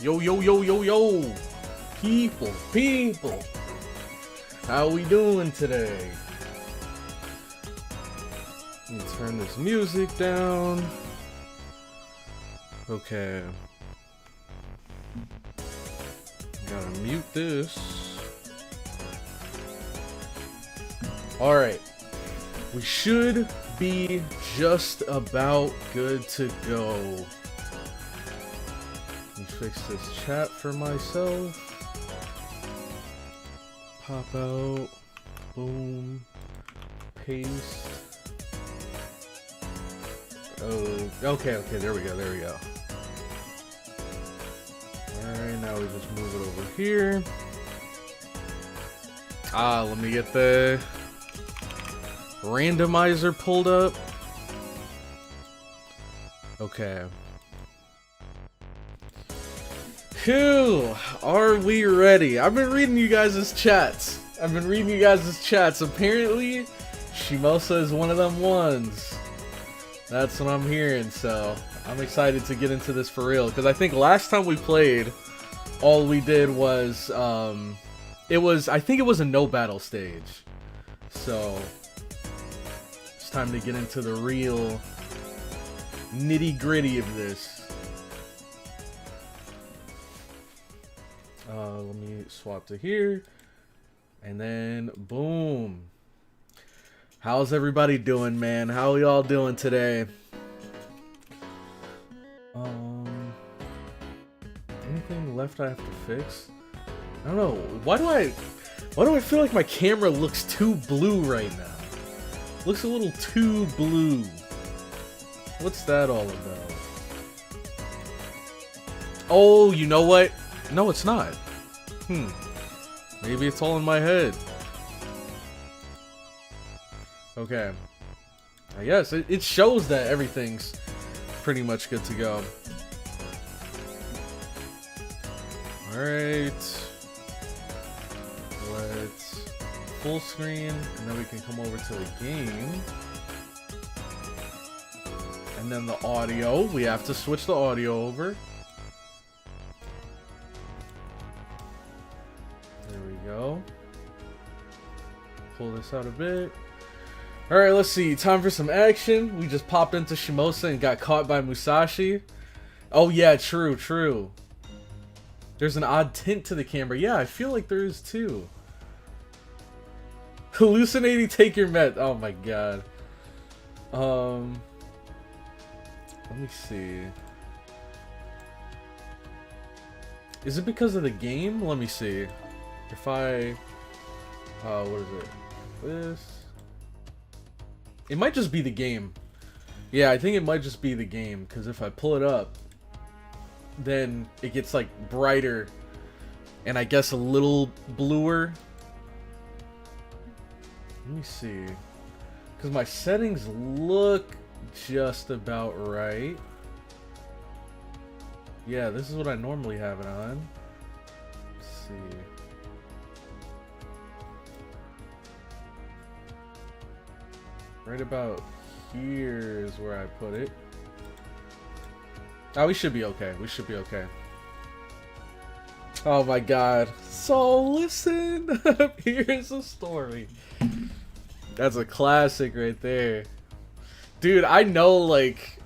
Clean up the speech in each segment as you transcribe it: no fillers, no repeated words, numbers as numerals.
Yo, yo, yo, yo, yo. People. How we doing today? Let me turn this music down. Okay. Gotta mute this. Alright. We should be just about good to go. Let me fix this chat for myself. Pop out. Boom. Paste. Oh, okay, there we go. Alright, now we just move it over here. Let me get the randomizer pulled up. Okay. Phew, are we ready? I've been reading you guys' chats. Apparently, SHIMOUSA is one of them ones. That's what I'm hearing, so I'm excited to get into this for real. Because I think last time we played, all we did was, I think it was a no battle stage. So, it's time to get into the real nitty gritty of this. Let me swap to here. And then, boom. How's everybody doing, man? How y'all doing today? Anything left I have to fix? I don't know. Why do I feel like my camera looks too blue right now? Looks a little too blue. What's that all about? Oh, you know what? No, it's not. Maybe it's all in my head. Okay. I guess it shows that everything's pretty much good to go. Alright. Let's full screen, and then we can come over to the game. And then the audio. We have to switch the audio over. There we go. Pull this out a bit. Alright, let's see. Time for some action. We just popped into SHIMOUSA and got caught by Musashi. Oh yeah, true. There's an odd tint to the camera. Yeah, I feel like there is too. Hallucinating, take your med. Oh my god. Let me see. Is it because of the game? Let me see. If I... what is it? This... It might just be the game. Yeah, I think it might just be the game, because if I pull it up, then it gets like brighter and I guess a little bluer. Let me see. Because my settings look just about right. Yeah, this is what I normally have it on. Let's see. Right about here is where I put it. Oh, we should be okay. Oh my god. So listen. Here's a story. That's a classic right there. Dude, I know, like...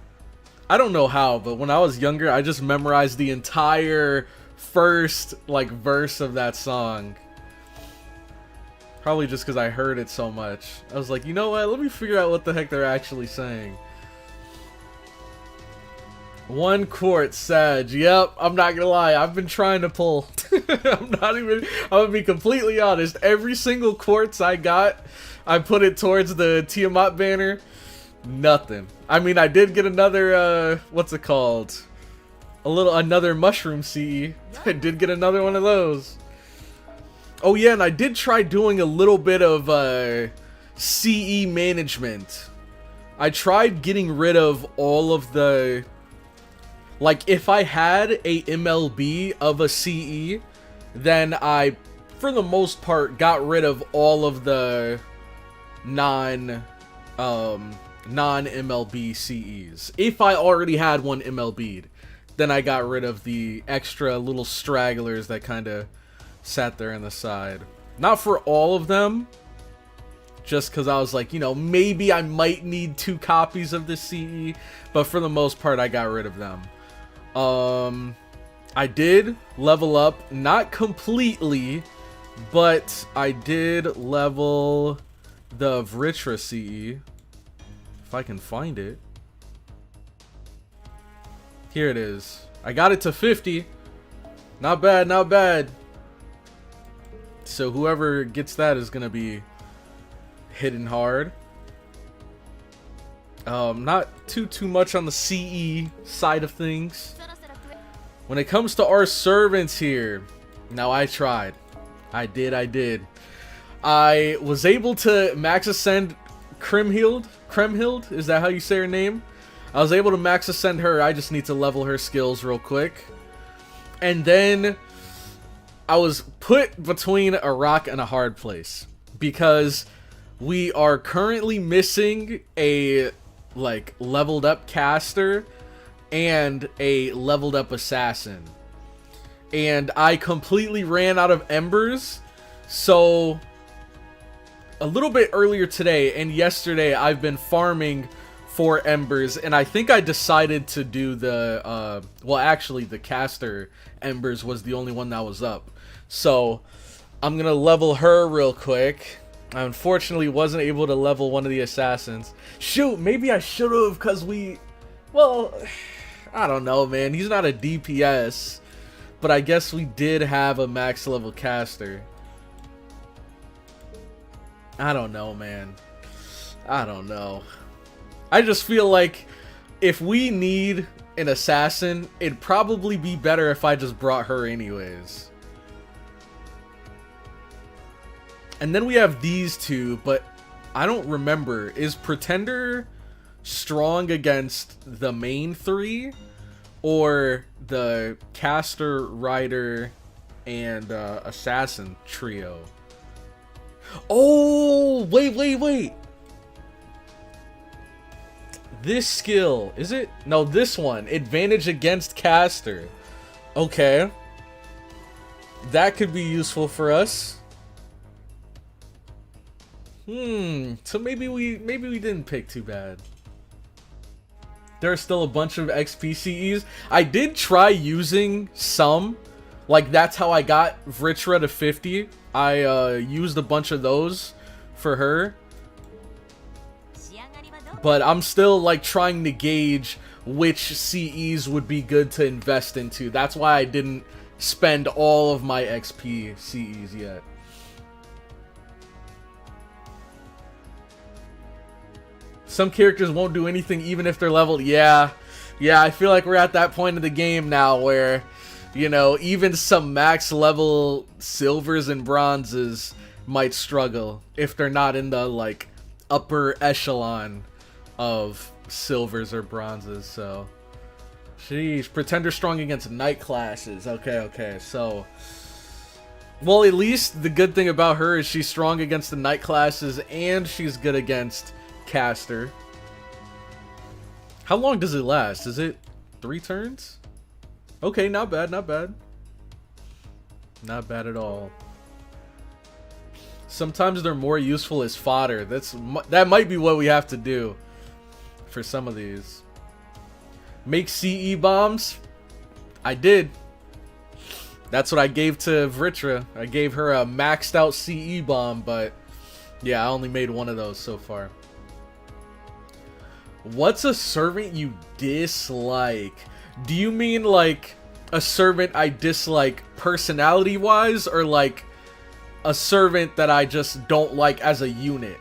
I don't know how, but when I was younger, I just memorized the entire first, like, verse of that song. Probably just because I heard it so much. I was like, you know what? Let me figure out what the heck they're actually saying. 1 quart, Sag. Yep, I'm not gonna lie. I've been trying to pull. I'm gonna be completely honest. Every single quartz I got, I put it towards the Tiamat banner. Nothing. I mean, I did get another, what's it called? Another mushroom CE. I did get another one of those. Oh yeah, and I did try doing a little bit of CE management. I tried getting rid of all of the... Like, if I had a MLB of a CE, then I, for the most part, got rid of all of the non-MLB CEs. If I already had one MLB'd. then I got rid of the extra little stragglers that kind of sat there on the side. Not for all of them, just because I was like, you know, maybe I might need 2 copies of the CE, but for the most part, I got rid of them. I did level up, not completely, but I did level the Vritra CE, if I can find it. Here it is. I got it to 50. Not bad, not bad. So whoever gets that is gonna be hitting hard. Not too much on the CE side of things. When it comes to our servants here, now I tried. I did. I was able to max ascend Kremhild, is that how you say her name? I was able to max ascend her. I just need to level her skills real quick. And then I was put between a rock and a hard place, because we are currently missing a like leveled up caster and a leveled up assassin, and I completely ran out of embers. So a little bit earlier today and yesterday I've been farming for embers, and I think I decided to do the well, actually the caster embers was the only one that was up, so I'm gonna level her real quick. I unfortunately wasn't able to level one of the assassins. Shoot, maybe I should have, because well, I don't know, man. He's not a DPS, but I guess we did have a max level caster. I don't know, man. I don't know. I just feel like if we need an assassin, it'd probably be better if I just brought her anyways. And then we have these two, but I don't remember. Is Pretender strong against the main 3? Or the caster, rider, and assassin trio? Oh, wait. This skill, is it? No, this one. Advantage against caster. Okay. That could be useful for us. So maybe we didn't pick too bad. There are still a bunch of XP CEs. I did try using some. Like, that's how I got Vritra to 50. I used a bunch of those for her. But I'm still, like, trying to gauge which CEs would be good to invest into. That's why I didn't spend all of my XP CEs yet. Some characters won't do anything even if they're leveled. Yeah, I feel like we're at that point of the game now where, you know, even some max level silvers and bronzes might struggle if they're not in the, like, upper echelon of silvers or bronzes. So, sheesh. Pretender strong against knight classes. Okay, so, well, at least the good thing about her is she's strong against the knight classes and she's good against caster. How long does it last? Is it 3 turns? Okay, not bad. Not bad at all. Sometimes they're more useful as fodder. That might be what we have to do for some of these. Make CE bombs? I did. That's what I gave to Vritra. I gave her a maxed out CE bomb, but yeah, I only made one of those so far. What's a servant you dislike? Do you mean like a servant I dislike personality-wise, or like a servant that I just don't like as a unit?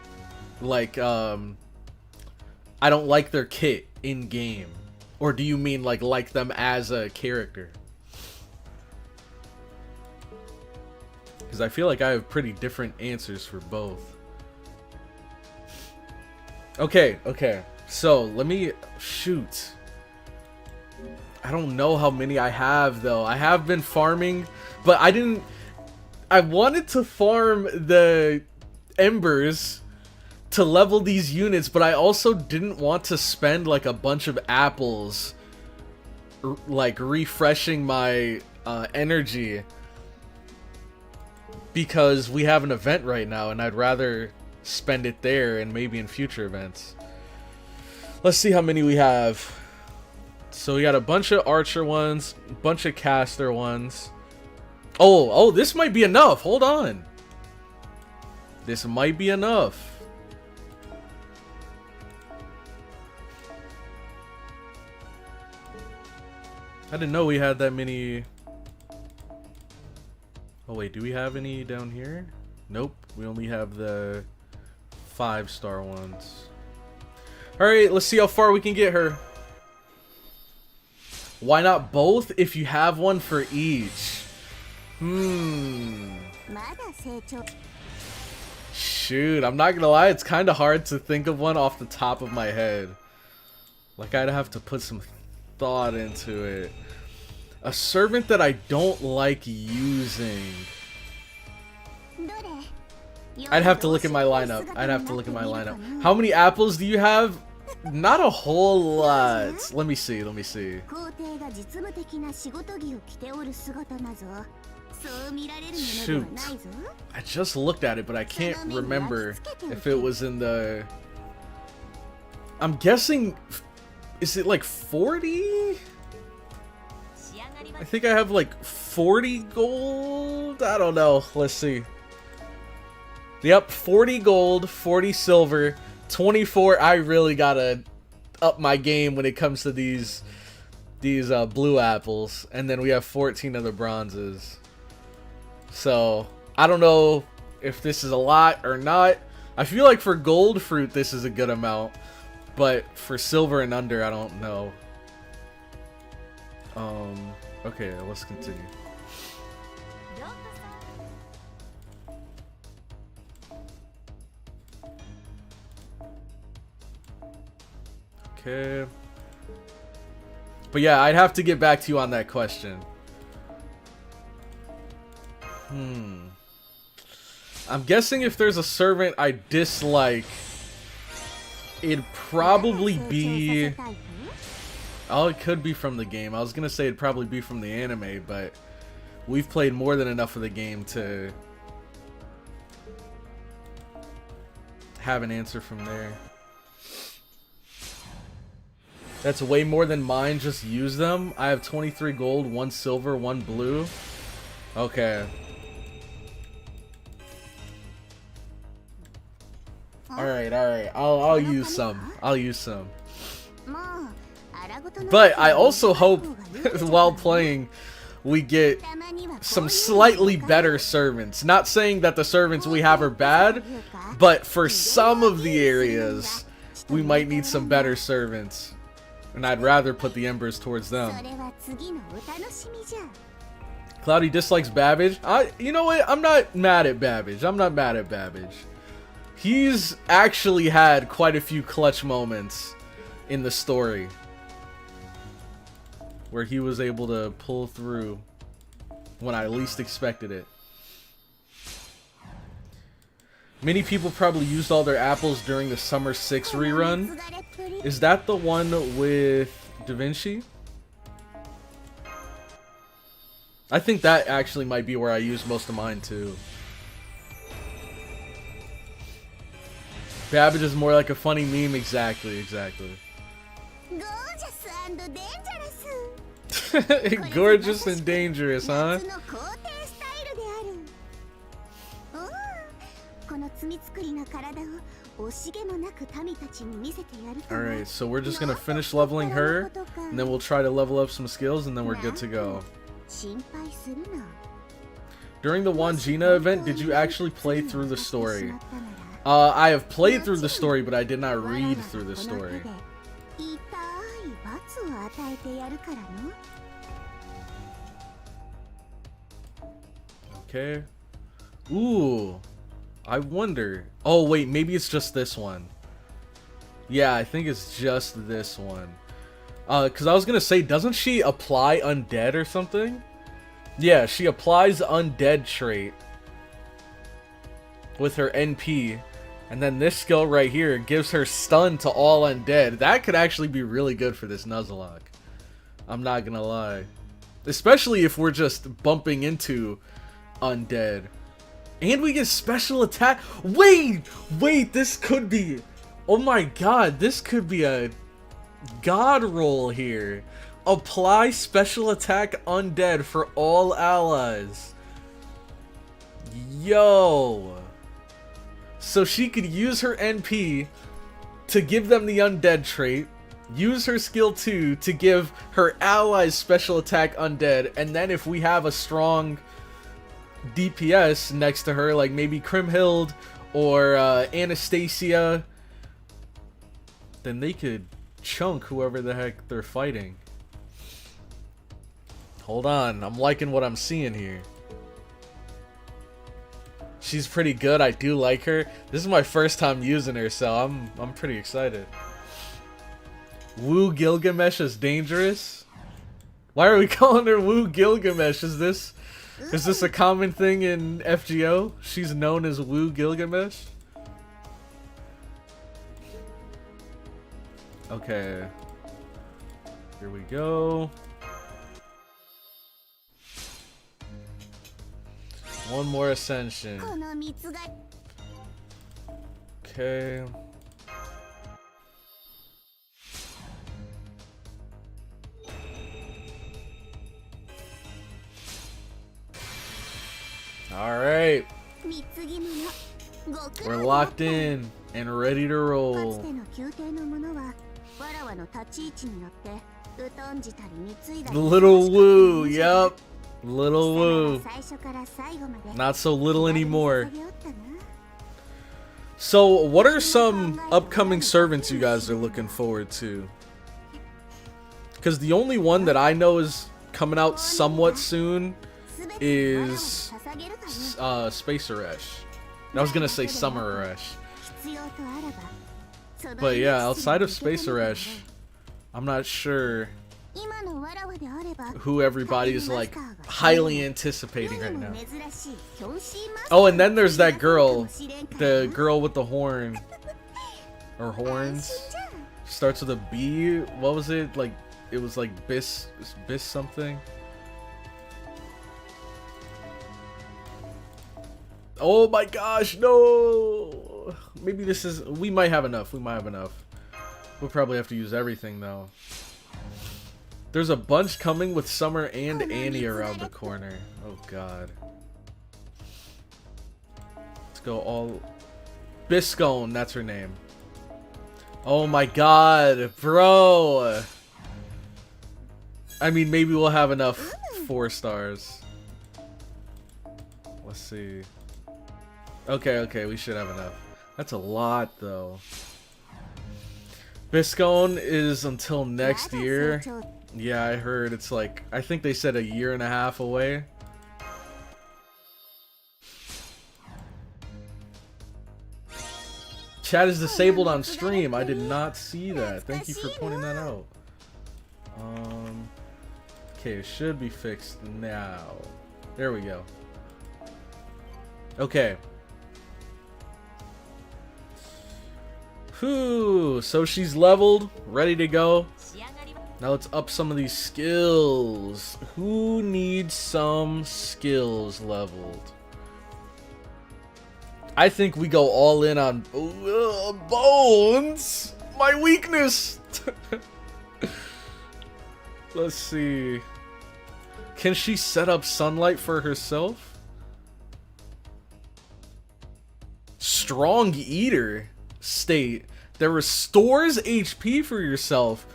Like, I don't like their kit in-game. Or do you mean like them as a character? Because I feel like I have pretty different answers for both. Okay. So, let me... Shoot. I don't know how many I have, though. I have been farming, but I didn't... I wanted to farm the embers to level these units, but I also didn't want to spend, like, a bunch of apples like refreshing my energy because we have an event right now and I'd rather spend it there and maybe in future events. Let's see how many we have. So we got a bunch of archer ones, a bunch of caster ones. Oh, this might be enough. Hold on. This might be enough. I didn't know we had that many. Oh wait, do we have any down here? Nope, we only have the 5-star ones. Alright, let's see how far we can get her. Why not both if you have one for each? Shoot, I'm not gonna lie, it's kind of hard to think of one off the top of my head. Like, I'd have to put some thought into it. A servant that I don't like using. I'd have to look at my lineup. How many apples do you have? Not a whole lot. Let me see. Shoot. I just looked at it, but I can't remember if it was in the... I'm guessing... Is it like 40? I think I have like 40 gold? I don't know. Let's see. Yep, 40 gold, 40 silver, 24. I really gotta up my game when it comes to these blue apples. And then we have 14 of the bronzes. So, I don't know if this is a lot or not. I feel like for gold fruit, this is a good amount. But for silver and under, I don't know. Okay, let's continue. Okay. But yeah, I'd have to get back to you on that question. I'm guessing if there's a servant I dislike, it'd probably be... Oh, it could be from the game. I was gonna say it'd probably be from the anime, but we've played more than enough of the game to have an answer from there. That's way more than mine. Just use them. I have 23 gold, 1 silver, 1 blue. Okay. Alright. I'll use some. But I also hope, while playing, we get some slightly better servants. Not saying that the servants we have are bad, but for some of the areas, we might need some better servants. And I'd rather put the embers towards them. Cloudy dislikes Babbage. You know what? I'm not mad at Babbage. He's actually had quite a few clutch moments in the story where he was able to pull through when I least expected it. Many people probably used all their apples during the Summer 6 rerun. Is that the one with Da Vinci? I think that actually might be where I used most of mine too. Babbage is more like a funny meme. Exactly. Gorgeous and dangerous, huh? Alright, so we're just gonna finish leveling her, and then we'll try to level up some skills, and then we're good to go. During the Wangina event, did you actually play through the story? I have played through the story, but I did not read through the story. Okay. Ooh. I wonder. Oh, wait, maybe it's just this one. Yeah, I think it's just this one. Because I was going to say, doesn't she apply undead or something? Yeah, she applies undead trait with her NP. And then this skill right here gives her stun to all undead. That could actually be really good for this Nuzlocke. I'm not gonna lie. Especially if we're just bumping into undead. And we get special attack. Wait, this could be... Oh my god, this could be a god roll here. Apply special attack undead for all allies. Yo. So she could use her NP to give them the undead trait. Use her skill 2 to give her allies special attack undead. And then if we have a strong DPS next to her, like maybe Crimhild or Anastasia, then they could chunk whoever the heck they're fighting. Hold on, I'm liking what I'm seeing here. She's pretty good. I do like her. This is my first time using her, so I'm pretty excited. Woo Gilgamesh is dangerous. Why are we calling her Woo Gilgamesh? Is this a common thing in FGO? She's known as Woo Gilgamesh? Okay. Here we go. One more ascension. Okay. Alright. We're locked in and ready to roll. Little Woo, yep. Little Woo. Not so little anymore. So, what are some upcoming servants you guys are looking forward to? Because the only one that I know is coming out somewhat soon is Space Aresh. I was gonna say Summer Aresh. But yeah, outside of Space Aresh, I'm not sure who everybody's like highly anticipating right now. Oh, and then there's that girl, the girl with the horn or horns. Starts with a B. What was it? Like it was like Bis something. Oh my gosh, no! Maybe this is... We might have enough. We'll probably have to use everything though. There's a bunch coming with Summer and Annie around the corner. Oh god. Let's go all... Biscone, that's her name. Oh my god, bro! I mean, maybe we'll have enough 4 stars. Let's see. Okay, we should have enough. That's a lot, though. Biscone is until next year. Yeah, I heard it's like... I think they said 1.5 years away. Chat is disabled on stream. I did not see that. Thank you for pointing that out. Okay, it should be fixed now. There we go. Okay. Whew, so she's leveled, ready to go. Now let's up some of these skills. Who needs some skills leveled? I think we go all in on bones. My weakness. Let's see. Can she set up sunlight for herself? Strong Eater state that restores HP for yourself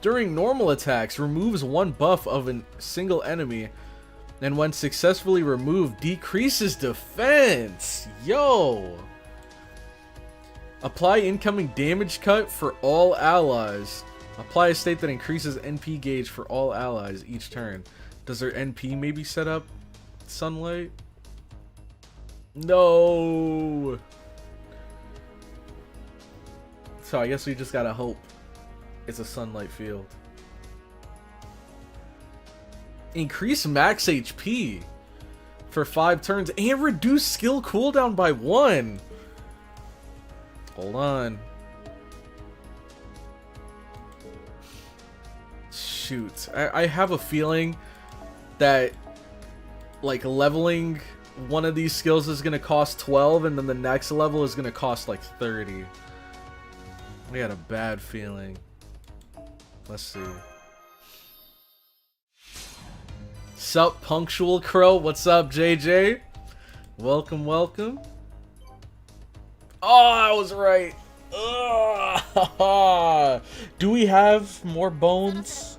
during normal attacks, removes 1 buff of a single enemy, and when successfully removed, decreases defense. Yo! Apply incoming damage cut for all allies. Apply a state that increases NP gauge for all allies each turn. Does their NP maybe set up sunlight? No! So I guess we just gotta hope it's a sunlight field. Increase max HP for 5 turns and reduce skill cooldown by 1. Hold on. shoot. I have a feeling that like leveling one of these skills is gonna cost 12 and then the next level is gonna cost like 30. I got a bad feeling. Let's see. Sup, Punctual Crow? What's up, JJ? Welcome, welcome. Oh, I was right. Ugh. Do we have more bones?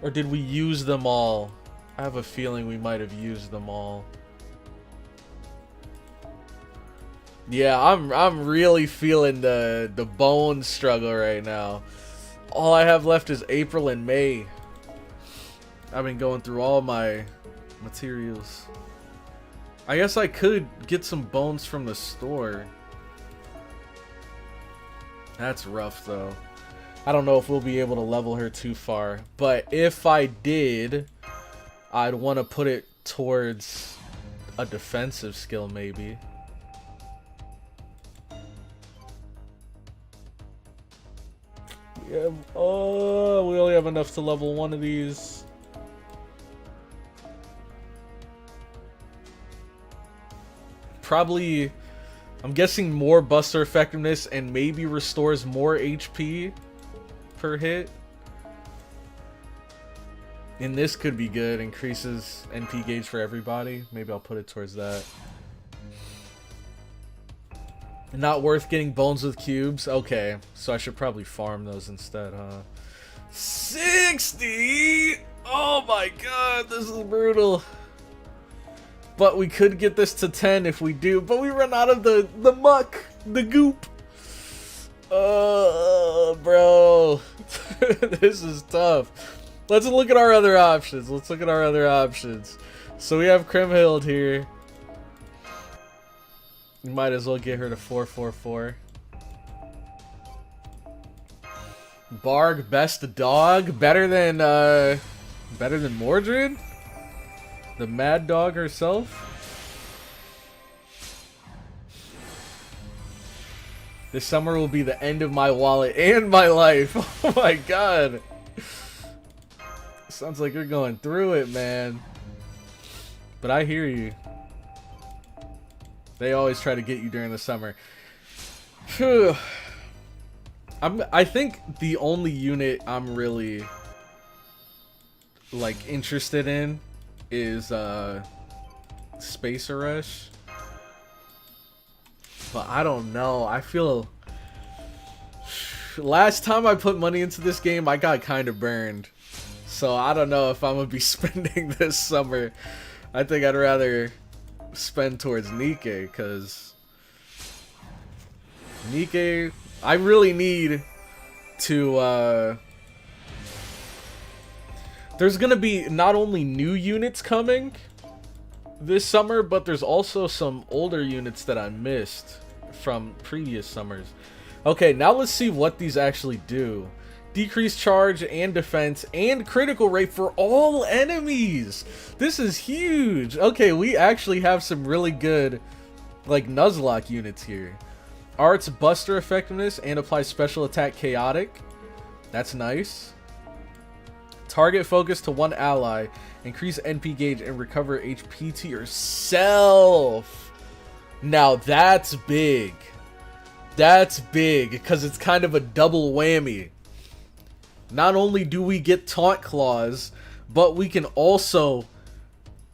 Or did we use them all? I have a feeling we might have used them all. Yeah, I'm really feeling the bone struggle right now. All I have left is April and May. I've been going through all my materials. I guess I could get some bones from the store. That's rough though. I don't know if we'll be able to level her too far, but if I did, I'd want to put it towards a defensive skill maybe. Yeah, oh, we only have enough to level one of these. Probably, I'm guessing more Buster effectiveness and maybe restores more HP per hit. And this could be good, increases NP gauge for everybody. Maybe I'll put it towards that. Not worth getting bones with cubes? Okay, so I should probably farm those instead, huh? 60! Oh my god, this is brutal. But we could get this to 10 if we do, but we run out of the muck, the goop. Bro. This is tough. Let's look at our other options. So we have Krimhild here. You might as well get her to 444. Barg, best dog, better than Mordred, the mad dog herself. This summer will be the end of my wallet and my life. Oh my god. Sounds like you're going through it, man. But I hear you. They always try to get you during the summer. Phew. I think the only unit I'm really like interested in is Space Rush. But I don't know. I feel last time I put money into this game, I got kind of burned. So I don't know if I'm gonna be spending this summer. I think I'd rather spend towards Nikke, because Nikke, I really need to there's gonna be not only new units coming this summer, but there's also some older units that I missed from previous summers. Okay, now let's see what these actually do. Decreased charge and defense and critical rate for all enemies. This is huge. Okay, we actually have some really good like Nuzlocke units here. Arts Buster effectiveness and applies special attack chaotic. That's nice. Target focus to one ally. Increase NP gauge and recover HP to yourself. Now that's big. That's big because it's kind of a double whammy. Not only do we get Taunt Claws, but we can also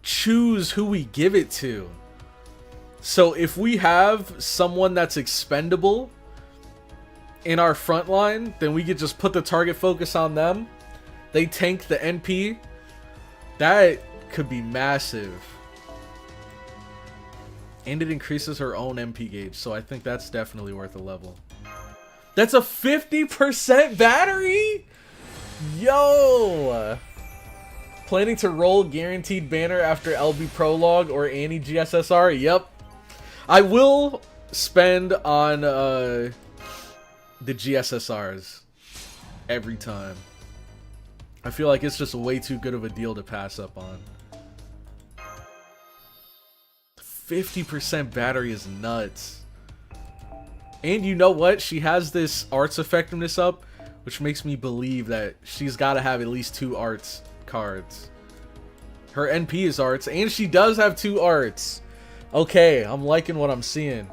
choose who we give it to. So if we have someone that's expendable in our front line, then we could just put the target focus on them. They tank the NP. That could be massive. And it increases her own MP gauge, so I think that's definitely worth a level. That's a 50% battery? Yo! Planning to roll guaranteed banner after LB Prologue or Annie GSSR? Yep. I will spend on the GSSRs every time. I feel like it's just way too good of a deal to pass up on. 50% battery is nuts. And you know what? She has this arts effectiveness up which makes me believe that she's got to have at least 2 arts cards. Her NP is arts, and she does have 2 arts. Okay, I'm liking what I'm seeing.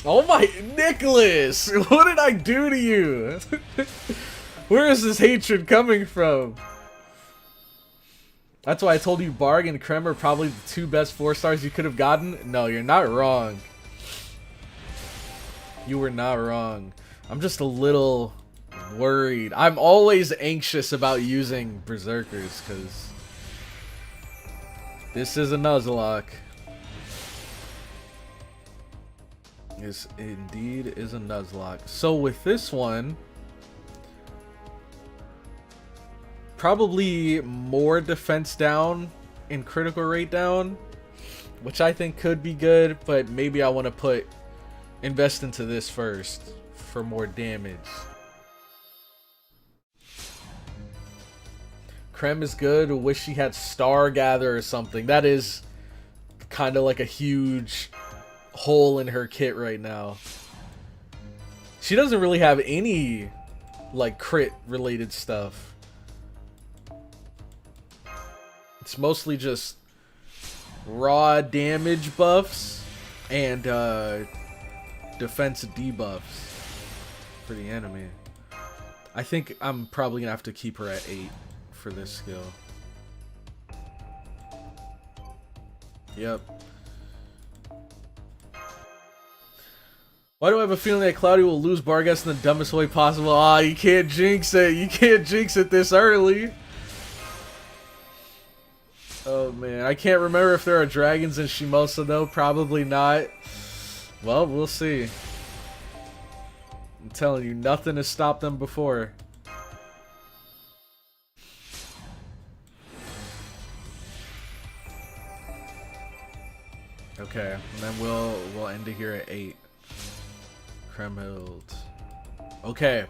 Oh my, Nicholas! What did I do to you? Where is this hatred coming from? That's why I told you Barg and Krem are probably the 2 best 4-stars you could have gotten. No, you're not wrong. You were not wrong. I'm just a little worried. I'm always anxious about using Berserkers, because this is a Nuzlocke. This indeed is a Nuzlocke. So with this one, probably more defense down and critical rate down, which I think could be good, but maybe I want to invest into this first for more damage. Krem is good. Wish she had Star Gather or something. That is kind of like a huge hole in her kit right now. She doesn't really have any like crit related stuff. It's mostly just raw damage buffs and defense debuffs for the enemy. I think I'm probably gonna have to keep her at 8 for this skill. Yep. Why do I have a feeling that Cloudy will lose Barghest in the dumbest way possible? Ah, you can't jinx it. You can't jinx it this early. Oh man, I can't remember if there are dragons in Shimosa though. Probably not. Well, we'll see. I'm telling you, nothing has stopped them before. Okay, and then we'll end it here at 8. Kremhild. Okay.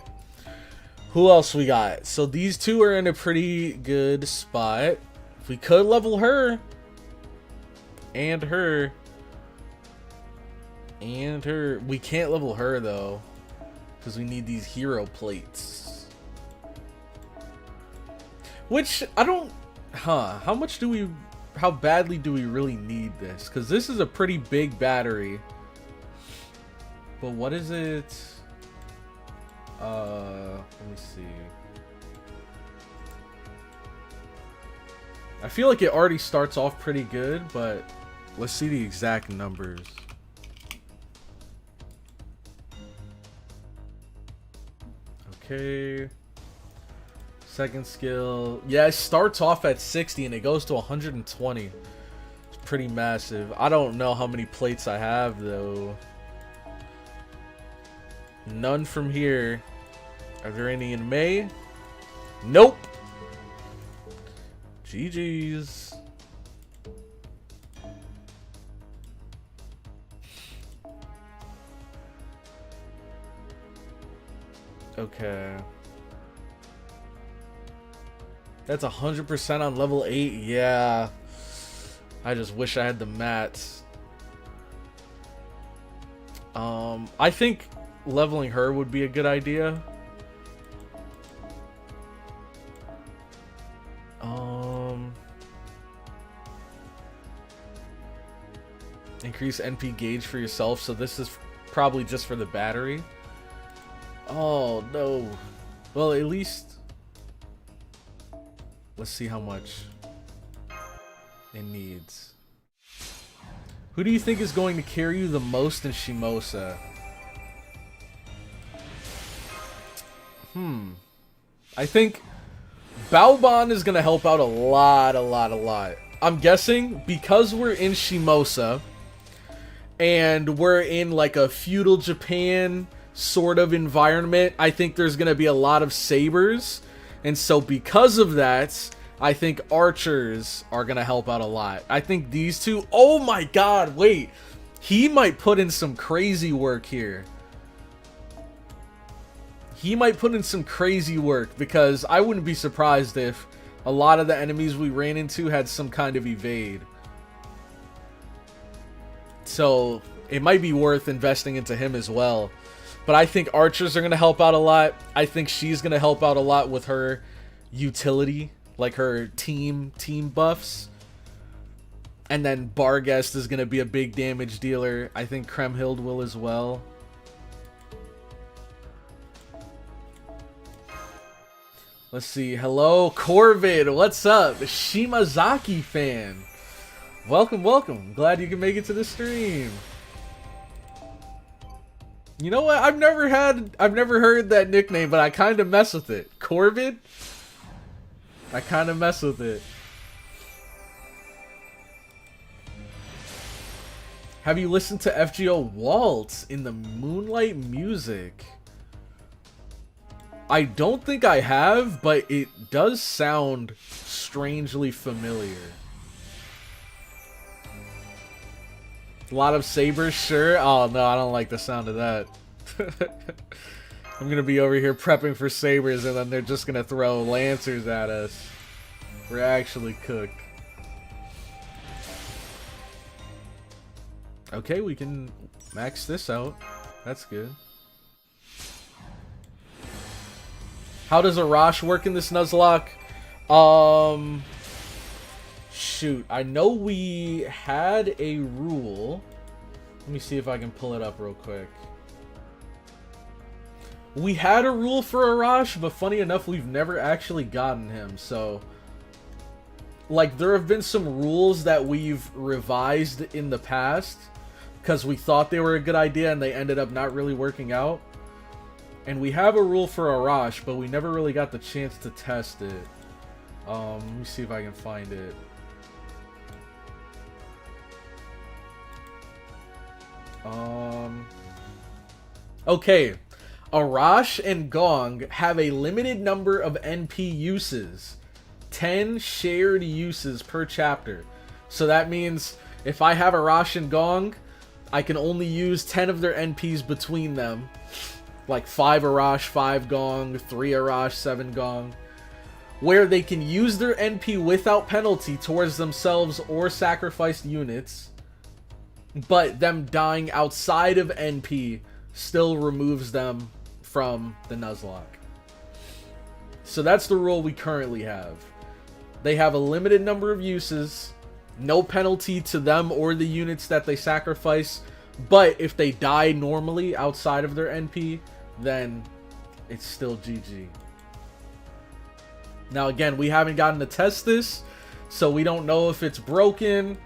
Who else we got? So these 2 are in a pretty good spot. If we could level her and her and her, we can't level her though because we need these hero plates. Which I don't. How much do we? How badly do we really need this? Because this is a pretty big battery. But what is it? Let me see. I feel like it already starts off pretty good, but let's see the exact numbers. Okay. Second skill. Yeah, it starts off at 60 and it goes to 120. It's pretty massive. I don't know how many plates I have though. None from here. Are there any in May? Nope. GG's. Okay. That's 100% on level 8. Yeah. I just wish I had the mats. I think leveling her would be a good idea. Increase NP gauge for yourself, so this is probably just for the battery. Oh no. Well, at least let's see how much it needs. Who do you think is going to carry you the most in Shimosa? I think Baoban is going to help out a lot. I'm guessing because we're in Shimosa and we're in like a feudal Japan sort of environment, I think there's going to be a lot of sabers. And so because of that, I think archers are going to help out a lot. I think these 2... Oh my god, wait. He might put in some crazy work here. He might put in some crazy work because I wouldn't be surprised if a lot of the enemies we ran into had some kind of evade. So it might be worth investing into him as well. But I think archers are going to help out a lot. I think she's going to help out a lot with her utility, like her team buffs. And then Barghest is going to be a big damage dealer. I think Kremhild will as well. Let's see. Hello, Corvid. What's up? Shimazaki fan. Welcome, welcome. Glad you can make it to the stream. You know what? I've never heard that nickname, but I kind of mess with it. Corvid? I kind of mess with it. Have you listened to FGO Waltz in the Moonlight Music? I don't think I have, but it does sound strangely familiar. A lot of sabers, sure. Oh no, I don't like the sound of that. I'm gonna be over here prepping for sabers, and then they're just gonna throw lancers at us. We're actually cooked. Okay, we can max this out. That's good. How does Arash work in this Nuzlocke? Shoot, I know we had a rule. Let me see if I can pull it up real quick. We had a rule for Arash, but funny enough, we've never actually gotten him. So, like, there have been some rules that we've revised in the past because we thought they were a good idea and they ended up not really working out. And we have a rule for Arash, but we never really got the chance to test it. Let me see if I can find it. Okay, Arash and Gong have a limited number of NP uses. 10 shared uses per chapter. So that means if I have Arash and Gong, I can only use 10 of their NPs between them. Like 5 Arash, 5 Gong, 3 Arash, 7 Gong. Where they can use their NP without penalty towards themselves or sacrificed units. But them dying outside of NP still removes them from the Nuzlocke. So that's the rule we currently have. They have a limited number of uses, no penalty to them or the units that they sacrifice, but if they die normally outside of their NP, then it's still GG. Now again, we haven't gotten to test this, so we don't know if it's broken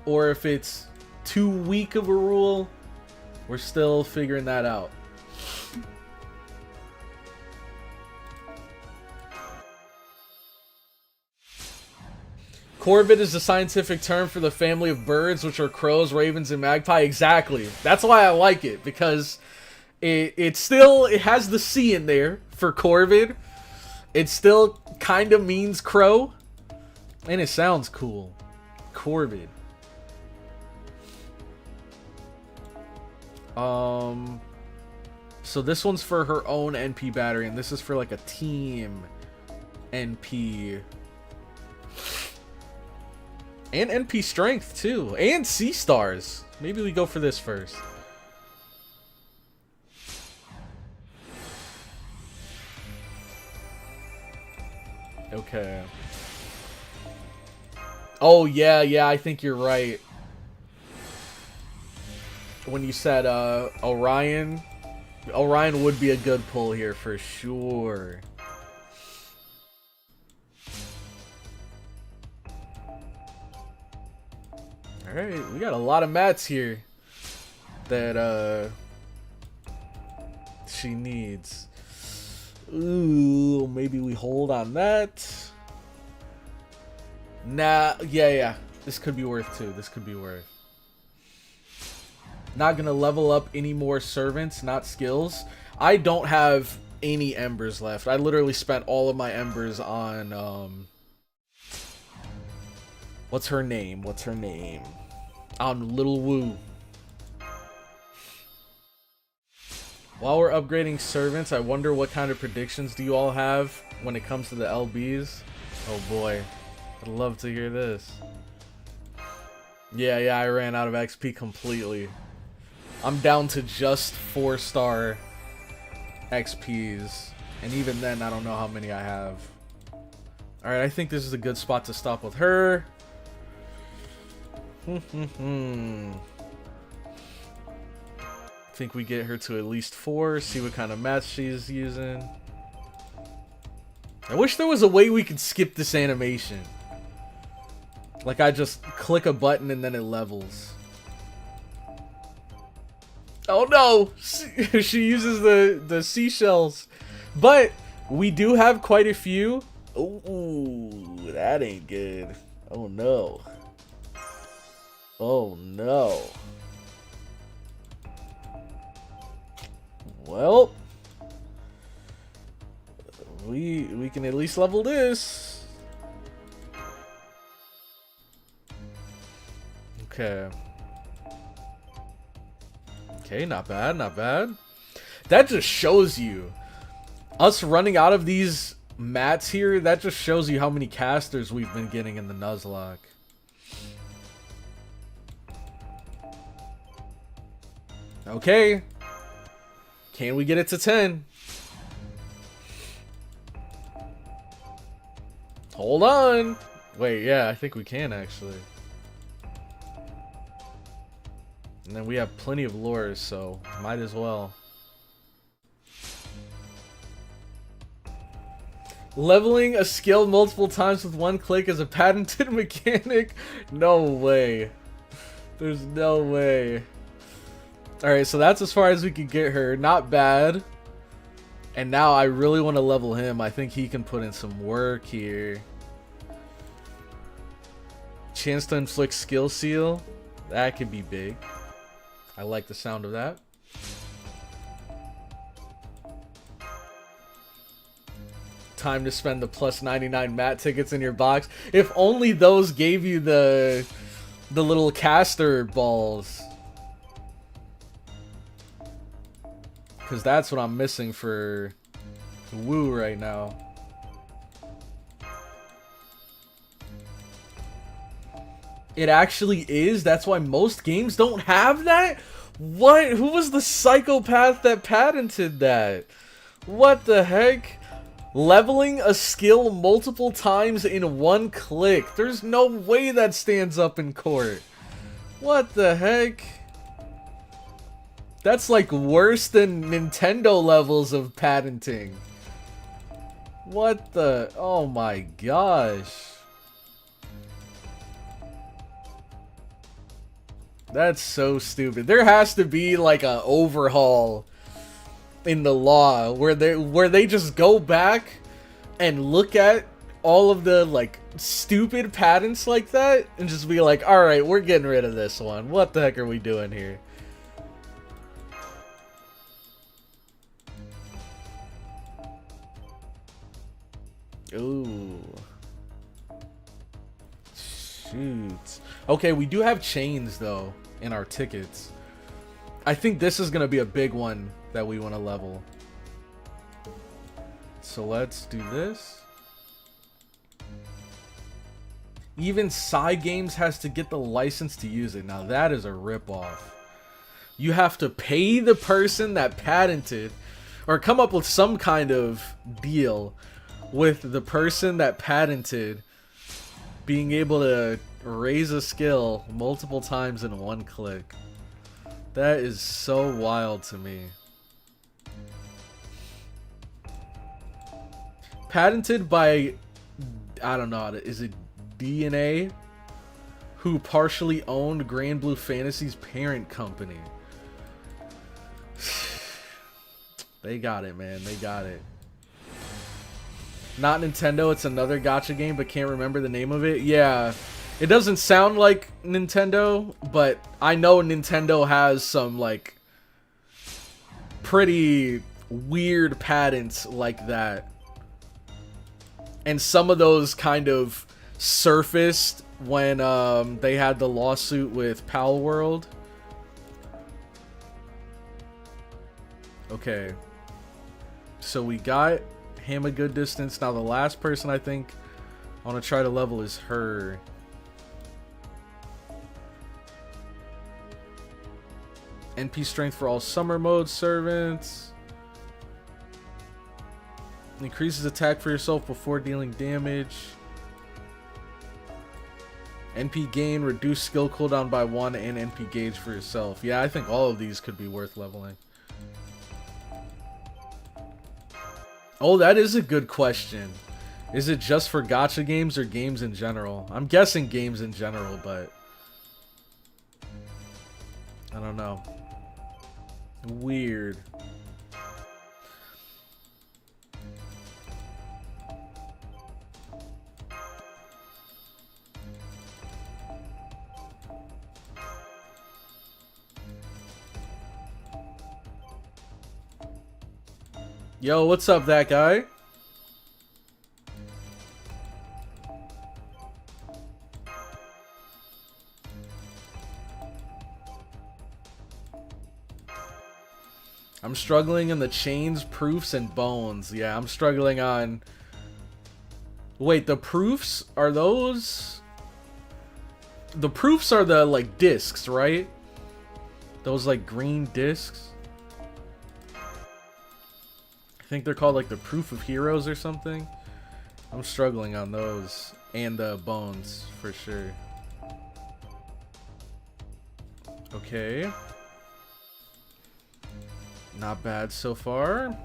or if it's too weak of a rule. We're still figuring that out. Corvid is the scientific term for the family of birds, which are crows, ravens, and magpie. Exactly. That's why I like it, because it has the C in there for Corvid. It still kind of means crow, and it sounds cool. Corvid. So this one's for her own NP battery, and this is for like a team NP. And NP strength too, and C stars. Maybe we go for this first. Okay. Oh yeah, I think you're right. When you said Orion would be a good pull here for sure. Alright, we got a lot of mats here that she needs. Ooh, maybe we hold on that. Nah, yeah. This could be worth too. This could be worth. Not gonna level up any more servants, not skills. I don't have any embers left. I literally spent all of my embers on what's her name? On Little Woo. While we're upgrading servants, I wonder what kind of predictions do you all have when it comes to the LBs? Oh boy, I'd love to hear this. Yeah, I ran out of XP completely. I'm down to just 4-star XPs. And even then, I don't know how many I have. Alright, I think this is a good spot to stop with her. Think we get her to at least 4, see what kind of mats she's using. I wish there was a way we could skip this animation. Like I just click a button and then it levels. Oh no! She uses the seashells. But we do have quite a few. Ooh, that ain't good. Oh no. Oh no. Well, we can at least level this. Okay. Okay, not bad, not bad. That just shows you us running out of these mats here. That just shows you how many casters we've been getting in the Nuzlocke. Okay. Can we get it to 10? Hold on. Wait, yeah, I think we can actually. And then we have plenty of lures, so might as well. Leveling a skill multiple times with one click is a patented mechanic? No way. There's no way. Alright, so that's as far as we could get her. Not bad. And now I really want to level him. I think he can put in some work here. Chance to inflict skill seal. That could be big. I like the sound of that. Time to spend the plus 99 mat tickets in your box. If only those gave you the little caster balls. Because that's what I'm missing for Woo right now. It actually is? That's why most games don't have that? What? Who was the psychopath that patented that? What the heck? Leveling a skill multiple times in one click. There's no way that stands up in court. What the heck? That's like worse than Nintendo levels of patenting. What the? Oh my gosh. That's so stupid. There has to be like a overhaul in the law where they just go back and look at all of the like stupid patents like that and just be like, all right, we're getting rid of this one. What the heck are we doing here? Ooh. Shoot. Okay, we do have chains though in our tickets. I think this is gonna be a big one that we want to level. So let's do this. Even Side Games has to get the license to use it. Now that is a ripoff. You have to pay the person that patented, or come up with some kind of deal with the person that patented being able to raise a skill multiple times in one click. That is so wild to me. Patented by, I don't know, is it DNA? Who partially owned Grand Blue Fantasy's parent company. They got it, man. They got it. Not Nintendo, it's another gacha game, but can't remember the name of it. Yeah, it doesn't sound like Nintendo, but I know Nintendo has some, like, pretty weird patents like that. And some of those kind of surfaced when they had the lawsuit with Pal World. Okay. So we got him a good distance. Now the last person I think I want to try to level is her. NP strength for all summer mode servants. Increases attack for yourself before dealing damage. NP gain, reduce skill cooldown by 1, and NP gauge for yourself. Yeah, I think all of these could be worth leveling. Oh, that is a good question. Is it just for gacha games or games in general? I'm guessing games in general, but I don't know. Weird. Yo, what's up, that guy? I'm struggling in the chains, proofs, and bones. Yeah, I'm struggling on... Wait, the proofs? Are those... The proofs are the, like, discs, right? Those, like, green discs? I think they're called, like, the Proof of Heroes or something. I'm struggling on those. And the bones, for sure. Okay. Not bad so far.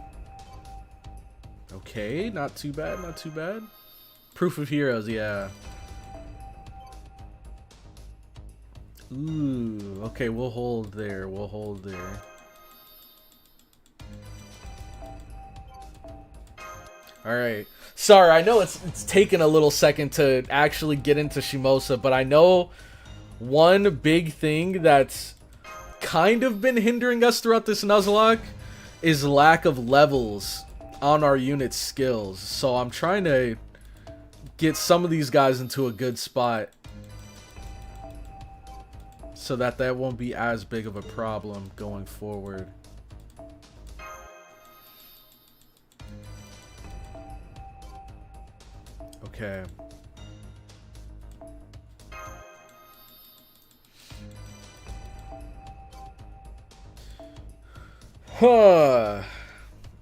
Okay, not too bad, not too bad. Proof of Heroes, yeah. Ooh, okay, we'll hold there, we'll hold there. Alright. Sorry, I know it's taken a little second to actually get into SHIMOUSA, but I know one big thing that's kind of been hindering us throughout this Nuzlocke is lack of levels on our unit skills. So I'm trying to get some of these guys into a good spot so that won't be as big of a problem going forward. Okay. Huh.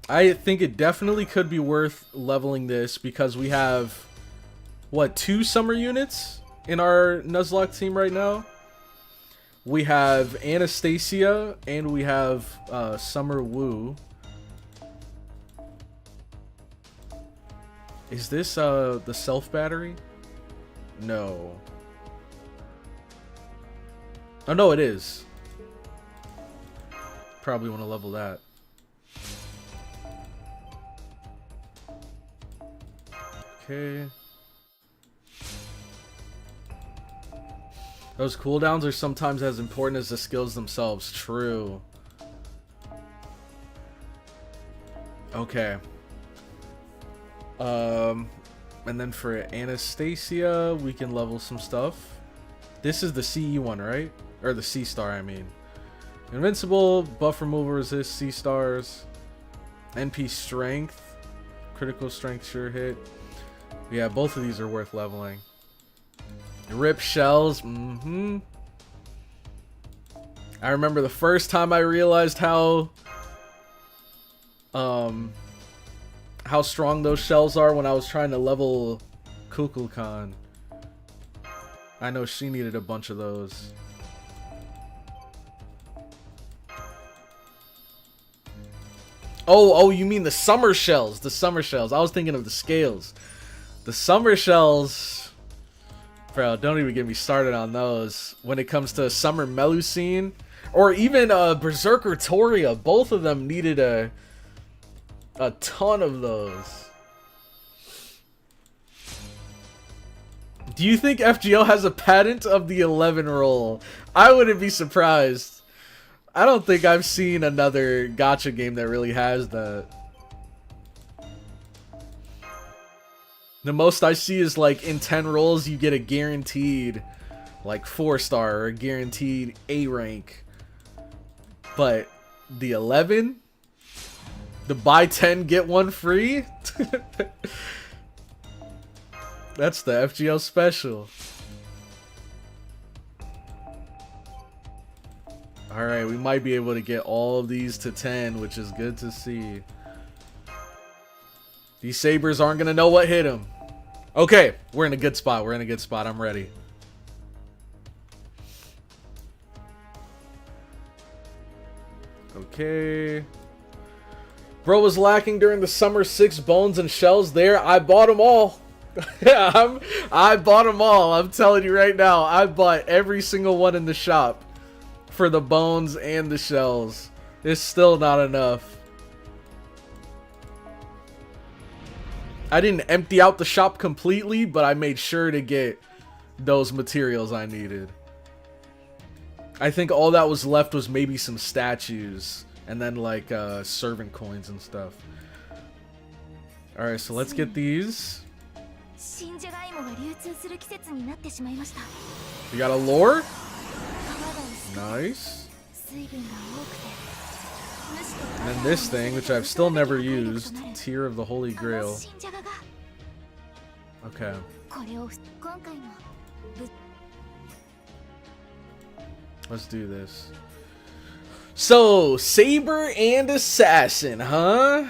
I think it definitely could be worth leveling this because we have, what, 2 summer units in our Nuzlocke team right now? We have Anastasia and we have Summer Woo. Is this the self battery? No. Oh no, it is. Probably want to level that. Okay. Those cooldowns are sometimes as important as the skills themselves. True. Okay. And then for Anastasia, we can level some stuff. This is the CE one, right? Or the C star, I mean. Invincible, buff removal, resist, C stars, NP strength, critical strength, sure hit. Yeah, both of these are worth leveling. Rip shells, I remember the first time I realized how strong those shells are when I was trying to level Kukulkan. I know she needed a bunch of those. Oh, you mean the summer shells. The summer shells. I was thinking of the scales. The summer shells. Bro, don't even get me started on those. When it comes to Summer Melusine. Or even Berserker Toria. Both of them needed a ton of those. Do you think FGO has a patent of the 11 roll? I wouldn't be surprised. I don't think I've seen another gacha game that really has that. The most I see is like in 10 rolls you get a guaranteed like 4-star or a guaranteed A rank. But the 11? The buy 10 get 1 free? That's the FGO special. Alright, we might be able to get all of these to 10, which is good to see. These sabers aren't going to know what hit them. Okay, we're in a good spot. We're in a good spot. I'm ready. Okay. Bro was lacking during the summer 6 bones and shells there. I bought them all. I bought them all. I'm telling you right now. I bought every single one in the shop for the bones and the shells. It's still not enough. I didn't empty out the shop completely, but I made sure to get those materials I needed. I think all that was left was maybe some statues and then like servant coins and stuff. Alright, so let's get these. We got a lore. Nice. And then this thing, which I've still never used. Tear of the Holy Grail. Okay. Let's do this. So, Saber and Assassin, huh?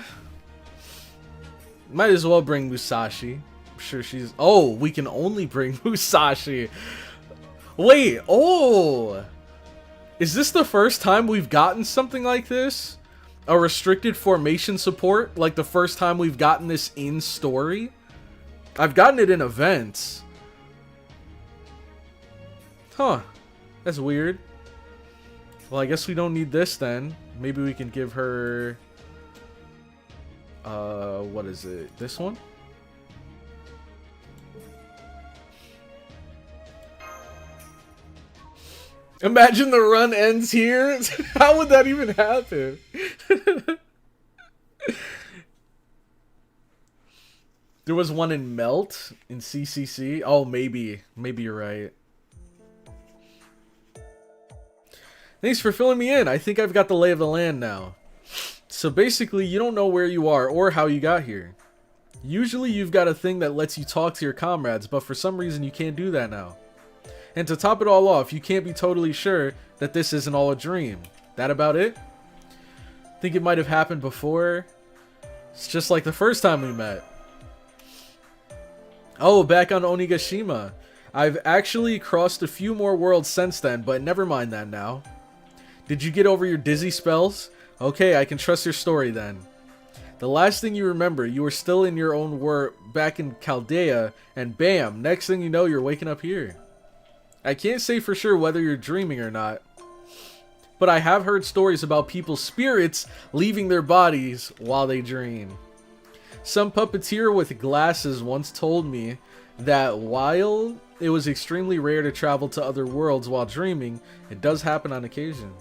Might as well bring Musashi. I'm sure she's... Oh, we can only bring Musashi. Wait, oh! Is this the first time we've gotten something like this? A restricted formation support? Like the first time we've gotten this in story? I've gotten it in events. Huh. That's weird. Well, I guess we don't need this then. Maybe we can give her... what is it? This one? Imagine the run ends here. How would that even happen? There was one in Melt in CCC. Oh, maybe. Maybe you're right. Thanks for filling me in. I think I've got the lay of the land now. So basically, you don't know where you are or how you got here. Usually you've got a thing that lets you talk to your comrades, but for some reason you can't do that now. And to top it all off, you can't be totally sure that this isn't all a dream. That about it? Think it might have happened before? It's just like the first time we met. Oh, back on Onigashima. I've actually crossed a few more worlds since then, but never mind that now. Did you get over your dizzy spells? Okay, I can trust your story then. The last thing you remember, you were still in your own world back in Chaldea, and bam, next thing you know, you're waking up here. I can't say for sure whether you're dreaming or not, but I have heard stories about people's spirits leaving their bodies while they dream. Some puppeteer with glasses once told me that while it was extremely rare to travel to other worlds while dreaming, it does happen on occasion.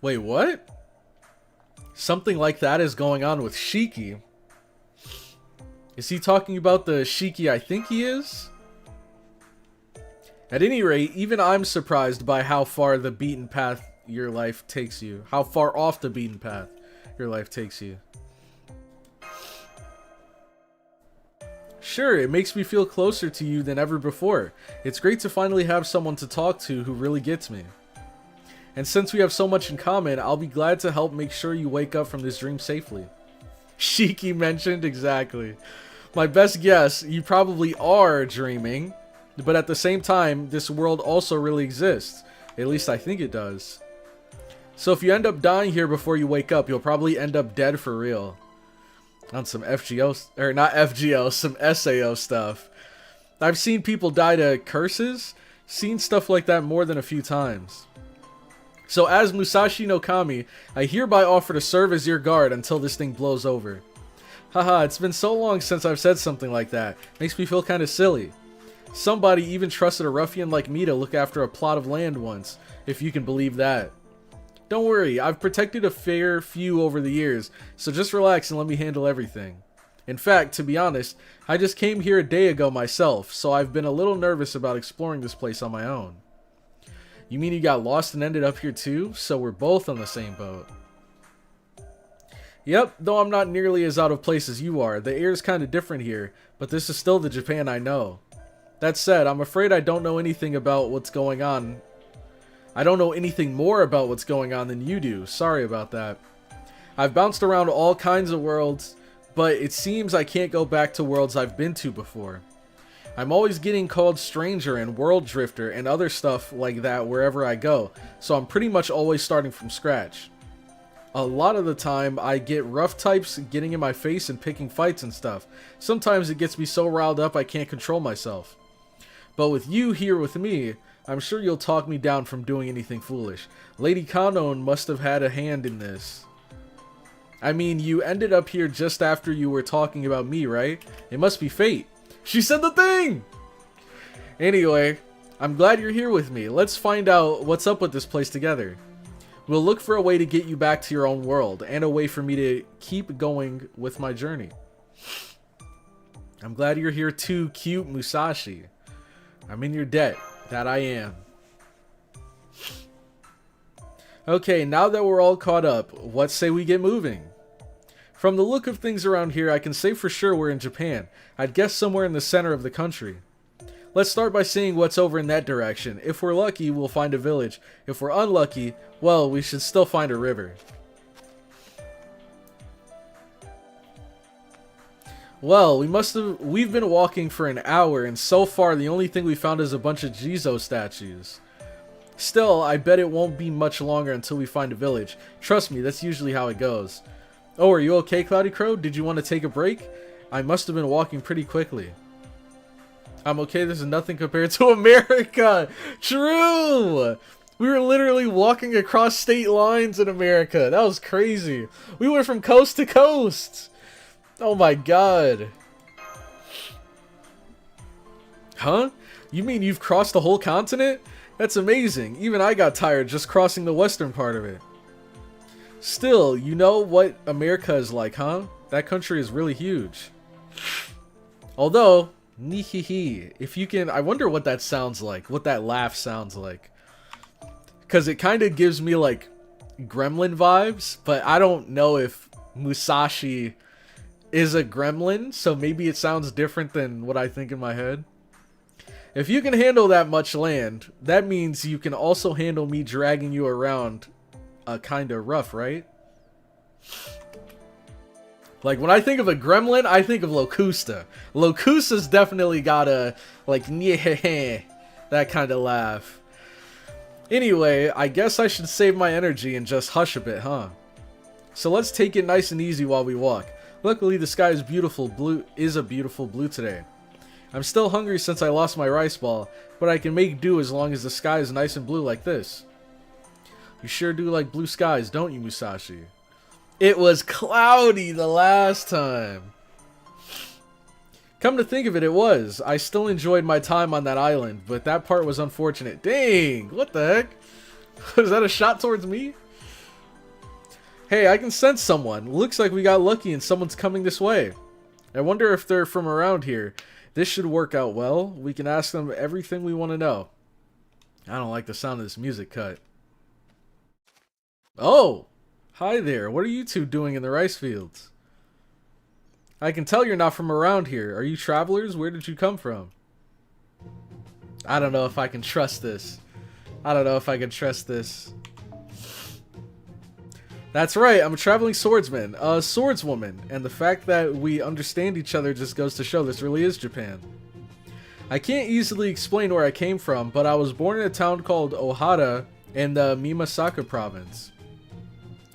Wait, what? Something like that is going on with Shiki. Is he talking about the Shiki I think he is? At any rate, even I'm surprised by how far the beaten path your life takes you. How far off the beaten path your life takes you. Sure, it makes me feel closer to you than ever before. It's great to finally have someone to talk to who really gets me. And since we have so much in common, I'll be glad to help make sure you wake up from this dream safely. Shiki mentioned, exactly. My best guess, you probably are dreaming, but at the same time, this world also really exists. At least I think it does. So if you end up dying here before you wake up, you'll probably end up dead for real. On some FGO, or not FGO, some SAO stuff. I've seen people die to curses, seen stuff like that more than a few times. So as Musashi no Kami, I hereby offer to serve as your guard until this thing blows over. Haha, it's been so long since I've said something like that. Makes me feel kinda silly. Somebody even trusted a ruffian like me to look after a plot of land once, if you can believe that. Don't worry, I've protected a fair few over the years, so just relax and let me handle everything. In fact, to be honest, I just came here a day ago myself, so I've been a little nervous about exploring this place on my own. You mean you got lost and ended up here too? So we're both on the same boat. Yep, though I'm not nearly as out of place as you are. The air's kind of different here, but this is still the Japan I know. That said, I'm afraid I don't know anything about what's going on. I don't know anything more about what's going on than you do. Sorry about that. I've bounced around all kinds of worlds, but it seems I can't go back to worlds I've been to before. I'm always getting called stranger and world drifter and other stuff like that wherever I go, so I'm pretty much always starting from scratch. A lot of the time, I get rough types getting in my face and picking fights and stuff. Sometimes it gets me so riled up I can't control myself. But with you here with me, I'm sure you'll talk me down from doing anything foolish. Lady Kanon must have had a hand in this. I mean, you ended up here just after you were talking about me, right? It must be fate. She said the thing! Anyway, I'm glad you're here with me. Let's find out what's up with this place together. We'll look for a way to get you back to your own world, and a way for me to keep going with my journey. I'm glad you're here too, cute Musashi. I'm in your debt. That I am. Okay, now that we're all caught up, what say we get moving? From the look of things around here, I can say for sure we're in Japan. I'd guess somewhere in the center of the country. Let's start by seeing what's over in that direction. If we're lucky, we'll find a village. If we're unlucky, well, we should still find a river. Well, we've been walking for an hour, and so far the only thing we found is a bunch of Jizo statues. Still, I bet it won't be much longer until we find a village. Trust me, that's usually how it goes. Oh, are you okay, CloudyCrow? Did you want to take a break? I must have been walking pretty quickly. I'm okay, this is nothing compared to America! True! We were literally walking across state lines in America. That was crazy. We went from coast to coast! Oh my god. Huh? You mean you've crossed the whole continent? That's amazing. Even I got tired just crossing the western part of it. Still, you know what America is like, huh? That country is really huge. Although, nihihi, if you can, I wonder what that sounds like, what that laugh sounds like. Because it kind of gives me like gremlin vibes, but I don't know if Musashi is a gremlin, so maybe it sounds different than what I think in my head. If you can handle that much land, that means you can also handle me dragging you around kinda rough, right? Like, when I think of a gremlin, I think of Locusta. Locusta's definitely got a, like, that kind of laugh. Anyway, I guess I should save my energy and just hush a bit, huh? So let's take it nice and easy while we walk. Luckily, the sky is a beautiful blue today. I'm still hungry since I lost my rice ball, but I can make do as long as the sky is nice and blue like this. You sure do like blue skies, don't you, Musashi? It was cloudy the last time. Come to think of it, it was. I still enjoyed my time on that island, but that part was unfortunate. Dang, what the heck? Was that a shot towards me? Hey, I can sense someone. Looks like we got lucky and someone's coming this way. I wonder if they're from around here. This should work out well. We can ask them everything we want to know. I don't like the sound of this music cut. Oh! Hi there. What are you two doing in the rice fields? I can tell you're not from around here. Are you travelers? Where did you come from? I don't know if I can trust this. I don't know if I can trust this. That's right, I'm a traveling swordsman, a swordswoman, and the fact that we understand each other just goes to show this really is Japan. I can't easily explain where I came from, but I was born in a town called Ohara in the Mimasaka province.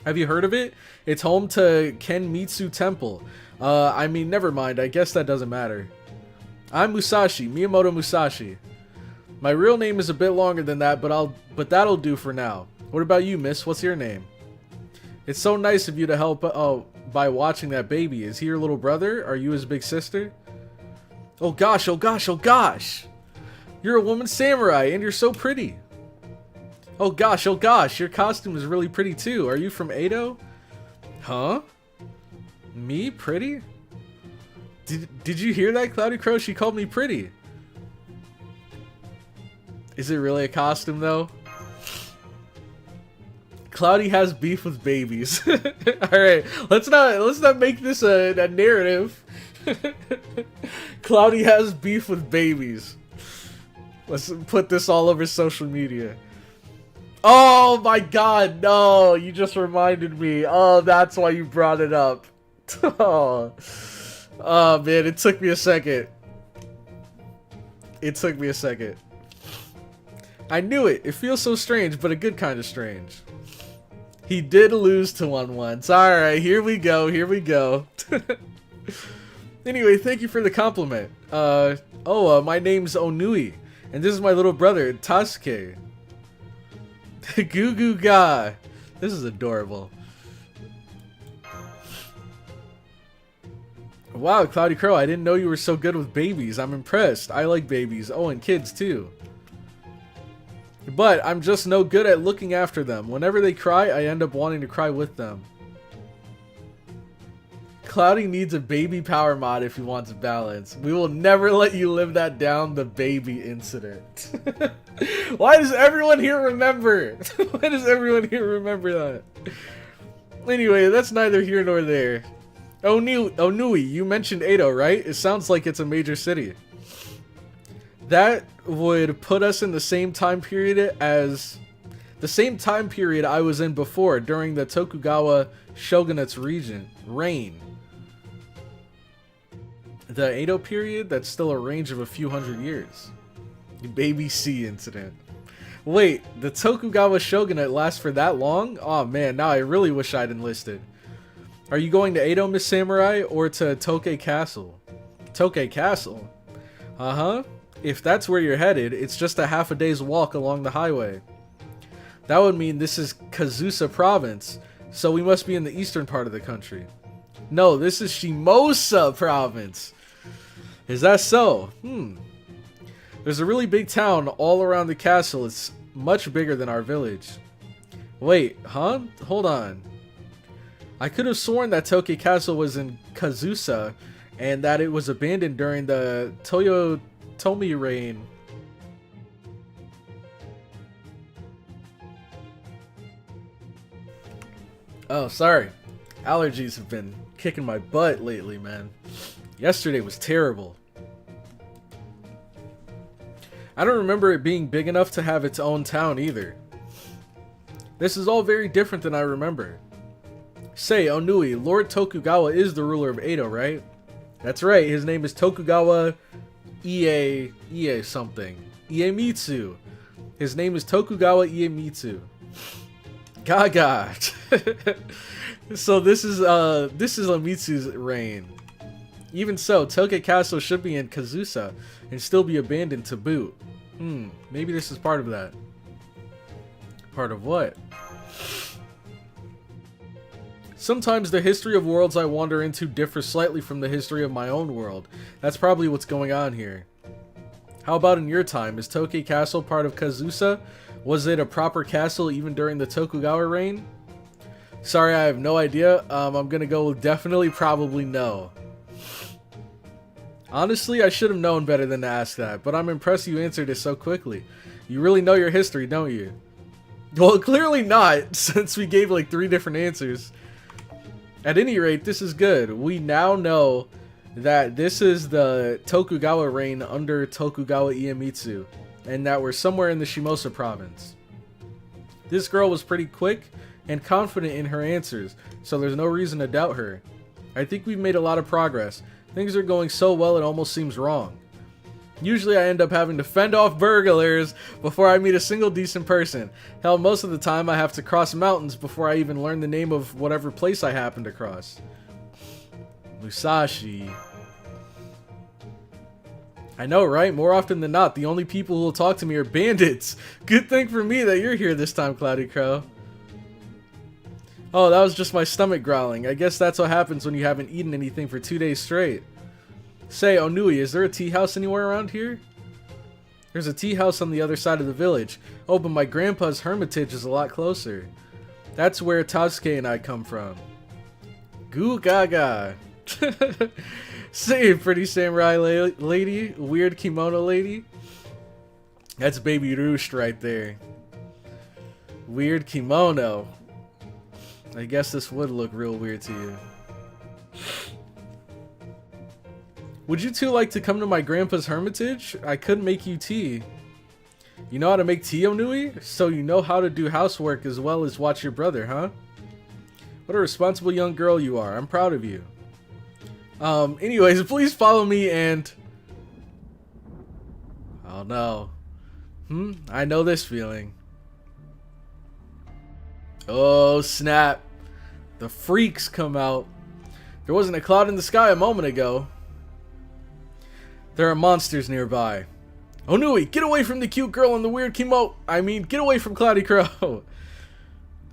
Have you heard of it? It's home to Kenmitsu Temple. I mean, never mind, I guess that doesn't matter. I'm Musashi, Miyamoto Musashi. My real name is a bit longer than that, but that'll do for now. What about you, miss? What's your name? It's so nice of you to help by watching that baby. Is he your little brother? Are you his big sister? Oh gosh, oh gosh, oh gosh! You're a woman samurai and you're so pretty. Oh gosh, your costume is really pretty too. Are you from Edo? Huh? Me? Pretty? Did you hear that, CloudyCrow? She called me pretty. Is it really a costume though? Cloudy has beef with babies. Alright, let's not make this a narrative. Cloudy has beef with babies. Let's put this all over social media. Oh my god, no! You just reminded me. Oh, that's why you brought it up. Oh man, it took me a second. It took me a second. I knew it. It feels so strange, but a good kind of strange. He did lose to one once. Alright, here we go. Here we go. Anyway, thank you for the compliment. My name's Onui, and this is my little brother, Tasuke. Goo goo ga. This is adorable. Wow, CloudyCrow, I didn't know you were so good with babies. I'm impressed. I like babies. Oh, and kids too. But I'm just no good at looking after them. Whenever they cry, I end up wanting to cry with them. Cloudy needs a baby power mod if he wants balance. We will never let you live that down, the baby incident. Why does everyone here remember? Why does everyone here remember that? Anyway, that's neither here nor there. Onui, you mentioned Edo, right? It sounds like it's a major city. That would put us in the same time period as the same time period I was in before, during the Tokugawa shogunate's reign. The Edo period, that's still a range of a few hundred years. Baby C incident. Wait, the Tokugawa shogunate lasts for that long? Aw man, now I really wish I'd enlisted. Are you going to Edo, Miss Samurai, or to Tokei Castle? Tokei Castle? Uh-huh. If that's where you're headed, it's just a half a day's walk along the highway. That would mean this is Kazusa province, so we must be in the eastern part of the country. No, this is SHIMOUSA province. Is that so? There's a really big town all around the castle. It's much bigger than our village. Wait, huh? Hold on. I could have sworn that Tokei Castle was in Kazusa and that it was abandoned during the Toyotomi reign. Oh, sorry. Allergies have been kicking my butt lately, man. Yesterday was terrible. I don't remember it being big enough to have its own town either. This is all very different than I remember. Say, Onui, Lord Tokugawa is the ruler of Edo, right? That's right, his name is Tokugawa Ie something. Iemitsu. His name is Tokugawa Iemitsu. Gaga. So this is Iemitsu's reign. Even so, Tokei Castle should be in Kazusa and still be abandoned to boot. Maybe this is part of that. Part of what? Sometimes the history of worlds I wander into differs slightly from the history of my own world. That's probably what's going on here. How about in your time? Is Tokei Castle part of Kazusa? Was it a proper castle even during the Tokugawa reign? Sorry, I have no idea. I'm gonna go with definitely, probably no. Honestly, I should have known better than to ask that, but I'm impressed you answered it so quickly. You really know your history, don't you? Well, clearly not, since we gave like 3 different answers. At any rate, this is good. We now know that this is the Tokugawa reign under Tokugawa Iemitsu, and that we're somewhere in the SHIMOUSA province. This girl was pretty quick and confident in her answers, so there's no reason to doubt her. I think we've made a lot of progress. Things are going so well it almost seems wrong. Usually I end up having to fend off burglars before I meet a single decent person. Hell, most of the time I have to cross mountains before I even learn the name of whatever place I happen to cross. Musashi. I know, right? More often than not, the only people who will talk to me are bandits. Good thing for me that you're here this time, CloudyCrow. Oh, that was just my stomach growling. I guess that's what happens when you haven't eaten anything for 2 days straight. Say, Onui, is there a tea house anywhere around here? There's a tea house on the other side of the village. Oh, but my grandpa's hermitage is a lot closer. That's where Tasuke and I come from. Goo gaga. Say, pretty samurai lady, weird kimono lady. That's Baby Roost right there. Weird kimono. I guess this would look real weird to you. Would you two like to come to my grandpa's hermitage? I could make you tea. You know how to make tea, Onui? So you know how to do housework as well as watch your brother, huh? What a responsible young girl you are. I'm proud of you. Anyways, please follow me and... Oh no. I know this feeling. Oh snap. The freaks come out. There wasn't a cloud in the sky a moment ago. There are monsters nearby. Onui, get away from the cute girl in the weird kimono. I mean, get away from CloudyCrow.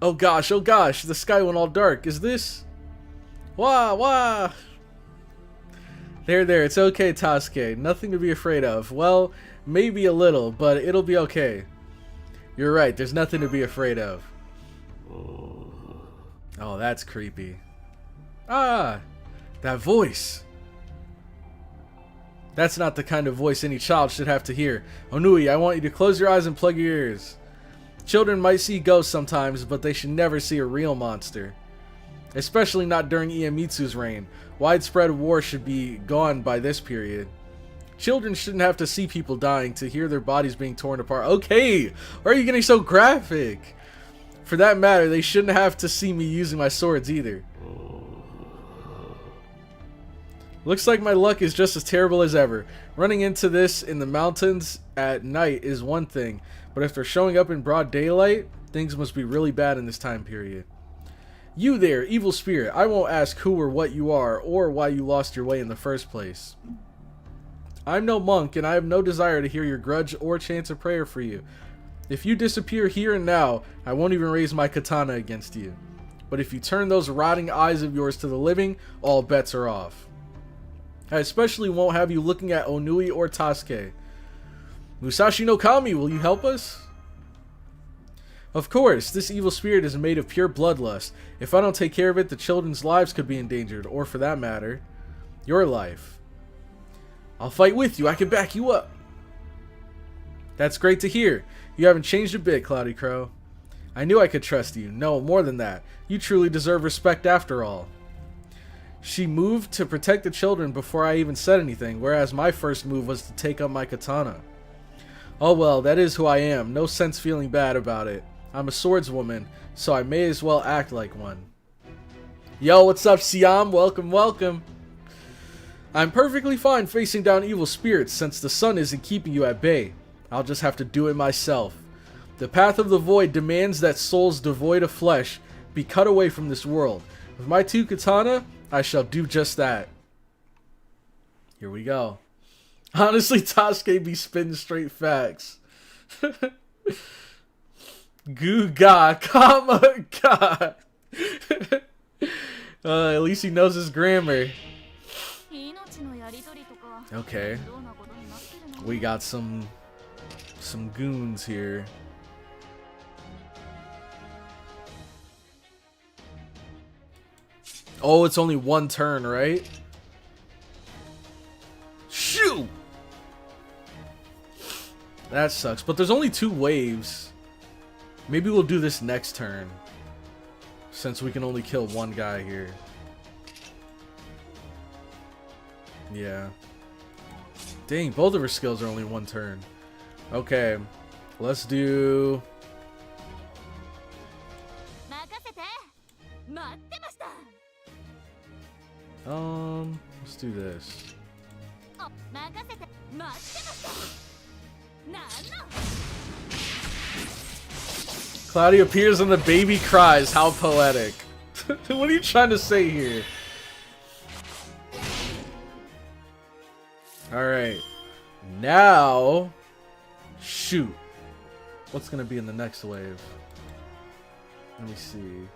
Oh gosh, the sky went all dark. Is this... Wah. There, it's okay, Tasuke. Nothing to be afraid of. Well, maybe a little, but it'll be okay. You're right, there's nothing to be afraid of. Oh, that's creepy. Ah, that voice. That's not the kind of voice any child should have to hear. Onui, I want you to close your eyes and plug your ears. Children might see ghosts sometimes, but they should never see a real monster. Especially not during Iemitsu's reign. Widespread war should be gone by this period. Children shouldn't have to see people dying to hear their bodies being torn apart. Okay, why are you getting so graphic? For that matter, they shouldn't have to see me using my swords either. Looks like my luck is just as terrible as ever. Running into this in the mountains at night is one thing, but if they're showing up in broad daylight, things must be really bad in this time period. You there, evil spirit, I won't ask who or what you are, or why you lost your way in the first place. I'm no monk, and I have no desire to hear your grudge or chance a prayer for you. If you disappear here and now, I won't even raise my katana against you. But if you turn those rotting eyes of yours to the living, all bets are off. I especially won't have you looking at Onui or Tasuke. Musashi no Kami, will you help us? Of course, this evil spirit is made of pure bloodlust. If I don't take care of it, the children's lives could be endangered, or for that matter, your life. I'll fight with you, I can back you up. That's great to hear. You haven't changed a bit, CloudyCrow. I knew I could trust you. No, more than that. You truly deserve respect after all. She moved to protect the children before I even said anything, whereas my first move was to take up my katana. Oh well, that is who I am. No sense feeling bad about it. I'm a swordswoman, so I may as well act like one. Yo, what's up, Siam? Welcome. I'm perfectly fine facing down evil spirits since the sun isn't keeping you at bay. I'll just have to do it myself. The path of the void demands that souls devoid of flesh be cut away from this world. With my two katana, I shall do just that. Here we go. Honestly, Tasuke be spitting straight facts. Guga, comma, God. At least he knows his grammar. Okay. We got some goons here. Oh, it's only one turn, right? Shoot! That sucks, but there's only 2 waves. Maybe we'll do this next turn, since we can only kill one guy here. Yeah. Dang, both of her skills are only 1 turn. Okay, let's do... let's do this. Cloudy appears and the baby cries. How poetic. What are you trying to say here? Alright. Now... Shoot. What's gonna be in the next wave? Let me see.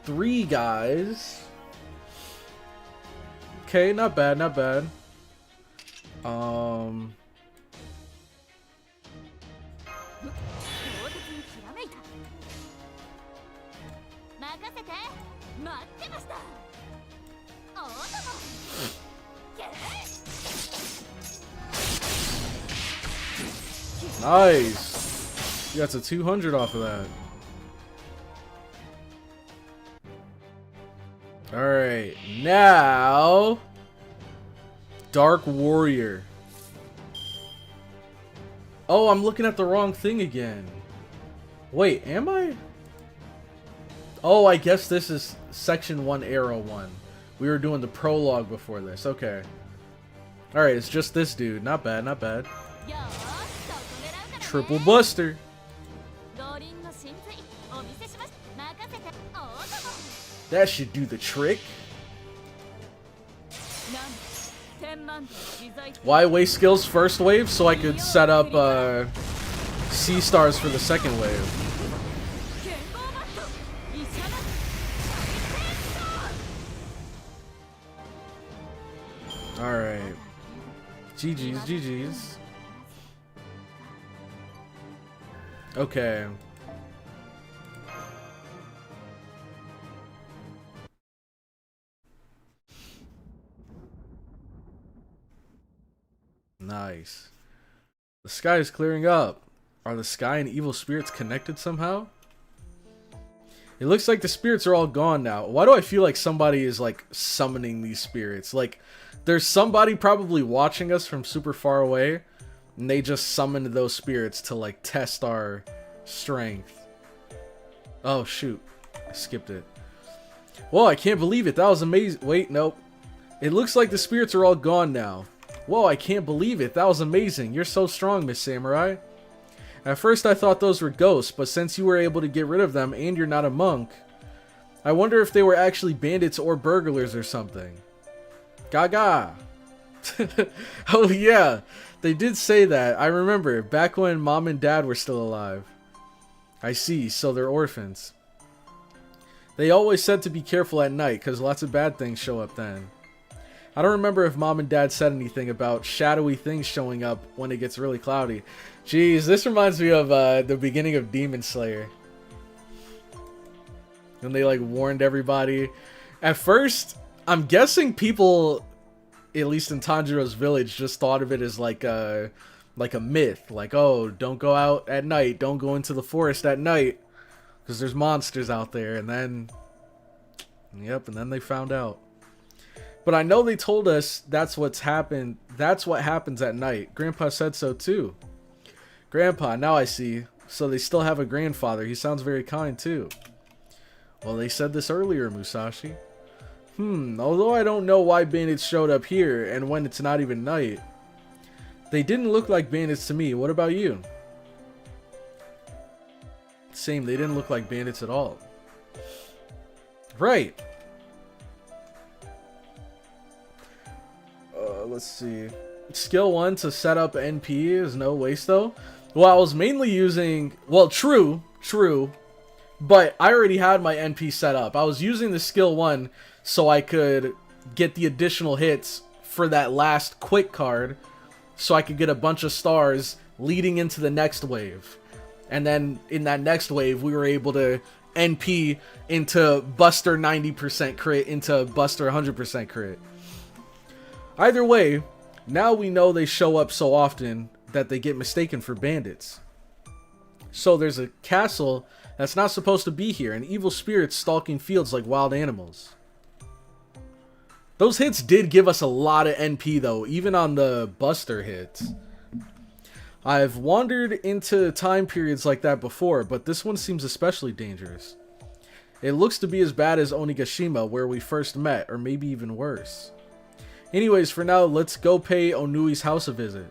3 guys. Okay, not bad, not bad. Nice. You got a 200 off of that. Alright, now... Dark Warrior. Oh, I'm looking at the wrong thing again. Wait, am I? Oh, I guess this is Section 1, Arrow 1. We were doing the prologue before this. Okay. Alright, it's just this dude. Not bad, not bad. Triple Buster. That should do the trick. Why waste skills first wave? So I could set up C stars for the second wave. Alright. GG's, GG's. Okay. Nice. The sky is clearing up. Are the sky and evil spirits connected somehow? It looks like the spirits are all gone now. Why do I feel like somebody is like summoning these spirits? Like there's somebody probably watching us from super far away and they just summoned those spirits to like test our strength. Oh shoot. I skipped it. Whoa, I can't believe it. That was amazing. Wait, nope. It looks like the spirits are all gone now. Whoa, I can't believe it. That was amazing. You're so strong, Miss Samurai. At first I thought those were ghosts, but since you were able to get rid of them and you're not a monk, I wonder if they were actually bandits or burglars or something. Gaga. Oh yeah, they did say that. I remember, back when Mom and Dad were still alive. I see, so they're orphans. They always said to be careful at night, because lots of bad things show up then. I don't remember if Mom and Dad said anything about shadowy things showing up when it gets really cloudy. Jeez, this reminds me of the beginning of Demon Slayer. When they like warned everybody. At first, I'm guessing people, at least in Tanjiro's village, just thought of it as like a myth. Like, oh, don't go out at night. Don't go into the forest at night. Because there's monsters out there. And then, yep, and then they found out. But I know they told us that's what's happened. That's what happens at night. Grandpa said so too. Grandpa, now I see. So they still have a grandfather. He sounds very kind too. Well, they said this earlier, Musashi. Although I don't know why bandits showed up here and when it's not even night. They didn't look like bandits to me. What about you? Same, they didn't look like bandits at all. Right. Let's see. Skill 1 to set up NP is no waste though. Well, I was mainly using... Well, true. But I already had my NP set up. I was using the skill 1 so I could get the additional hits for that last quick card. So I could get a bunch of stars leading into the next wave. And then in that next wave, we were able to NP into Buster 90% crit into Buster 100% crit. Either way, now we know they show up so often that they get mistaken for bandits. So there's a castle that's not supposed to be here, and evil spirits stalking fields like wild animals. Those hits did give us a lot of NP though, even on the Buster hits. I've wandered into time periods like that before, but this one seems especially dangerous. It looks to be as bad as Onigashima, where we first met, or maybe even worse. Anyways, for now, let's go pay Onui's house a visit.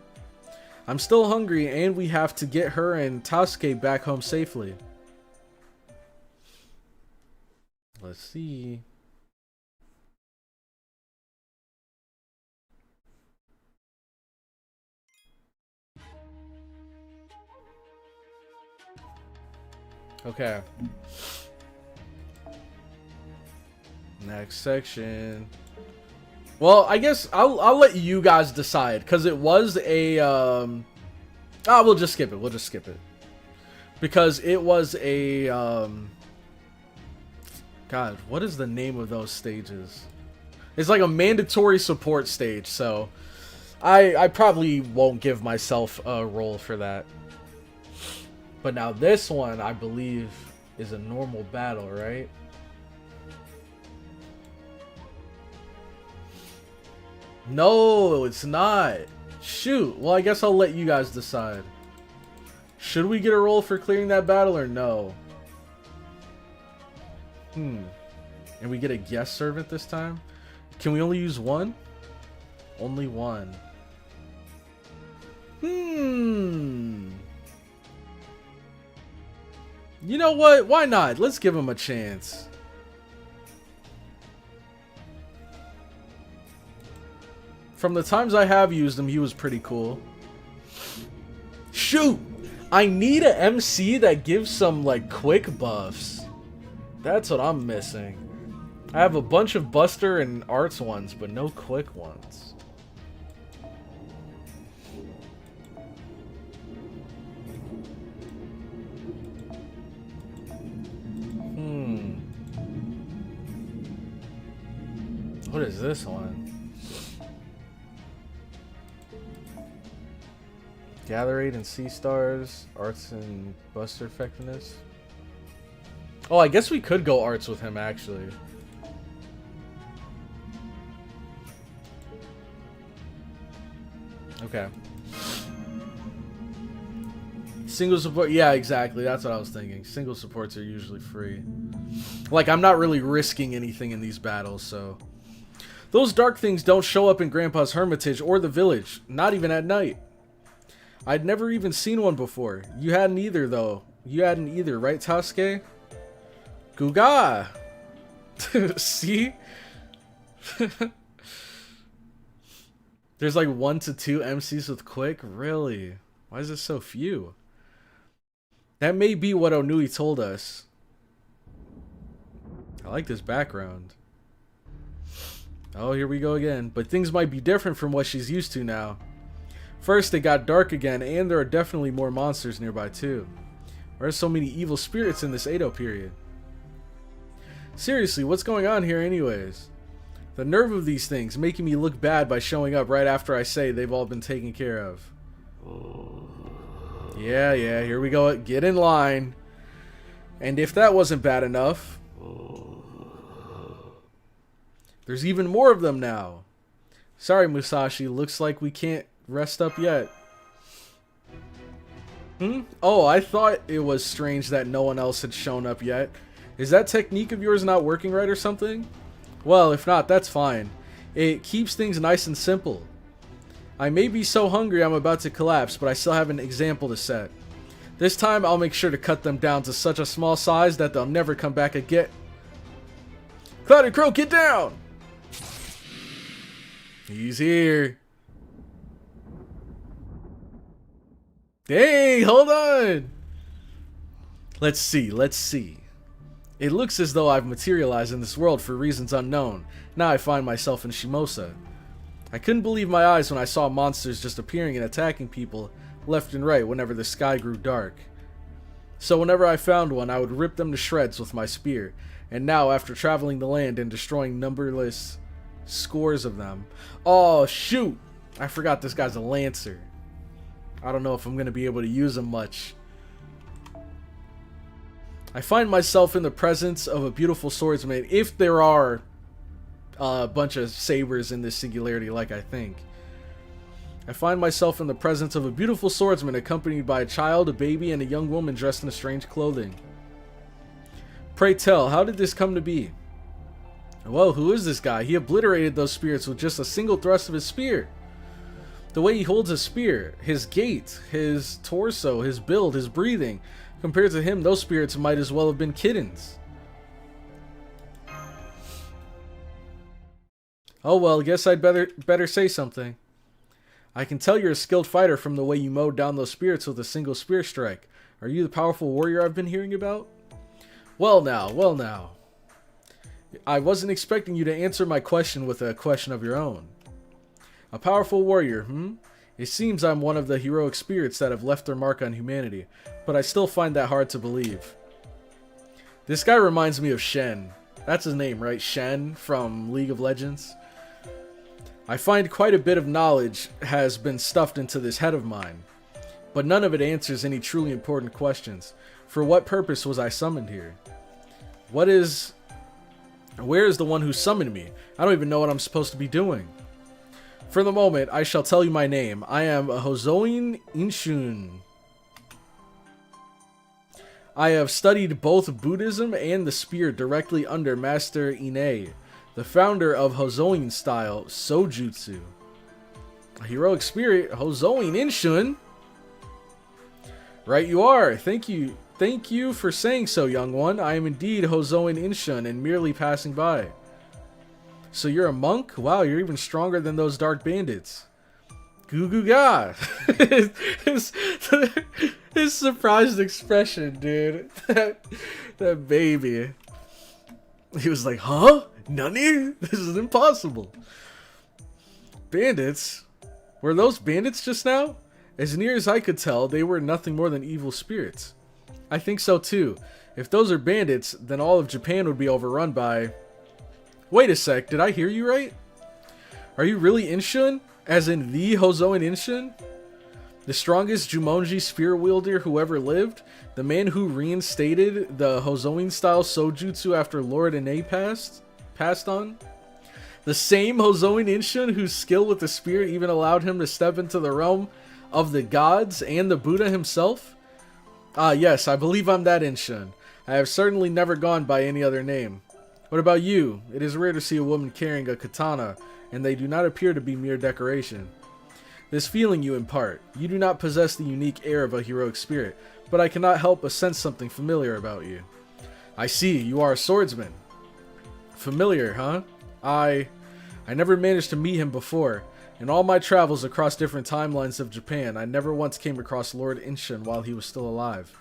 I'm still hungry, and we have to get her and Tasuke back home safely. Let's see. Okay. Next section. Well, I guess I'll let you guys decide, because it was a we'll just skip it. Because it was a God, what is the name of those stages? It's like a mandatory support stage, so I probably won't give myself a role for that. But now this one, I believe, is a normal battle, right? No, it's not. Shoot. Well, I guess I'll let you guys decide. Should we get a roll for clearing that battle or no? And we get a guest servant this time? Can we only use one? Only one. You know what? Why not? Let's give him a chance. From the times I have used him, he was pretty cool. Shoot! I need a MC that gives some, like, quick buffs. That's what I'm missing. I have a bunch of Buster and Arts ones, but no quick ones. What is this one? Gather 8 and Sea Stars, Arts and Buster Effectiveness. Oh, I guess we could go Arts with him, actually. Okay. Single support, yeah, exactly. That's what I was thinking. Single supports are usually free. Like, I'm not really risking anything in these battles, so... Those dark things don't show up in Grandpa's hermitage or the village, not even at night. I'd never even seen one before. You hadn't either, though. You hadn't either, right, Tasuke? Guga! See? There's like 1 to 2 MCs with quick? Really? Why is it so few? That may be what Onui told us. I like this background. Oh, here we go again. But things might be different from what she's used to now. First, it got dark again, and there are definitely more monsters nearby, too. Why are so many evil spirits in this Edo period? Seriously, what's going on here anyways? The nerve of these things, making me look bad by showing up right after I say they've all been taken care of. Yeah, here we go. Get in line. And if that wasn't bad enough... There's even more of them now. Sorry, Musashi. Looks like we can't rest up yet. Oh, I thought it was strange that no one else had shown up yet. Is that technique of yours not working right or something? Well, if not, that's fine. It keeps things nice and simple. I may be so hungry I'm about to collapse, but I still have an example to set. This time, I'll make sure to cut them down to such a small size that they'll never come back again. CloudyCrow, get down! He's here. Hey, hold on. Let's see. It looks as though I've materialized in this world for reasons unknown. Now I find myself in Shimosa. I couldn't believe my eyes when I saw monsters just appearing and attacking people left and right whenever the sky grew dark. So whenever I found one, I would rip them to shreds with my spear. And now, after traveling the land and destroying numberless scores of them... Oh, shoot! I forgot this guy's a lancer. I don't know if I'm going to be able to use him much. I find myself in the presence of a beautiful swordsman, if there are a bunch of sabers in this singularity like I think. I find myself in the presence of a beautiful swordsman accompanied by a child, a baby, and a young woman dressed in strange clothing. Pray tell, how did this come to be? Well, who is this guy? He obliterated those spirits with just a single thrust of his spear. The way he holds his spear, his gait, his torso, his build, his breathing. Compared to him, those spirits might as well have been kittens. Oh well, guess I'd better say something. I can tell you're a skilled fighter from the way you mowed down those spirits with a single spear strike. Are you the powerful warrior I've been hearing about? Well now. I wasn't expecting you to answer my question with a question of your own. A powerful warrior, It seems I'm one of the heroic spirits that have left their mark on humanity, but I still find that hard to believe. This guy reminds me of Shen. That's his name, right? Shen from League of Legends. I find quite a bit of knowledge has been stuffed into this head of mine, but none of it answers any truly important questions. For what purpose was I summoned here? Where is the one who summoned me? I don't even know what I'm supposed to be doing. For the moment, I shall tell you my name. I am Hozoin Inshun. I have studied both Buddhism and the spear directly under Master Ine, the founder of Hozoin style Sojutsu. A heroic spirit, Hozoin Inshun. Right you are. Thank you. Thank you for saying so, young one. I am indeed Hozoin Inshun and merely passing by. So you're a monk? Wow, you're even stronger than those dark bandits. Goo goo ga. His surprised expression, dude. That baby. He was like, huh? Nani? This is impossible. Bandits? Were those bandits just now? As near as I could tell, they were nothing more than evil spirits. I think so too. If those are bandits, then all of Japan would be overrun by... Wait a sec, did I hear you right? Are you really Inshun? As in the Hozoin Inshun? The strongest Jumonji spear wielder who ever lived? The man who reinstated the Hozoin style Sojutsu after Lord Ine passed on? The same Hozoin Inshun whose skill with the spear even allowed him to step into the realm of the gods and the Buddha himself? Ah yes, I believe I'm that Inshun. I have certainly never gone by any other name. What about you? It is rare to see a woman carrying a katana, and they do not appear to be mere decoration. This feeling you impart, you do not possess the unique air of a heroic spirit, but I cannot help but sense something familiar about you. I see, you are a swordsman. Familiar, huh? I never managed to meet him before. In all my travels across different timelines of Japan, I never once came across Lord Inshun while he was still alive.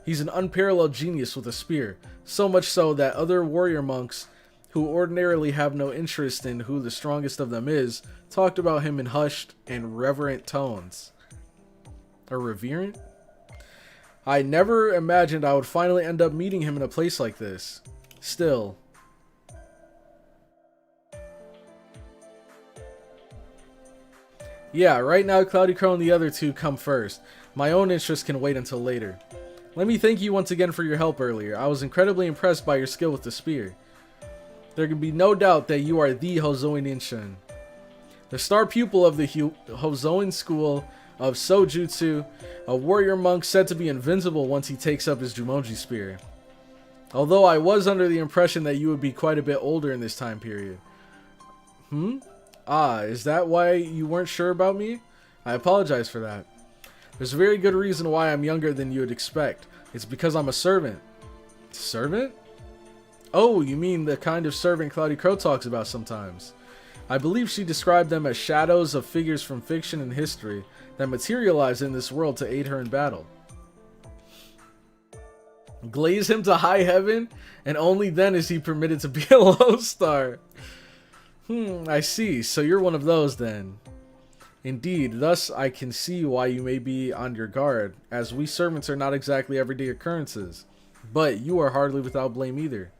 He's an unparalleled genius with a spear, so much so that other warrior monks, who ordinarily have no interest in who the strongest of them is, talked about him in hushed and reverent tones. Or reverent? I never imagined I would finally end up meeting him in a place like this. Still. Yeah, right now CloudyCrow and the other two come first. My own interests can wait until later. Let me thank you once again for your help earlier. I was incredibly impressed by your skill with the spear. There can be no doubt that you are the Hozoin Inshun, the star pupil of the Hozoin school of Sojutsu, a warrior monk said to be invincible once he takes up his Jumonji spear. Although I was under the impression that you would be quite a bit older in this time period. Ah, is that why you weren't sure about me? I apologize for that. There's a very good reason why I'm younger than you would expect. It's because I'm a servant. Servant? Oh, you mean the kind of servant CloudyCrow talks about sometimes. I believe she described them as shadows of figures from fiction and history that materialize in this world to aid her in battle. Glaze him to high heaven, and only then is he permitted to be a low star. I see. So you're one of those then. Indeed, thus I can see why you may be on your guard, as we servants are not exactly everyday occurrences. But you are hardly without blame either.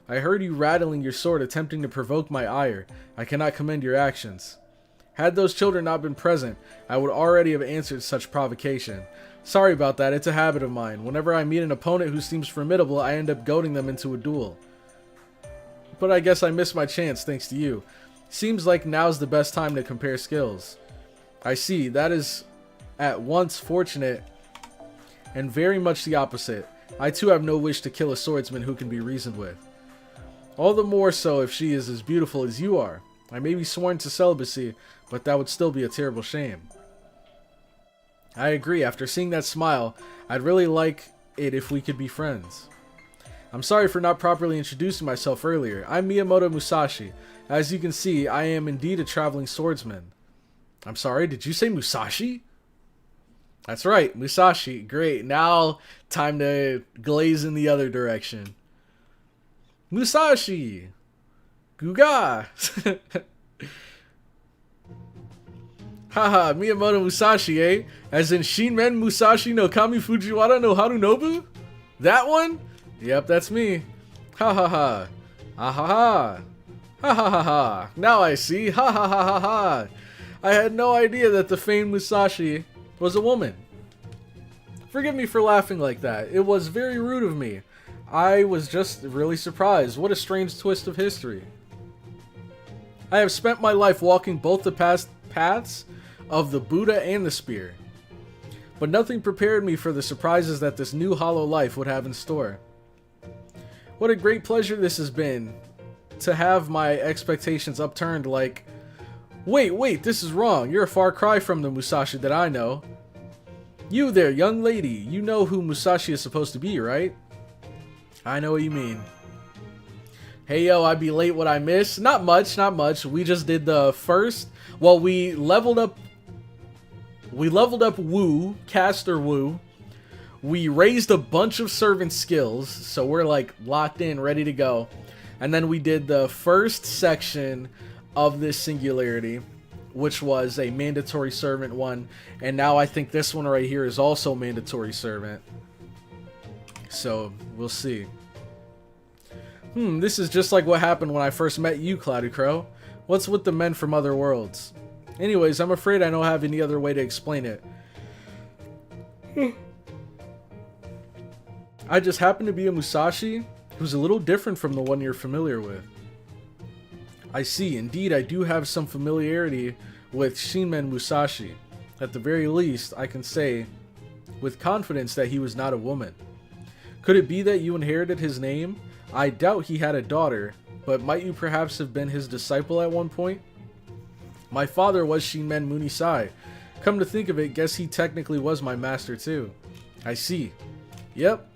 I heard you rattling your sword attempting to provoke my ire. I cannot commend your actions. Had those children not been present, I would already have answered such provocation. Sorry about that, it's a habit of mine. Whenever I meet an opponent who seems formidable, I end up goading them into a duel. But I guess I missed my chance thanks to you. Seems like now's the best time to compare skills. I see, that is at once fortunate and very much the opposite. I too have no wish to kill a swordsman who can be reasoned with. All the more so if she is as beautiful as you are. I may be sworn to celibacy, but that would still be a terrible shame. I agree, after seeing that smile, I'd really like it if we could be friends. I'm sorry for not properly introducing myself earlier. I'm Miyamoto Musashi. As you can see, I am indeed a traveling swordsman. I'm sorry, did you say Musashi? That's right, Musashi. Great, now time to glaze in the other direction. Musashi! Guga! Haha, Miyamoto Musashi, eh? As in Shinmen Musashi no Kami Fujiwara no Harunobu? That one? Yep, that's me. Ha ha ha. Ha ha ha. Ha ha ha ha. Now I see. Ha ha ha ha ha. I had no idea that the famed Musashi was a woman. Forgive me for laughing like that. It was very rude of me. I was just really surprised. What a strange twist of history. I have spent my life walking both the paths of the Buddha and the spear, but nothing prepared me for the surprises that this new hollow life would have in store. What a great pleasure this has been, to have my expectations upturned like, wait, this is wrong. You're a far cry from the Musashi that I know. You there, young lady. You know who Musashi is supposed to be, right? I know what you mean. Hey, yo, I'd be late. What I miss? Not much. We just did the first. Well, we leveled up Wu, Caster Wu. We raised a bunch of servant skills, so we're like locked in, ready to go. And then we did the first section of this singularity, which was a mandatory servant one, and now I think this one right here is also mandatory servant. So we'll see. This is just like what happened when I first met you, CloudyCrow. What's with the men from other worlds? Anyways, I'm afraid I don't have any other way to explain it. I just happen to be a Musashi who's a little different from the one you're familiar with. I see. Indeed, I do have some familiarity with Shinmen Musashi. At the very least, I can say with confidence that he was not a woman. Could it be that you inherited his name? I doubt he had a daughter, but might you perhaps have been his disciple at one point? My father was Shinmen Munisai. Come to think of it, guess he technically was my master too. I see. Yep.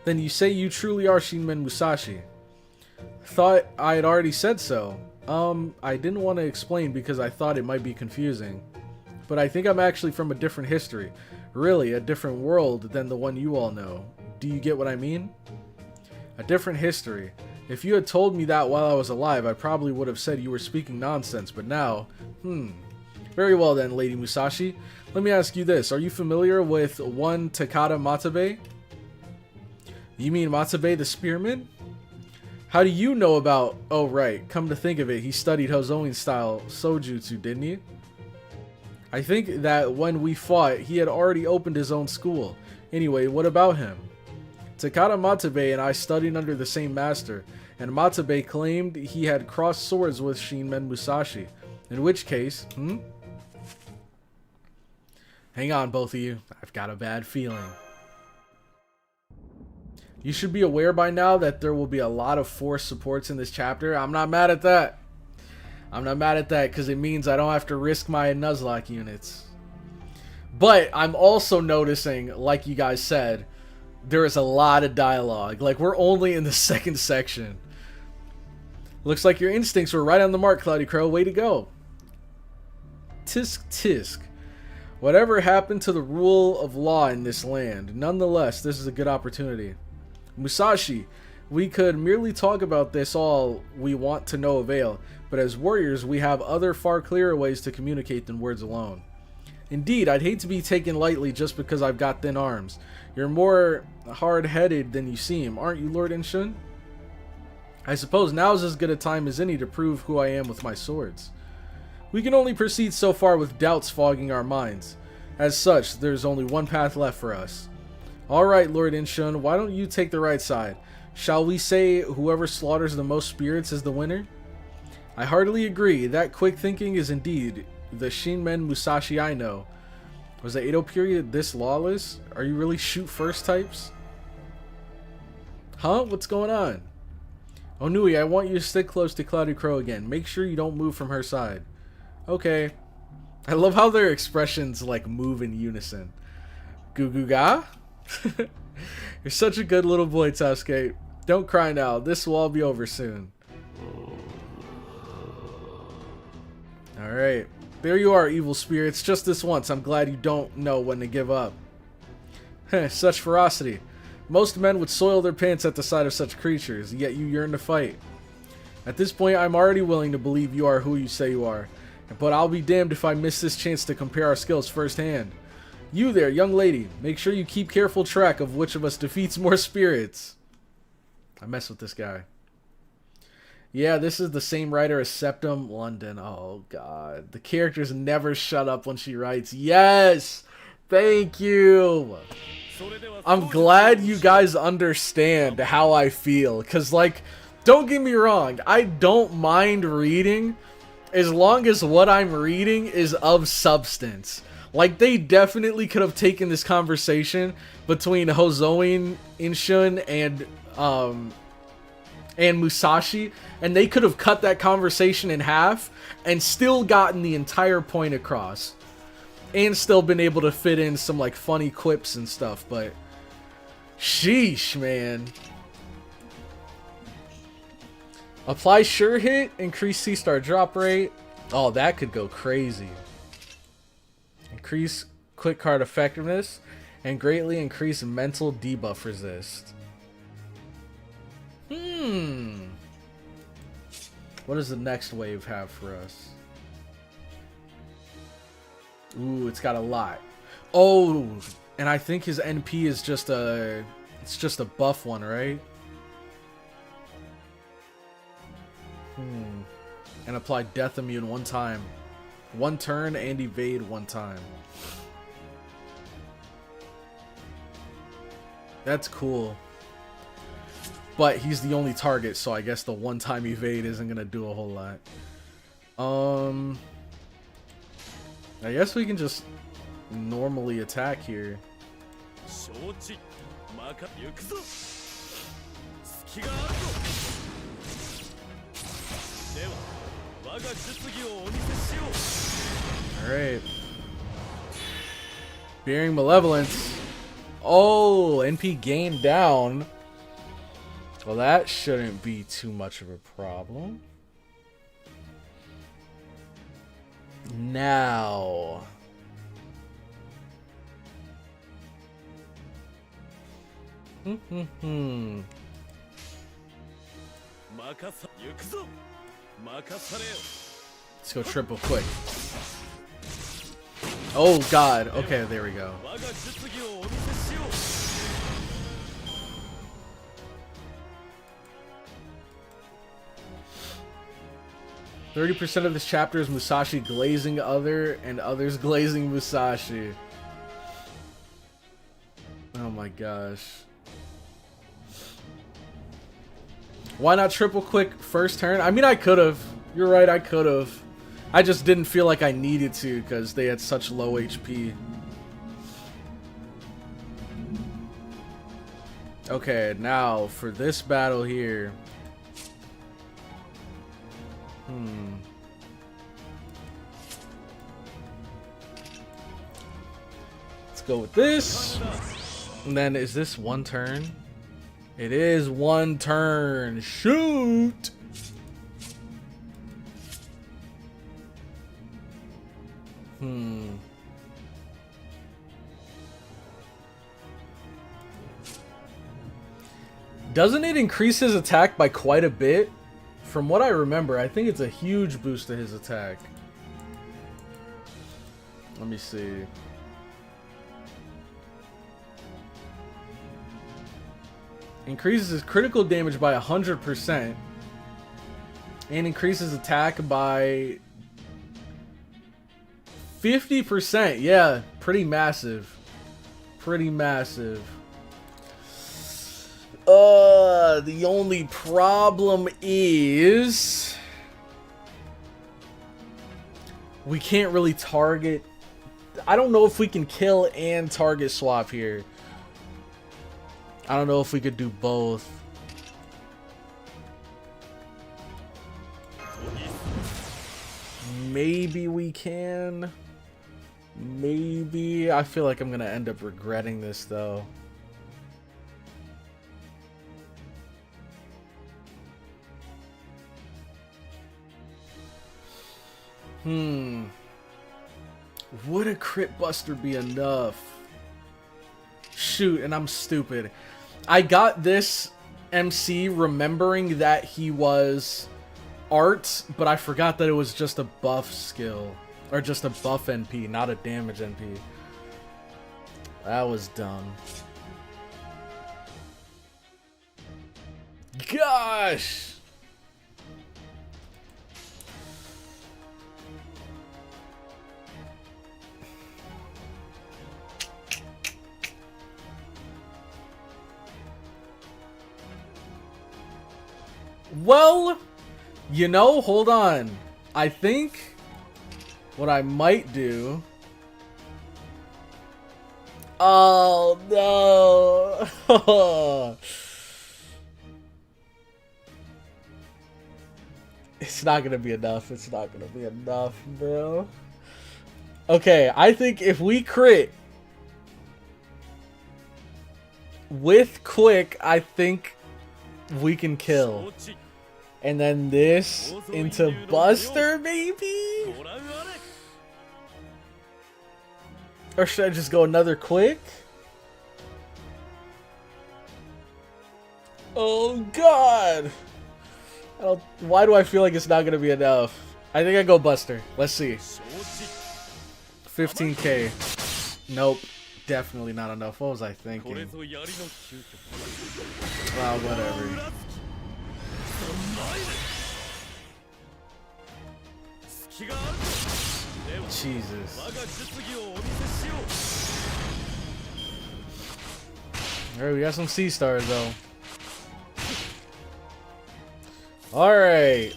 Then you say you truly are Shinmen Musashi. Thought I had already said so. I didn't want to explain because I thought it might be confusing. But I think I'm actually from a different history. Really, a different world than the one you all know. Do you get what I mean? A different history. If you had told me that while I was alive, I probably would have said you were speaking nonsense, but now, Very well then, Lady Musashi. Let me ask you this. Are you familiar with one Takada Matabe? You mean Matabe the Spearman? How do you know about... Oh, right. Come to think of it, he studied Hozoin-style Sojutsu, didn't he? I think that when we fought, he had already opened his own school. Anyway, what about him? Takada Matabe and I studied under the same master, and Matabe claimed he had crossed swords with Shinmen Musashi. In which case, Hang on, both of you. I've got a bad feeling. You should be aware by now that there will be a lot of force supports in this chapter. I'm not mad at that. I'm not mad at that because it means I don't have to risk my Nuzlocke units. But I'm also noticing, like you guys said, there is a lot of dialogue. Like, we're only in the second section. Looks like your instincts were right on the mark, CloudyCrow. Way to go. Tisk tisk. Whatever happened to the rule of law in this land? Nonetheless, this is a good opportunity. Musashi, we could merely talk about this all we want to no avail, but as warriors we have other far clearer ways to communicate than words alone. Indeed, I'd hate to be taken lightly just because I've got thin arms. You're more hard-headed than you seem, aren't you, Lord Inshun? I suppose now's as good a time as any to prove who I am with my swords. We can only proceed so far with doubts fogging our minds. As such, there's only one path left for us. Alright, Lord Inshun, why don't you take the right side? Shall we say whoever slaughters the most spirits is the winner? I heartily agree. That quick thinking is indeed the Shinmen Musashi I know. Was the Edo period this lawless? Are you really shoot first types? Huh? What's going on? Onui, I want you to stick close to CloudyCrow again. Make sure you don't move from her side. Okay. I love how their expressions like move in unison. Goo goo ga? You're such a good little boy, Sasuke. Don't cry now. This will all be over soon. Alright. There you are, evil spirits. Just this once. I'm glad you don't know when to give up. Such ferocity. Most men would soil their pants at the sight of such creatures, yet you yearn to fight. At this point, I'm already willing to believe you are who you say you are. But I'll be damned if I miss this chance to compare our skills firsthand. You there, young lady. Make sure you keep careful track of which of us defeats more spirits. I mess with this guy. Yeah, this is the same writer as Septum London. Oh, God. The characters never shut up when she writes. Yes! Thank you! I'm glad you guys understand how I feel. Because, like, Don't get me wrong, I don't mind reading as long as what I'm reading is of substance. Like, they definitely could have taken this conversation between Hozoin Inshun and Musashi, and they could have cut that conversation in half and still gotten the entire point across. And still been able to fit in some, like, funny quips and stuff, but... Sheesh, man. Apply sure hit, increase C-star drop rate. Oh, that could go crazy. Increase quick card effectiveness and greatly increase mental debuff resist. What does the next wave have for us? Ooh, it's got a lot. Oh, and I think his NP is just a... It's just a buff one, right? And apply death immune one time. One turn and evade one time. That's cool. But he's the only target, so I guess the one-time evade isn't gonna do a whole lot. I guess we can just normally attack here. Alright. Bearing Malevolence. Oh, NP gain down. Well, that shouldn't be too much of a problem. Now. Let's go triple quick. Oh god. Okay, there we go. "30% of this chapter is Musashi glazing other and others glazing Musashi." Oh my gosh. Why not triple quick first turn? I mean, I could have. You're right, I could have. I just didn't feel like I needed to because they had such low HP. Okay, now for this battle here. Let's go with this. And then, is this one turn? It is one turn. Shoot! Doesn't it increase his attack by quite a bit? From what I remember, I think it's a huge boost to his attack. Let me see. Increases his critical damage by 100%. And increases attack by 50%. Yeah, pretty massive. Pretty massive. The only problem is we can't really target. I don't know if we can kill and target swap here. I don't know if we could do both. Maybe we can. Maybe. I feel like I'm gonna end up regretting this though. Would a crit buster be enough? Shoot, and I'm stupid. I got this MC remembering that he was art, but I forgot that it was just a buff skill. Or just a buff NP, not a damage NP. That was dumb. Gosh! Well, you know, hold on. I think what I might do... Oh, no. It's not gonna be enough. It's not gonna be enough, bro. Okay, I think if we crit with quick, I think we can kill. And then this into Buster, maybe? Or should I just go another quick? Oh, God. Why do I feel like it's not going to be enough? I think I go Buster. Let's see. 15k. Nope. Definitely not enough. What was I thinking? Well, whatever. Jesus. Alright, we got some C stars though. Alright.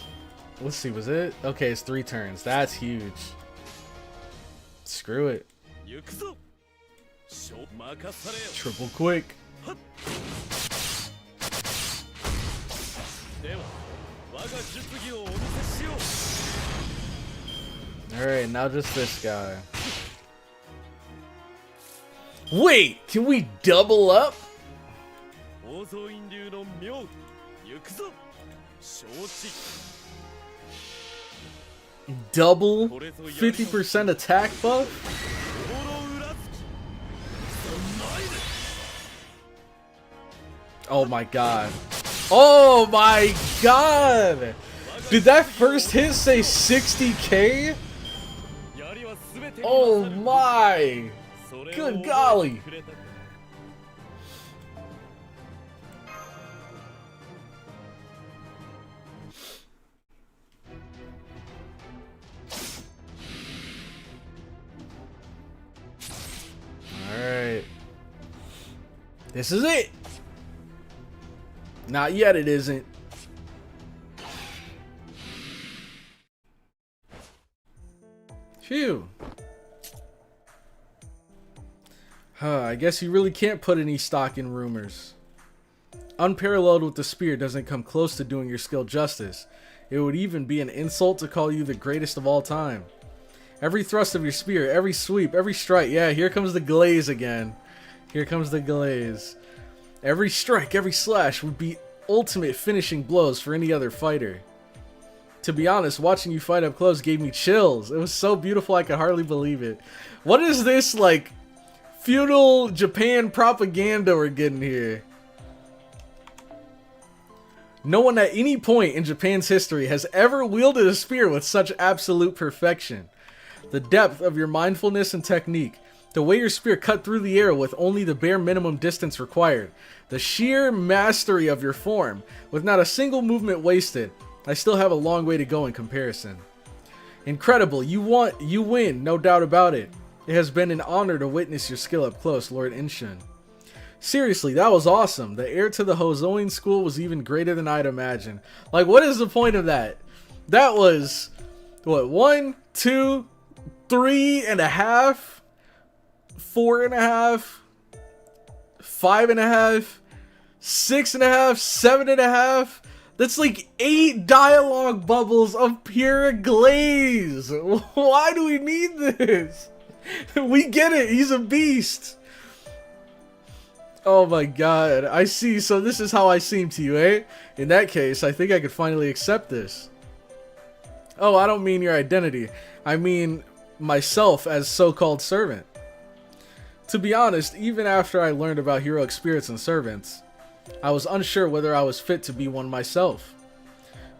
Let's see, was it? Okay, it's 3 turns. That's huge. Screw it. Triple quick. Alright, now just this guy. Wait, can we double up? Double 50% attack buff? Oh my god. Oh my god! Did that first hit say 60k? Oh my! Good golly! Alright. This is it! Not yet, it isn't. Phew. I guess you really can't put any stock in rumors. Unparalleled with the spear doesn't come close to doing your skill justice. It would even be an insult to call you the greatest of all time. Every thrust of your spear, every sweep, every strike. Yeah, here comes the glaze again. Here comes the glaze. Every strike, every slash would be ultimate finishing blows for any other fighter. To be honest, watching you fight up close gave me chills. It was so beautiful I could hardly believe it. What is this, like, feudal Japan propaganda we're getting here? No one at any point in Japan's history has ever wielded a spear with such absolute perfection. The depth of your mindfulness and technique, the way your spear cut through the air with only the bare minimum distance required, the sheer mastery of your form, with not a single movement wasted. I still have a long way to go in comparison. Incredible, you win, no doubt about it. It has been an honor to witness your skill up close, Lord Inshun. Seriously, that was awesome. The heir to the Hozoin school was even greater than I'd imagined. Like, what is the point of that? That was, what, 1, 2, 3.5, 4.5, 5.5, 6.5, 7.5. That's like 8 dialogue bubbles of pure glaze. Why do we need this? We get it. He's a beast. Oh my god. I see. So this is how I seem to you, eh? In that case, I think I could finally accept this. Oh, I don't mean your identity. I mean myself as so-called servant. To be honest, even after I learned about heroic spirits and servants, I was unsure whether I was fit to be one myself.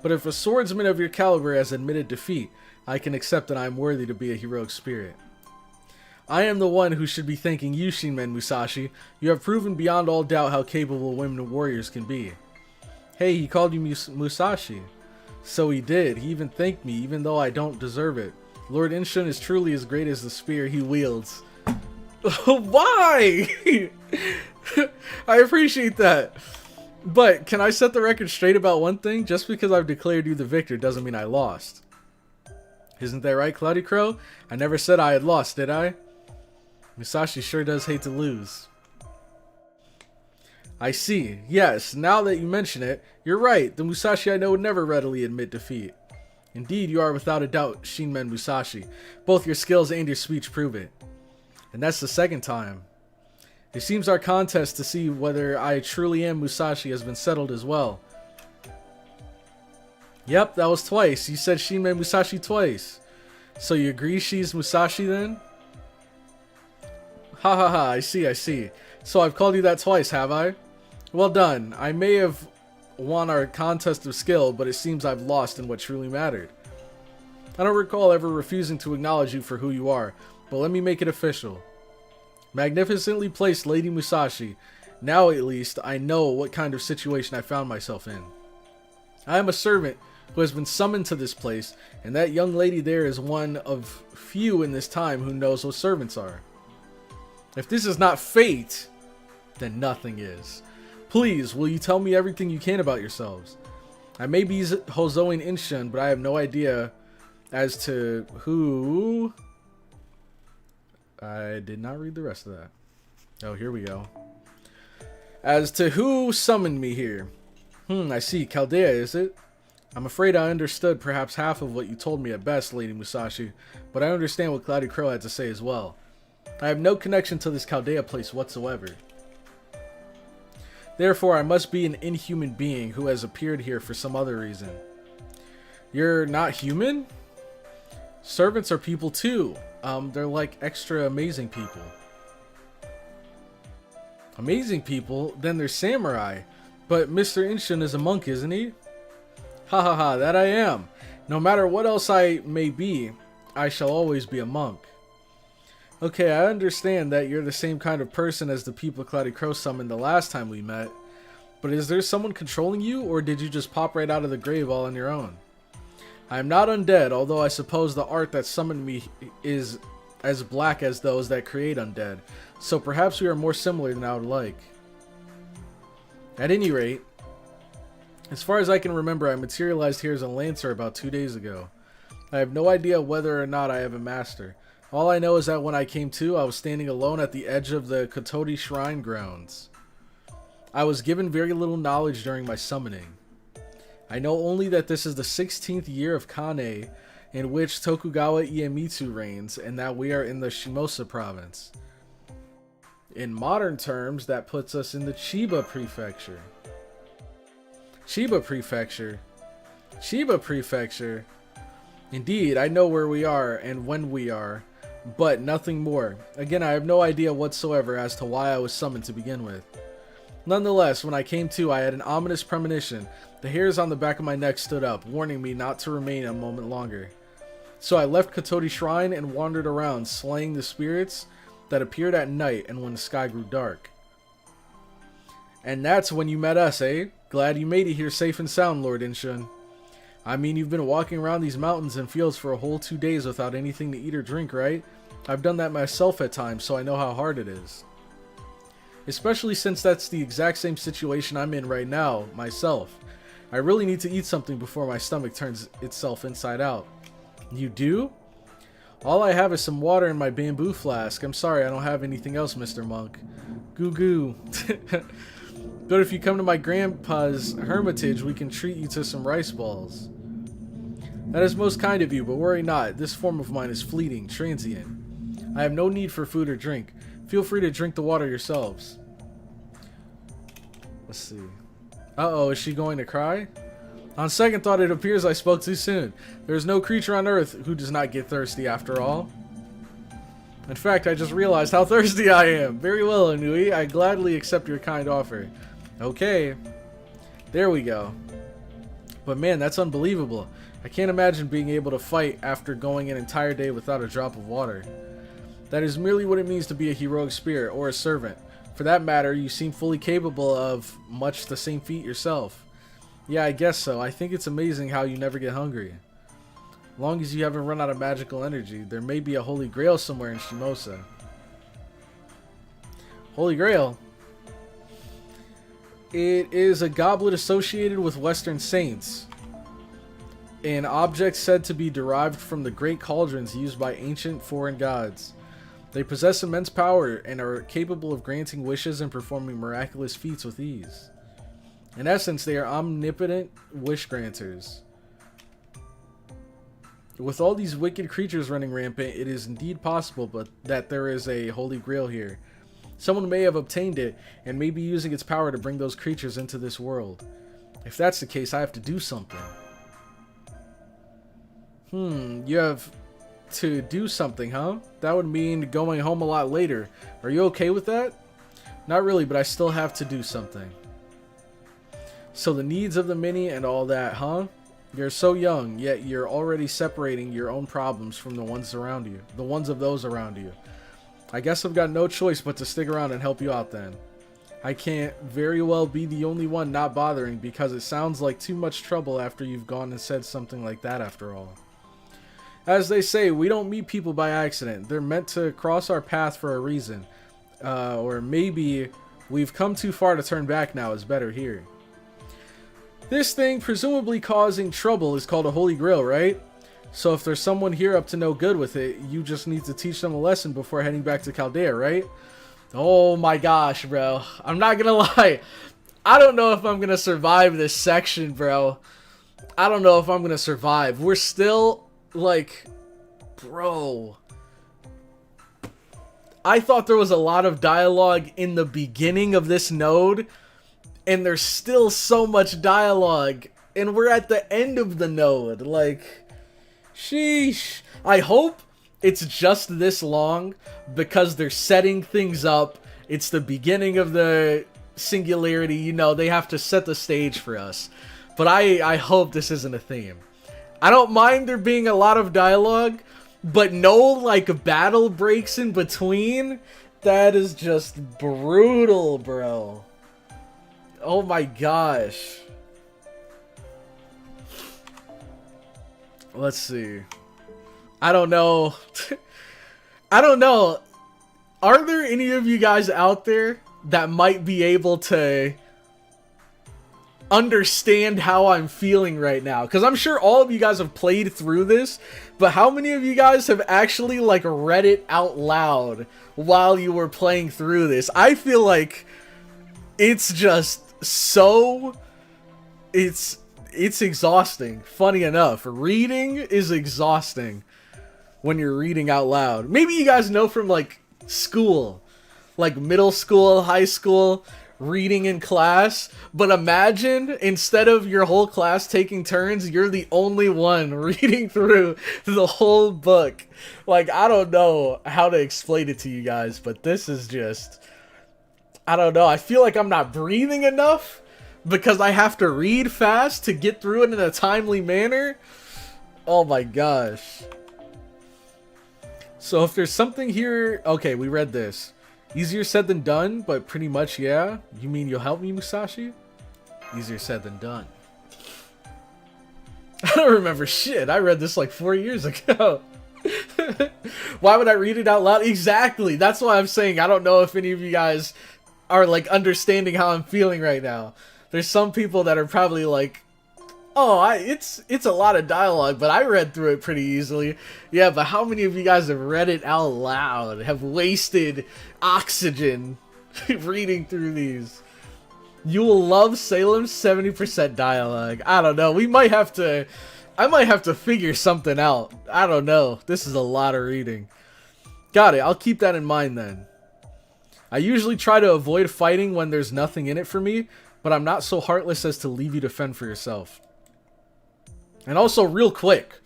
But if a swordsman of your caliber has admitted defeat, I can accept that I am worthy to be a heroic spirit. I am the one who should be thanking you, Shinmen Musashi. You have proven beyond all doubt how capable women warriors can be. Hey, he called you Musashi. So he did. He even thanked me, even though I don't deserve it. Lord Inshun is truly as great as the spear he wields. Why? I appreciate that. But can I set the record straight about one thing? Just because I've declared you the victor doesn't mean I lost. Isn't that right, CloudyCrow? I never said I had lost, did I? Musashi sure does hate to lose. I see. Yes, now that you mention it, you're right. The Musashi I know would never readily admit defeat. Indeed, you are without a doubt Shinmen Musashi. Both your skills and your speech prove it. And that's the second time. It seems our contest to see whether I truly am Musashi has been settled as well. Yep, that was twice. You said Shinmen Musashi twice. So you agree she's Musashi then? Ha ha ha, I see. So I've called you that twice, have I? Well done. I may have won our contest of skill, but it seems I've lost in what truly mattered. I don't recall ever refusing to acknowledge you for who you are, but let me make it official. Magnificently placed, Lady Musashi. Now at least I know what kind of situation I found myself in. I am a servant who has been summoned to this place, and that young lady there is one of few in this time who knows what servants are. If this is not fate, then nothing is. Please, will you tell me everything you can about yourselves? I may be Hozoin Inshin, but I have no idea as to who... I did not read the rest of that. Oh, here we go. As to who summoned me here. I see. Chaldea, is it? I'm afraid I understood perhaps half of what you told me at best, Lady Musashi, but I understand what CloudyCrow had to say as well. I have no connection to this Chaldea place whatsoever. Therefore, I must be an inhuman being who has appeared here for some other reason. You're not human? Servants are people too. They're like extra amazing people. Amazing people? Then they're samurai. But Mr. Inshin is a monk, isn't he? Ha ha ha, that I am. No matter what else I may be, I shall always be a monk. Okay, I understand that you're the same kind of person as the people CloudyCrow summoned the last time we met. But is there someone controlling you, or did you just pop right out of the grave all on your own? I am not undead, although I suppose the art that summoned me is as black as those that create undead. So perhaps we are more similar than I would like. At any rate, as far as I can remember, I materialized here as a lancer about 2 days ago. I have no idea whether or not I have a master. All I know is that when I came to, I was standing alone at the edge of the Kototi Shrine grounds. I was given very little knowledge during my summoning. I know only that this is the 16th year of Kane, in which Tokugawa Iemitsu reigns, and that we are in the SHIMOUSA province. In modern terms, that puts us in the Chiba Prefecture. Chiba Prefecture? Chiba Prefecture? Indeed, I know where we are and when we are, but nothing more. Again, I have no idea whatsoever as to why I was summoned to begin with. Nonetheless, when I came to, I had an ominous premonition. The hairs on the back of my neck stood up, warning me not to remain a moment longer. So I left Kototi Shrine and wandered around, slaying the spirits that appeared at night and when the sky grew dark. And that's when you met us, eh? Glad you made it here safe and sound, Lord Inshin. I mean, you've been walking around these mountains and fields for a whole 2 days without anything to eat or drink, right? I've done that myself at times, so I know how hard it is. Especially since that's the exact same situation I'm in right now, myself. I really need to eat something before my stomach turns itself inside out. You do? All I have is some water in my bamboo flask. I'm sorry, I don't have anything else, Mr. Monk. Goo goo. But if you come to my grandpa's hermitage, we can treat you to some rice balls. That is most kind of you, but worry not. This form of mine is fleeting, transient. I have no need for food or drink. Feel free to drink the water yourselves. Let's see. Uh-oh, is she going to cry? On second thought, it appears I spoke too soon. There is no creature on earth who does not get thirsty after all. In fact, I just realized how thirsty I am. Very well, Anui. I gladly accept your kind offer. Okay. There we go. But man, that's unbelievable. I can't imagine being able to fight after going an entire day without a drop of water. That is merely what it means to be a heroic spirit or a servant. For that matter, you seem fully capable of much the same feat yourself. Yeah, I guess so. I think it's amazing how you never get hungry. As long as you haven't run out of magical energy, there may be a holy grail somewhere in Shimosa. Holy grail? It is a goblet associated with Western saints. An object said to be derived from the great cauldrons used by ancient foreign gods. They possess immense power and are capable of granting wishes and performing miraculous feats with ease. In essence, they are omnipotent wish granters. With all these wicked creatures running rampant, it is indeed possible that there is a holy grail here. Someone may have obtained it and may be using its power to bring those creatures into this world. If that's the case, I have to do something. You have to do something, huh? That would mean going home a lot later. Are you okay with that? Not really, but I still have to do something. So the needs of the many and all that, huh? You're so young, yet you're already separating your own problems from the ones around you. The ones of those around you. I guess I've got no choice but to stick around and help you out then. I can't very well be the only one not bothering because it sounds like too much trouble after you've gone and said something like that after all. As they say, we don't meet people by accident. They're meant to cross our path for a reason. Or maybe we've come too far to turn back now is better here. This thing presumably causing trouble is called a Holy Grail, right? So if there's someone here up to no good with it, you just need to teach them a lesson before heading back to Chaldea, right? Oh my gosh, bro. I'm not gonna lie. I don't know if I'm gonna survive this section, bro. I don't know if I'm gonna survive. We're still, like, bro. I thought there was a lot of dialogue in the beginning of this node, and there's still so much dialogue, and we're at the end of the node. Like, sheesh. I hope it's just this long because they're setting things up. It's the beginning of the singularity, you know, they have to set the stage for us. But I hope this isn't a theme. I don't mind there being a lot of dialogue, but no, like, battle breaks in between. That is just brutal, bro. Oh my gosh. Let's see. I don't know. I don't know. Are there any of you guys out there that might be able to understand how I'm feeling right now? Because I'm sure all of you guys have played through this, but how many of you guys have actually, like, read it out loud while you were playing through this? I feel like it's just so... It's exhausting. Funny enough, reading is exhausting when you're reading out loud. Maybe you guys know from, like, school, like middle school, high school, reading in class, but imagine instead of your whole class taking turns, you're the only one reading through the whole book. Like, I don't know how to explain it to you guys, but this is just, I don't know. I feel like I'm not breathing enough because I have to read fast to get through it in a timely manner. Oh my gosh. So if there's something here... Okay, we read this. Easier said than done, but pretty much, yeah. You mean you'll help me, Musashi? Easier said than done. I don't remember shit. I read this like 4 years ago. Why would I read it out loud? Exactly. That's why I'm saying I don't know if any of you guys are, like, understanding how I'm feeling right now. There's some people that are probably like, oh, it's a lot of dialogue, but I read through it pretty easily. Yeah, but how many of you guys have read it out loud? Have wasted oxygen reading through these? You will love Salem's 70% dialogue. I don't know. I might have to figure something out. I don't know. This is a lot of reading. Got it. I'll keep that in mind then. I usually try to avoid fighting when there's nothing in it for me, but I'm not so heartless as to leave you to fend for yourself. And also, real quick,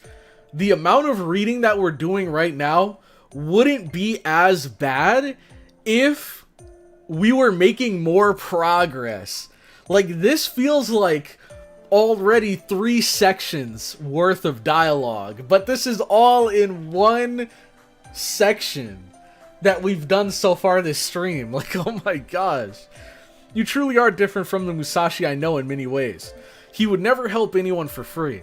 the amount of reading that we're doing right now wouldn't be as bad if we were making more progress. Like, this feels like already 3 sections worth of dialogue, but this is all in one section that we've done so far this stream. Like, oh my gosh. You truly are different from the Musashi I know in many ways. He would never help anyone for free.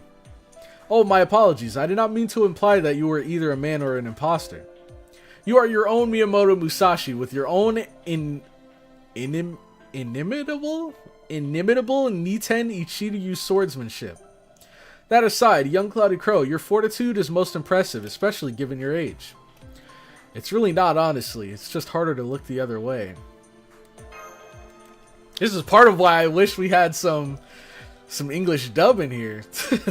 Oh, my apologies. I did not mean to imply that you were either a man or an imposter. You are your own Miyamoto Musashi with your own Inimitable Niten Ichiryu swordsmanship. That aside, young CloudyCrow, your fortitude is most impressive, especially given your age. It's really not, honestly. It's just harder to look the other way. This is part of why I wish we had some English dub in here.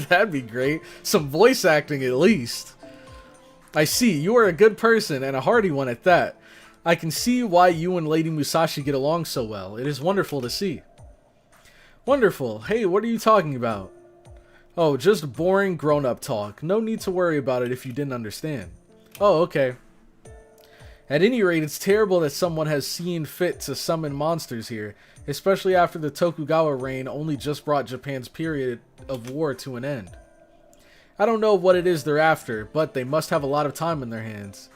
That'd be great. Some voice acting at least. I see, you are a good person, and a hearty one at that. I can see why you and Lady Musashi get along so well. It is wonderful to see. Wonderful. Hey, what are you talking about? Oh, just boring grown-up talk. No need to worry about it if you didn't understand. Oh, okay. At any rate, it's terrible that someone has seen fit to summon monsters here, especially after the Tokugawa reign only just brought Japan's period of war to an end. I don't know what it is they're after, but they must have a lot of time in their hands.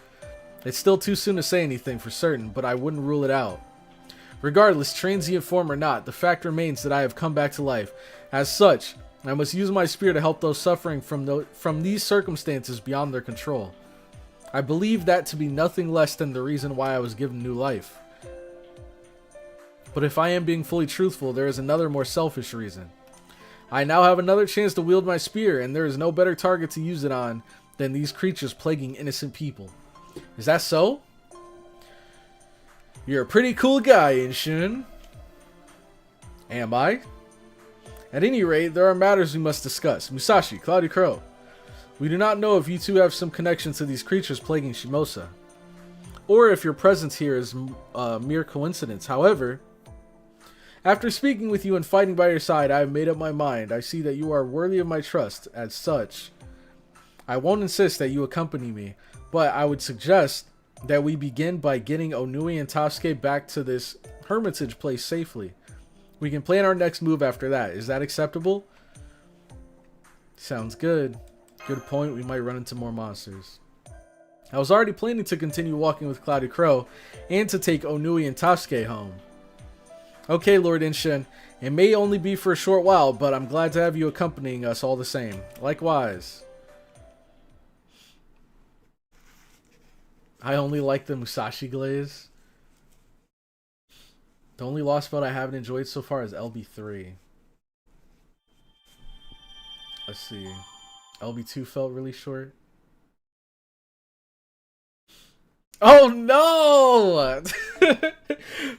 It's still too soon to say anything for certain, but I wouldn't rule it out. Regardless, transient form or not, the fact remains that I have come back to life. As such, I must use my spear to help those suffering from these circumstances beyond their control. I believe that to be nothing less than the reason why I was given new life. But if I am being fully truthful, there is another more selfish reason. I now have another chance to wield my spear, and there is no better target to use it on than these creatures plaguing innocent people. Is that so? You're a pretty cool guy, Inshun. Am I? At any rate, there are matters we must discuss. Musashi, CloudyCrow. We do not know if you two have some connection to these creatures plaguing SHIMOUSA, or if your presence here is a mere coincidence. However, after speaking with you and fighting by your side, I have made up my mind. I see that you are worthy of my trust. As such, I won't insist that you accompany me, but I would suggest that we begin by getting Onui and Tasuke back to this hermitage place safely. We can plan our next move after that. Is that acceptable? Sounds good. Good point. We might run into more monsters. I was already planning to continue walking with CloudyCrow and to take Onui and Tasuke home. Okay, Lord Inshin. It may only be for a short while, but I'm glad to have you accompanying us all the same. Likewise. I only like the Musashi glaze. The only lost spot I haven't enjoyed so far is LB3. Let's see. LB2 felt really short. Oh no!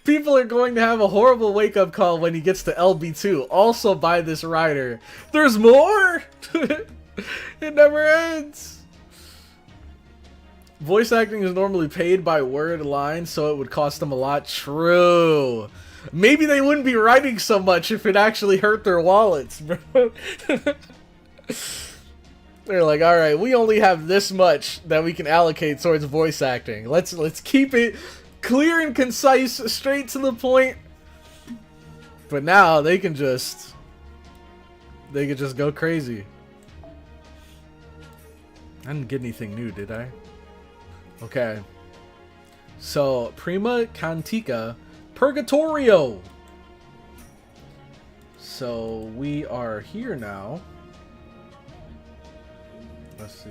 People are going to have a horrible wake-up call when he gets to LB2. Also by this writer. There's more? It never ends. Voice acting is normally paid by word line, so it would cost them a lot. True. Maybe they wouldn't be writing so much if it actually hurt their wallets, bro. They're like, all right, we only have this much that we can allocate towards voice acting. Let's keep it clear and concise, straight to the point. But now they can just go crazy. I didn't get anything new, did I? Okay. So, Prima Cantica Purgatorio. So, we are here now. Let's see.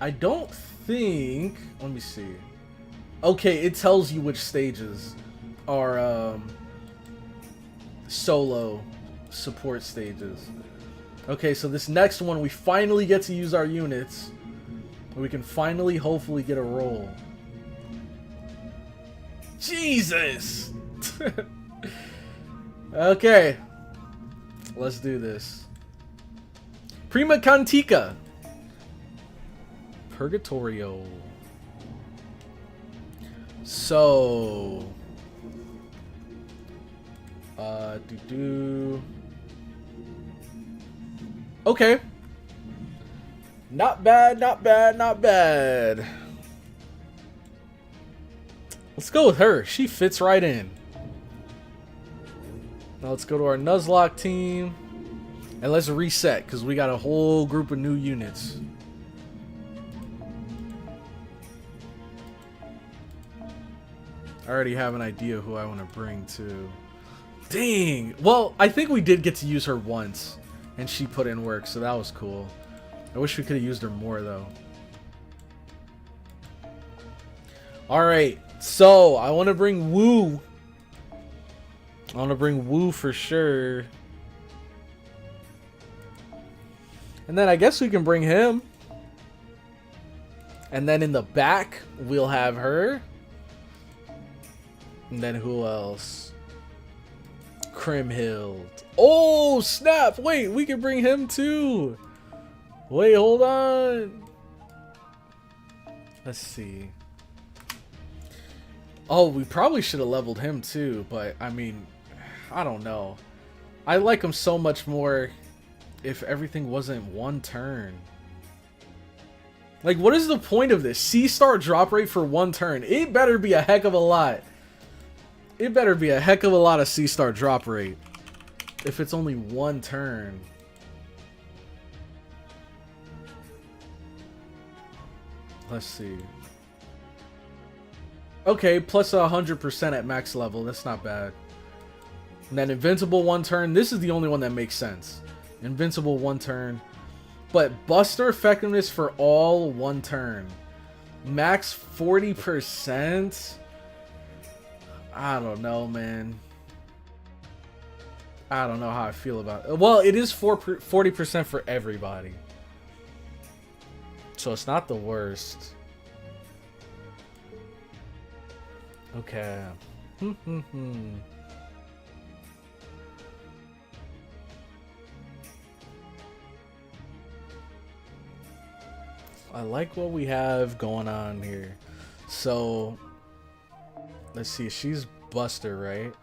I don't think... Let me see. Okay, it tells you which stages are solo support stages. Okay, so this next one, we finally get to use our units. We can finally, hopefully, get a roll. Jesus! Okay. Let's do this. Prima Cantica. Purgatorio. So... Okay. Not bad, not bad, not bad. Let's go with her. She fits right in. Now let's go to our Nuzlocke team. And let's reset, because we got a whole group of new units. I already have an idea who I want to bring to. Dang! Well, I think we did get to use her once. And she put in work, so that was cool. I wish we could have used her more, though. Alright, so I want to bring Wu. I want to bring Wu for sure. And then I guess we can bring him. And then in the back, we'll have her. And then who else? Crimhild. Oh, snap! Wait, we can bring him too. Wait, hold on. Let's see. Oh, we probably should have leveled him too, but I mean, I don't know. I like him so much more if everything wasn't one turn. Like, what is the point of this? C-star drop rate for one turn. It better be a heck of a lot. It better be a heck of a lot of C-star drop rate if it's only one turn. Let's see. Okay, plus 100% at max level. That's not bad. And then invincible one turn. This is the only one that makes sense. Invincible one turn. But Buster effectiveness for all one turn. Max 40%. I don't know, man. I don't know how I feel about it. Well, it is 40% for everybody. So it's not the worst. Okay. I like what we have going on here. So, let's see. She's Buster, right?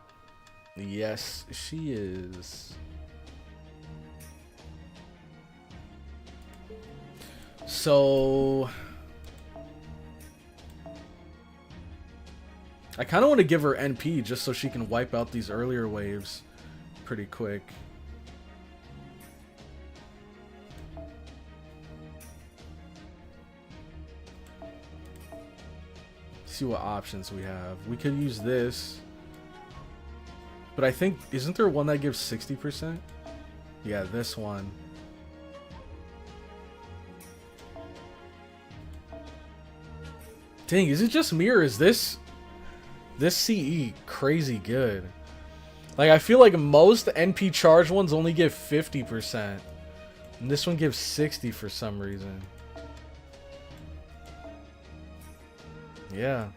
Yes, she is. So, I kind of want to give her NP just so she can wipe out these earlier waves pretty quick. See what options we have. We could use this. But I think, isn't there one that gives 60%? Yeah, this one. Dang, is it just me or is this CE crazy good? Like, I feel like most NP charge ones only give 50%. And this one gives 60 for some reason. Yeah.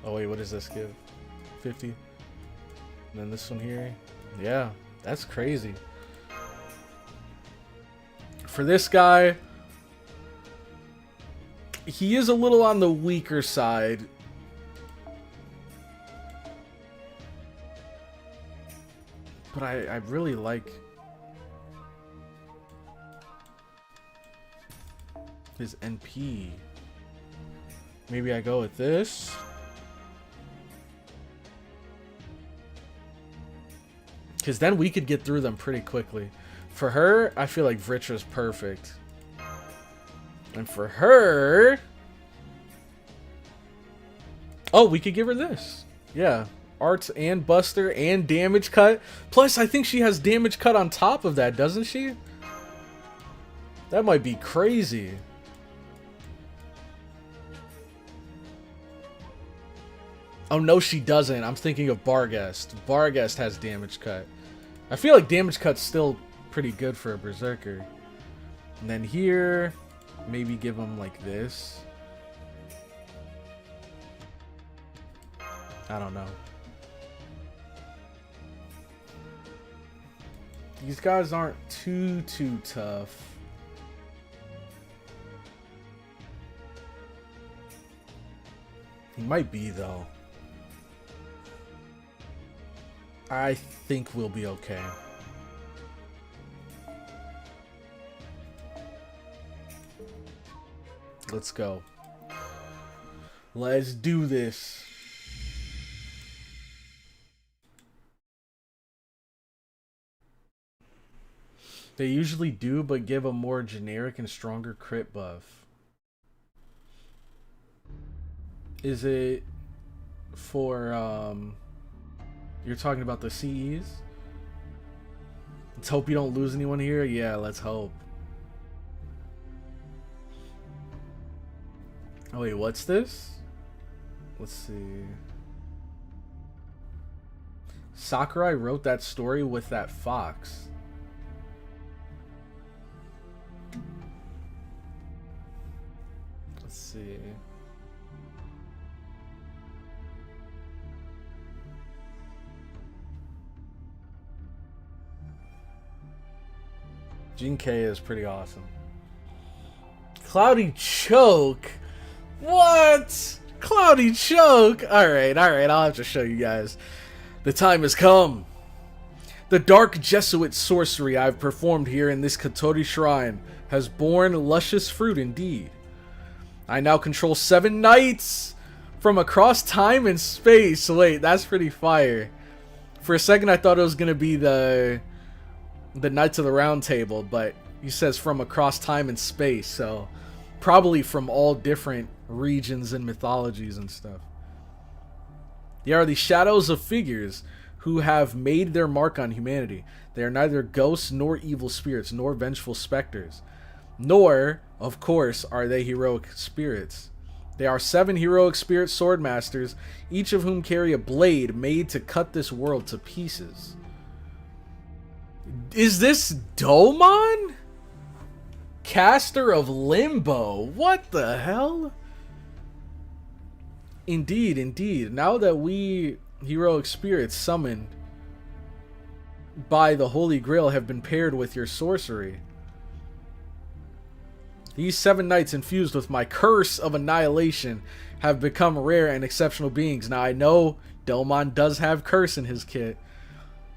Oh wait, what does this give? 50? And then this one here. Yeah, that's crazy. For this guy, he is a little on the weaker side. But I really like his NP. Maybe I go with this. Because then we could get through them pretty quickly. For her, I feel like Vritra's perfect. And for her... Oh, we could give her this. Yeah. Arts and Buster and damage cut. Plus, I think she has damage cut on top of that, doesn't she? That might be crazy. Oh, no, she doesn't. I'm thinking of Barghest. Barghest has damage cut. I feel like damage cut's still pretty good for a Berserker. And then here, maybe give him like this. I don't know. These guys aren't too tough. He might be, though. I think we'll be okay. Let's go. Let's do this. They usually do, but give a more generic and stronger crit buff. Is it for, you're talking about the CEs? Let's hope you don't lose anyone here. Yeah, let's hope. Oh wait, what's this? Let's see. Sakurai wrote that story with that fox. Let's see. Gene K is pretty awesome. Cloudy Choke? What? Cloudy Choke? Alright, I'll have to show you guys. The time has come. The dark Jesuit sorcery I've performed here in this Kotori shrine has borne luscious fruit indeed. I now control 7 knights from across time and space. Wait, that's pretty fire. For a second I thought it was going to be the Knights of the Round Table, but he says from across time and space, so probably from all different regions and mythologies and stuff. They are the shadows of figures who have made their mark on humanity. They are neither ghosts nor evil spirits nor vengeful specters. Nor, of course, are they heroic spirits. They are 7 heroic spirit sword masters, each of whom carry a blade made to cut this world to pieces. Is this Domon? Caster of Limbo? What the hell? Indeed, indeed. Now that we heroic spirits summoned by the Holy Grail have been paired with your sorcery, these 7 knights infused with my curse of annihilation have become rare and exceptional beings. Now I know Domon does have curse in his kit,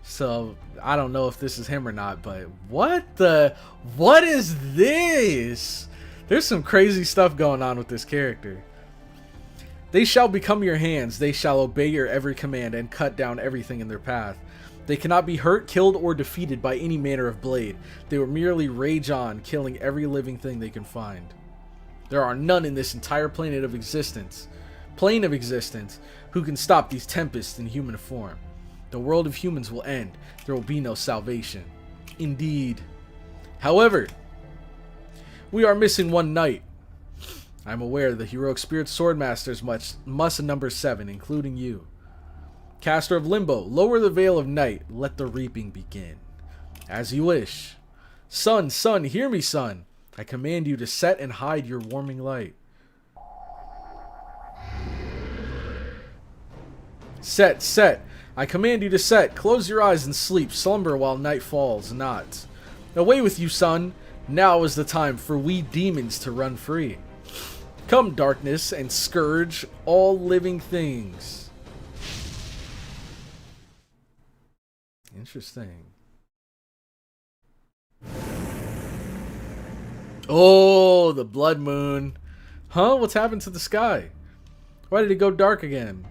so I don't know if this is him or not, but what is this? There's some crazy stuff going on with this character. They shall become your hands, they shall obey your every command and cut down everything in their path. They cannot be hurt, killed, or defeated by any manner of blade. They will merely rage on, killing every living thing they can find. There are none in this entire plane of existence, who can stop these tempests in human form. The world of humans will end. There will be no salvation. Indeed. However, we are missing 1 knight. I am aware the heroic spirit swordmasters must number 7, including you. Caster of Limbo, lower the veil of night. Let the reaping begin. As you wish. Sun, hear me, son. I command you to set and hide your warming light. Set. I command you to set. Close your eyes and sleep. Slumber while night falls not. Away with you, son. Now is the time for we demons to run free. Come, darkness, and scourge all living things. Interesting. Oh, the blood moon. Huh? What's happened to the sky? Why did it go dark again?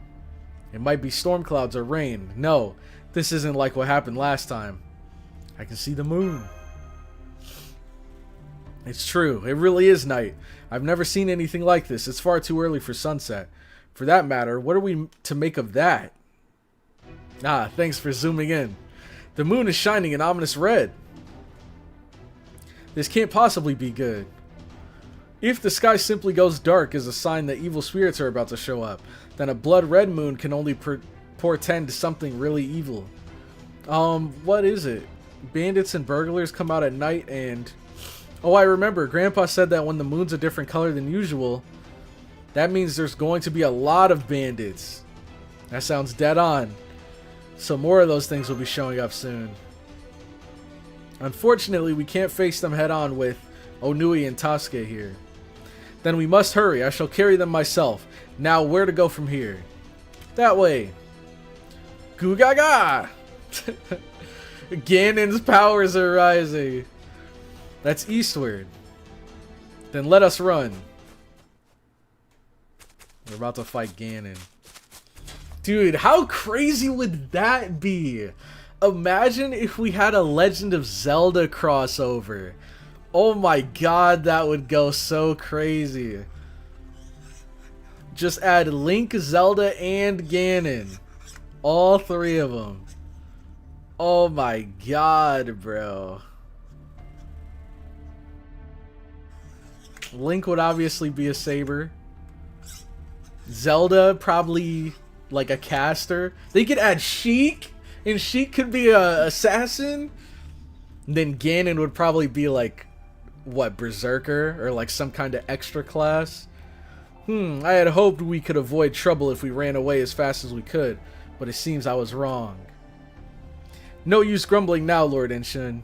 It might be storm clouds or rain. No, this isn't like what happened last time. I can see the moon. It's true. It really is night. I've never seen anything like this. It's far too early for sunset. For that matter, what are we to make of that? Ah, thanks for zooming in. The moon is shining an ominous red. This can't possibly be good. If the sky simply goes dark as a sign that evil spirits are about to show up, then a blood red moon can only portend something really evil. What is it? Bandits and burglars come out at night and... Oh, I remember. Grandpa said that when the moon's a different color than usual, that means there's going to be a lot of bandits. That sounds dead on. So more of those things will be showing up soon. Unfortunately, we can't face them head on with Onui and Tasuke here. Then we must hurry. I shall carry them myself. Now, where to go from here? That way. Goo-ga-ga! Ganon's powers are rising. That's eastward. Then let us run. We're about to fight Ganon. Dude, how crazy would that be? Imagine if we had a Legend of Zelda crossover. Oh my god, that would go so crazy. Just add Link, Zelda, and Ganon. All 3 of them. Oh my god, bro. Link would obviously be a saber. Zelda, probably like a caster. They could add Sheik, and Sheik could be a assassin. And then Ganon would probably be like, what, Berserker? Or like some kind of extra class? I had hoped we could avoid trouble if we ran away as fast as we could, but it seems I was wrong. No use grumbling now, Lord Inshin.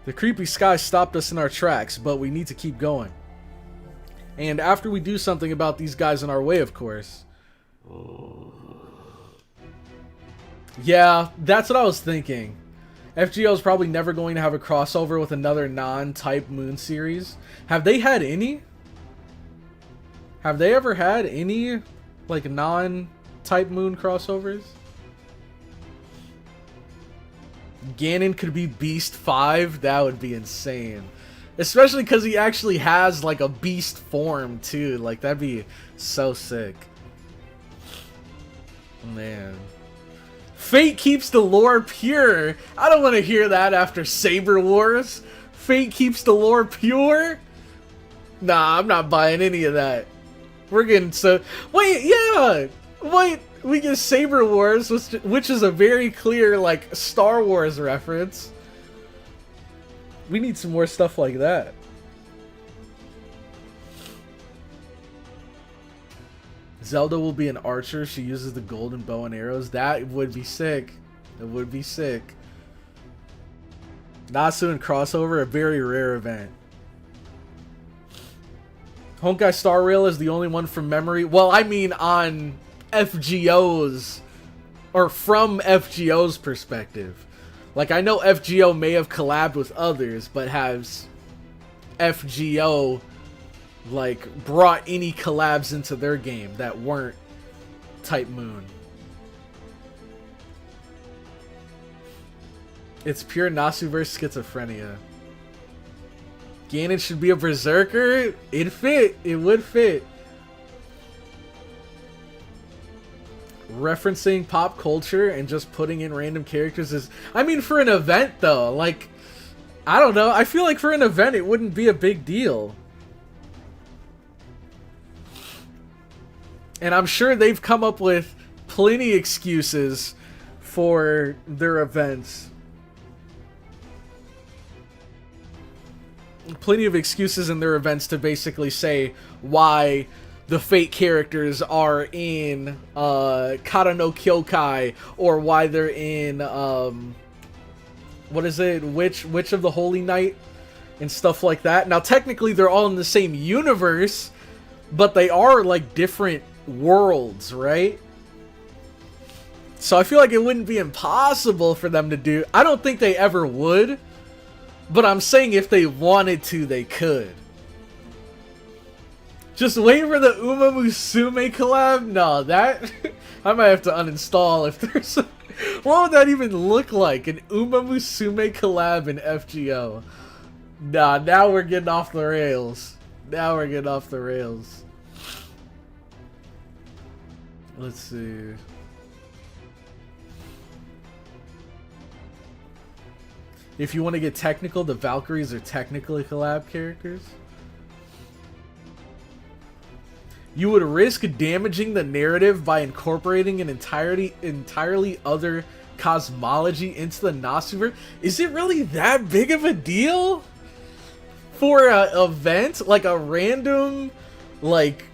The creepy sky stopped us in our tracks, but we need to keep going. And after we do something about these guys in our way, of course. Yeah, that's what I was thinking. FGO is probably never going to have a crossover with another non-Type Moon series. Have they had any? Have they ever had any, like, non-Type Moon crossovers? Ganon could be Beast 5? That would be insane. Especially because he actually has, like, a beast form, too. Like, that'd be so sick. Man. Fate keeps the lore pure. I don't want to hear that after Saber Wars. Fate keeps the lore pure? Nah, I'm not buying any of that. We're getting so... Wait, yeah! Wait, we get Saber Wars, which is a very clear, like, Star Wars reference. We need some more stuff like that. Zelda will be an archer. She uses the golden bow and arrows. That would be sick. That would be sick. Nasu and crossover, a very rare event. Honkai Star Rail is the only one from memory. Well, I mean on FGO's, or from FGO's perspective. Like, I know FGO may have collabed with others, but has FGO, like, brought any collabs into their game that weren't Type Moon? It's pure Nasu-verse schizophrenia. Ganon should be a berserker. It'd fit. It would fit. Referencing pop culture and just putting in random characters is... I mean, for an event, though, like... I don't know. I feel like for an event, it wouldn't be a big deal. And I'm sure they've come up with plenty excuses for their events. Plenty of excuses in their events to basically say why the Fate characters are in Kata no Kyokai, or why they're in what is it? Which of the Holy Knight and stuff like that. Now technically they're all in the same universe, but they are like different worlds, right? So I feel like it wouldn't be impossible for them to do. I don't think they ever would, but I'm saying if they wanted to, they could. Just wait for the Uma Musume collab? No, that... I might have to uninstall if there's a... What would that even look like? An Uma Musume collab in FGO? Nah, now we're getting off the rails. Now we're getting off the rails. Let's see... If you want to get technical, the Valkyries are technically collab characters. You would risk damaging the narrative by incorporating an entirely other cosmology into the Nasuverse. Is it really that big of a deal? For an event? Like a random, like,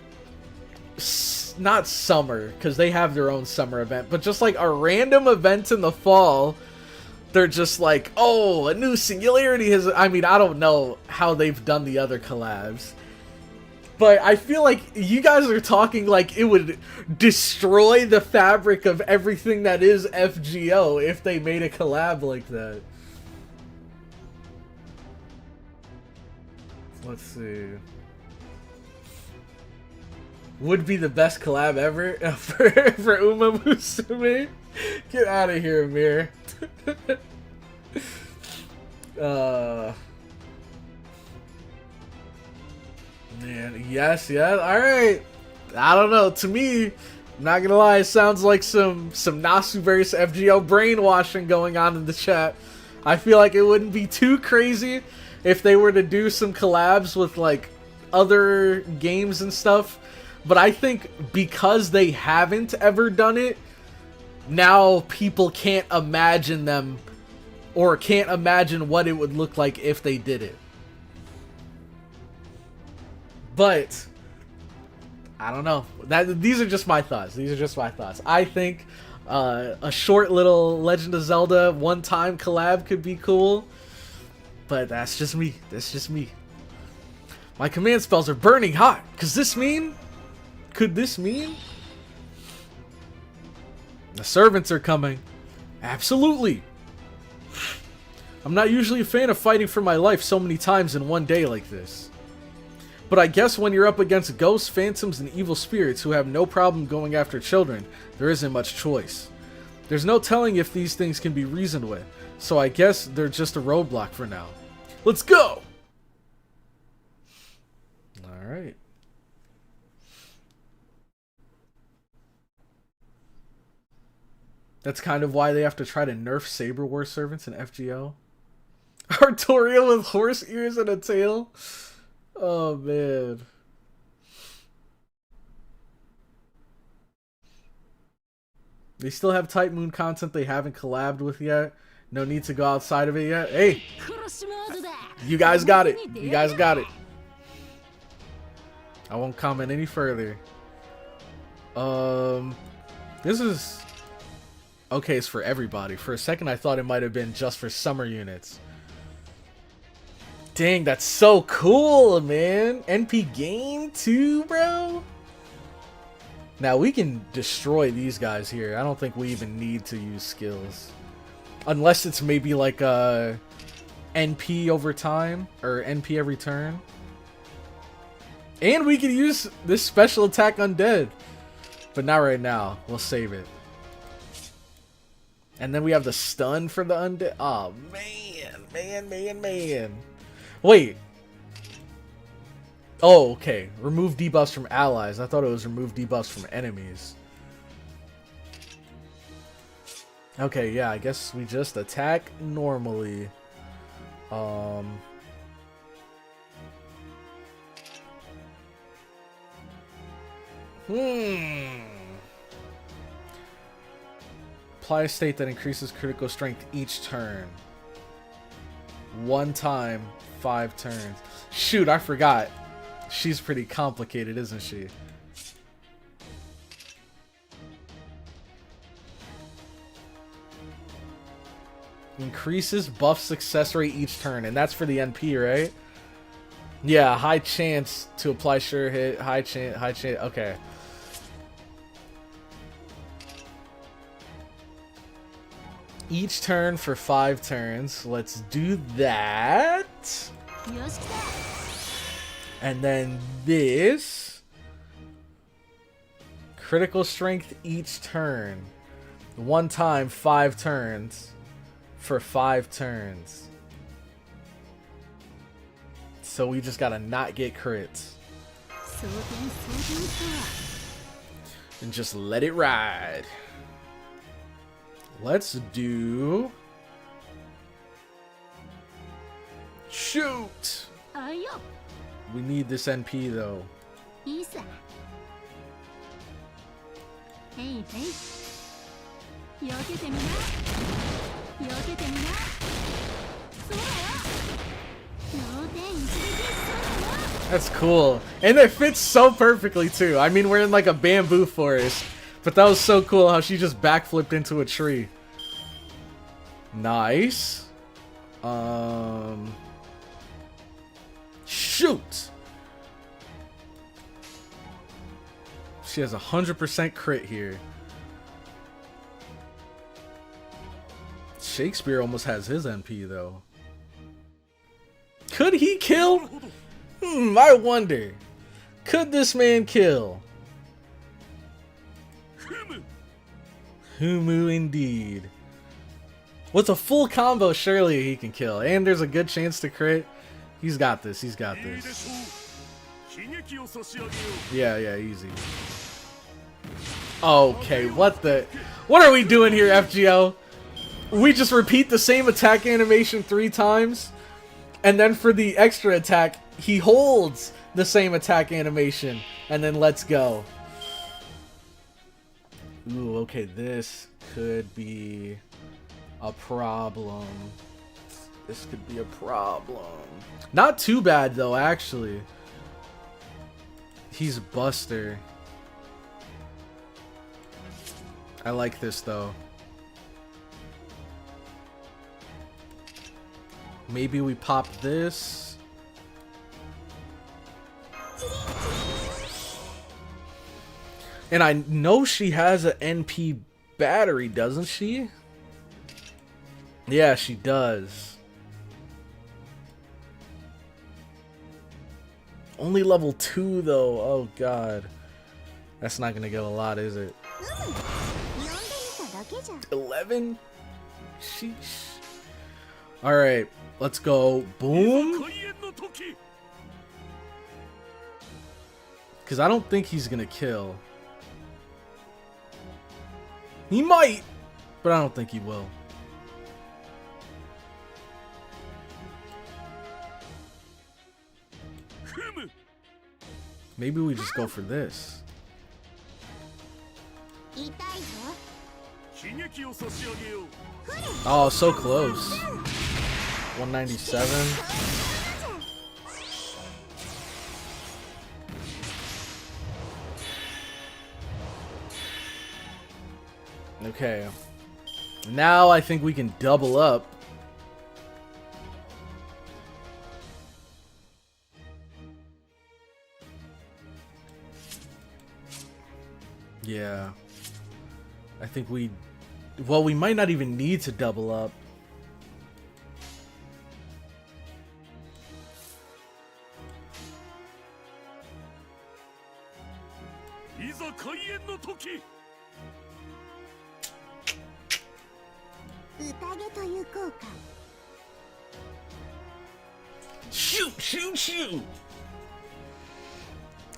not summer, because they have their own summer event, but just like a random event in the fall. They're just like, oh, a new singularity has... I mean, I don't know how they've done the other collabs. But I feel like you guys are talking like it would destroy the fabric of everything that is FGO if they made a collab like that. Let's see. Would be the best collab ever for Uma Musume? Get out of here, Amir. Man, yes, alright. I don't know, to me, I'm not gonna lie, it sounds like some Nasuverse FGO brainwashing going on in the chat. I feel like it wouldn't be too crazy if they were to do some collabs with, like, other games and stuff. But I think because they haven't ever done it, now people can't imagine them, or can't imagine what it would look like if they did it. But I don't know. These are just my thoughts. These are just my thoughts. I think a short little Legend of Zelda one-time collab could be cool. But that's just me. That's just me. My command spells are burning hot. Could this mean? The servants are coming. Absolutely. I'm not usually a fan of fighting for my life so many times in one day like this. But I guess when you're up against ghosts, phantoms, and evil spirits who have no problem going after children, there isn't much choice. There's no telling if these things can be reasoned with, so I guess they're just a roadblock for now. Let's go! Alright. That's kind of why they have to try to nerf Saber War servants in FGO. Artorial with horse ears and a tail? Oh, man. They still have Type Moon content they haven't collabed with yet. No need to go outside of it yet. Hey! You guys got it. You guys got it. I won't comment any further. This is... Okay, it's for everybody. For a second, I thought it might have been just for summer units. Dang, that's so cool, man. NP game too, bro. Now, we can destroy these guys here. I don't think we even need to use skills. Unless it's maybe like a NP over time, or NP every turn. And we can use this special attack undead. But not right now. We'll save it. And then we have the stun for the undead. Oh, man. Wait. Oh, okay. Remove debuffs from allies. I thought it was remove debuffs from enemies. Okay, yeah, I guess we just attack normally. Apply a state that increases critical strength each turn. One time, 5 turns. Shoot, I forgot. She's pretty complicated, isn't she? Increases buff success rate each turn, and that's for the NP, right? Yeah, high chance to apply sure hit, high chance, okay. Each turn for 5 turns. Let's do that. And then this. Critical strength each turn. One time, 5 turns. For 5 turns. So we just gotta not get crits. And just let it ride. Let's do... Shoot! We need this NP though. That's cool. And it fits so perfectly too. I mean, we're in like a bamboo forest. But that was so cool how she just backflipped into a tree. Nice. Shoot! She has 100% crit here. Shakespeare almost has his NP though. Could he kill? I wonder. Could this man kill? Humu indeed. With a full combo, surely he can kill. And there's a good chance to crit. He's got this. He's got this. Yeah, easy. Okay, what are we doing here, FGO? We just repeat the same attack animation 3 times. And then for the extra attack, he holds the same attack animation, and then let's go. Ooh, okay, this could be a problem. This could be a problem. Not too bad, though, actually. He's Buster. I like this, though. Maybe we pop this. And I know she has an NP battery, doesn't she? Yeah, she does. Only level 2, though. Oh, God. That's not gonna get a lot, is it? 11? Sheesh. Alright, let's go. Boom. Because I don't think he's gonna kill. He might, but I don't think he will. Maybe we just go for this. Oh, so close. 197. Okay. Now I think we can double up. Yeah. I think we... Well, we might not even need to double up. Shoot, shoot, shoot!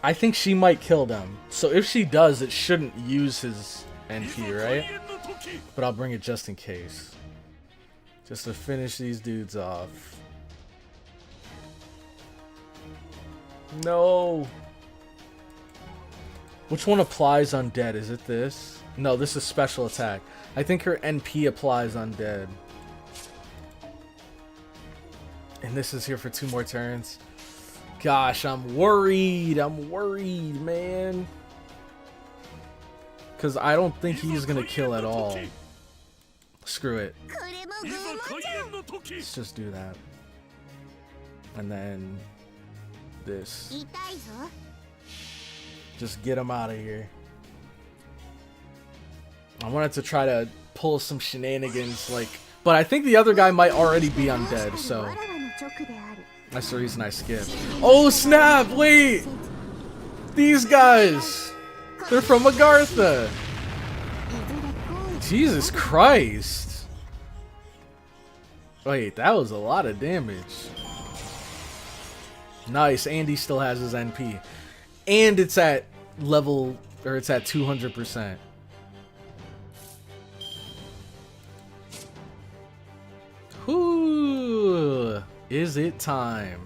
I think she might kill them. So if she does, it shouldn't use his NP, right? But I'll bring it just in case. Just to finish these dudes off. No! Which one applies undead? Is it this? No, this is special attack. I think her NP applies undead. And this is here for 2 more turns. Gosh, I'm worried. I'm worried, man. Because I don't think he's going to kill at all. Screw it. Let's just do that. And then this. Just get him out of here. I wanted to try to pull some shenanigans, like... But I think the other guy might already be undead, so... That's the reason I skipped. Oh, snap! Wait! These guys! They're from Agartha! Jesus Christ! Wait, that was a lot of damage. Nice, Andy still has his NP. And it's at level... Or it's at 200%. Whoo! Is it time?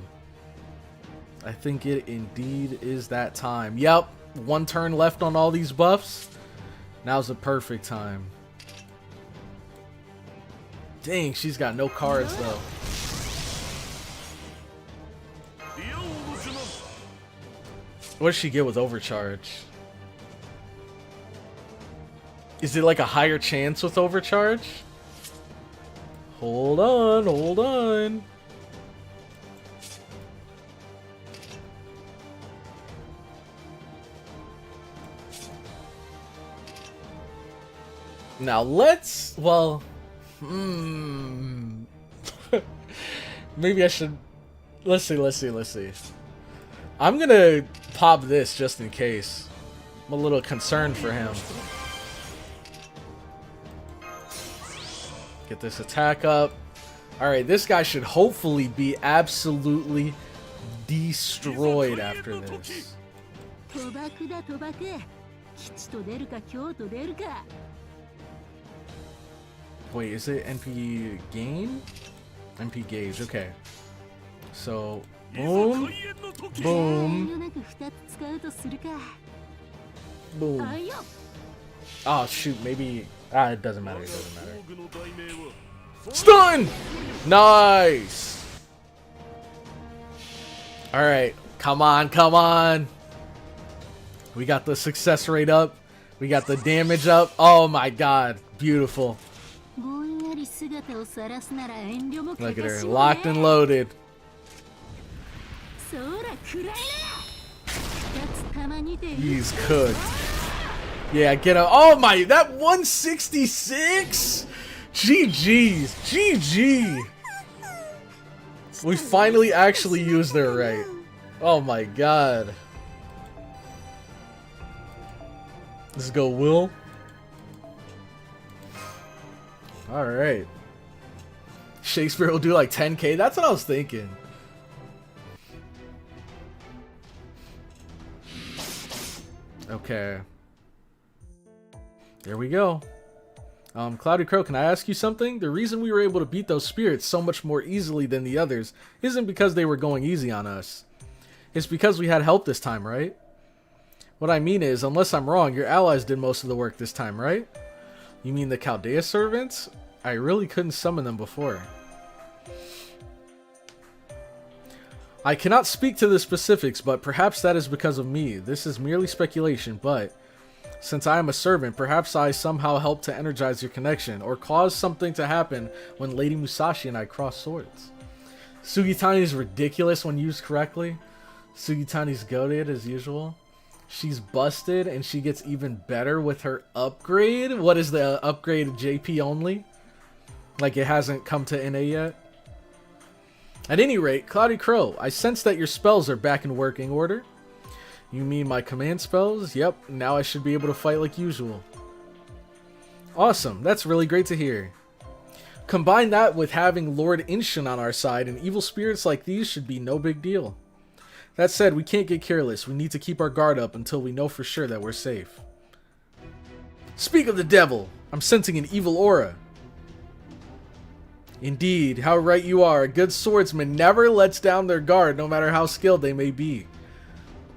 I think it indeed is that time. Yep, 1 turn left on all these buffs. Now's the perfect time. Dang, she's got no cards though. What does she get with overcharge? Is it like a higher chance with overcharge? Hold on, hold on. Now let's, well, maybe I should, let's see. I'm gonna pop this just in case. I'm a little concerned for him. Get this attack up. Alright, this guy should hopefully be absolutely destroyed after this. Wait, is it NP gain? NP gauge, okay. So Boom. Boom. Boom. Oh shoot, maybe it doesn't matter, it doesn't matter. Stun! Nice! Alright, come on, come on. We got the success rate up. We got the damage up. Oh my god, beautiful. Look at her, locked and loaded. He's cooked. Yeah, get up. Oh my, that 166? GG's. GG. We finally actually used her right. Oh my god. Let's go, Will. Alright. Shakespeare will do like 10k? That's what I was thinking. Okay. There we go. CloudyCrow, can I ask you something? The reason we were able to beat those spirits so much more easily than the others isn't because they were going easy on us. It's because we had help this time, right? What I mean is, unless I'm wrong, your allies did most of the work this time, right? You mean the Chaldea servants? I really couldn't summon them before. I cannot speak to the specifics, but perhaps that is because of me. This is merely speculation, but since I am a servant, perhaps I somehow helped to energize your connection, or cause something to happen when Lady Musashi and I cross swords. Sugitani is ridiculous when used correctly. Sugitani's goated as usual. She's busted, and she gets even better with her upgrade. What is the upgrade? JP only? Like it hasn't come to NA yet? At any rate, CloudyCrow, I sense that your spells are back in working order. You mean my command spells? Yep, now I should be able to fight like usual. Awesome, that's really great to hear. Combine that with having Lord Inshin on our side, and evil spirits like these should be no big deal. That said, we can't get careless. We need to keep our guard up until we know for sure that we're safe. Speak of the devil! I'm sensing an evil aura. Indeed, how right you are. A good swordsman never lets down their guard, no matter how skilled they may be.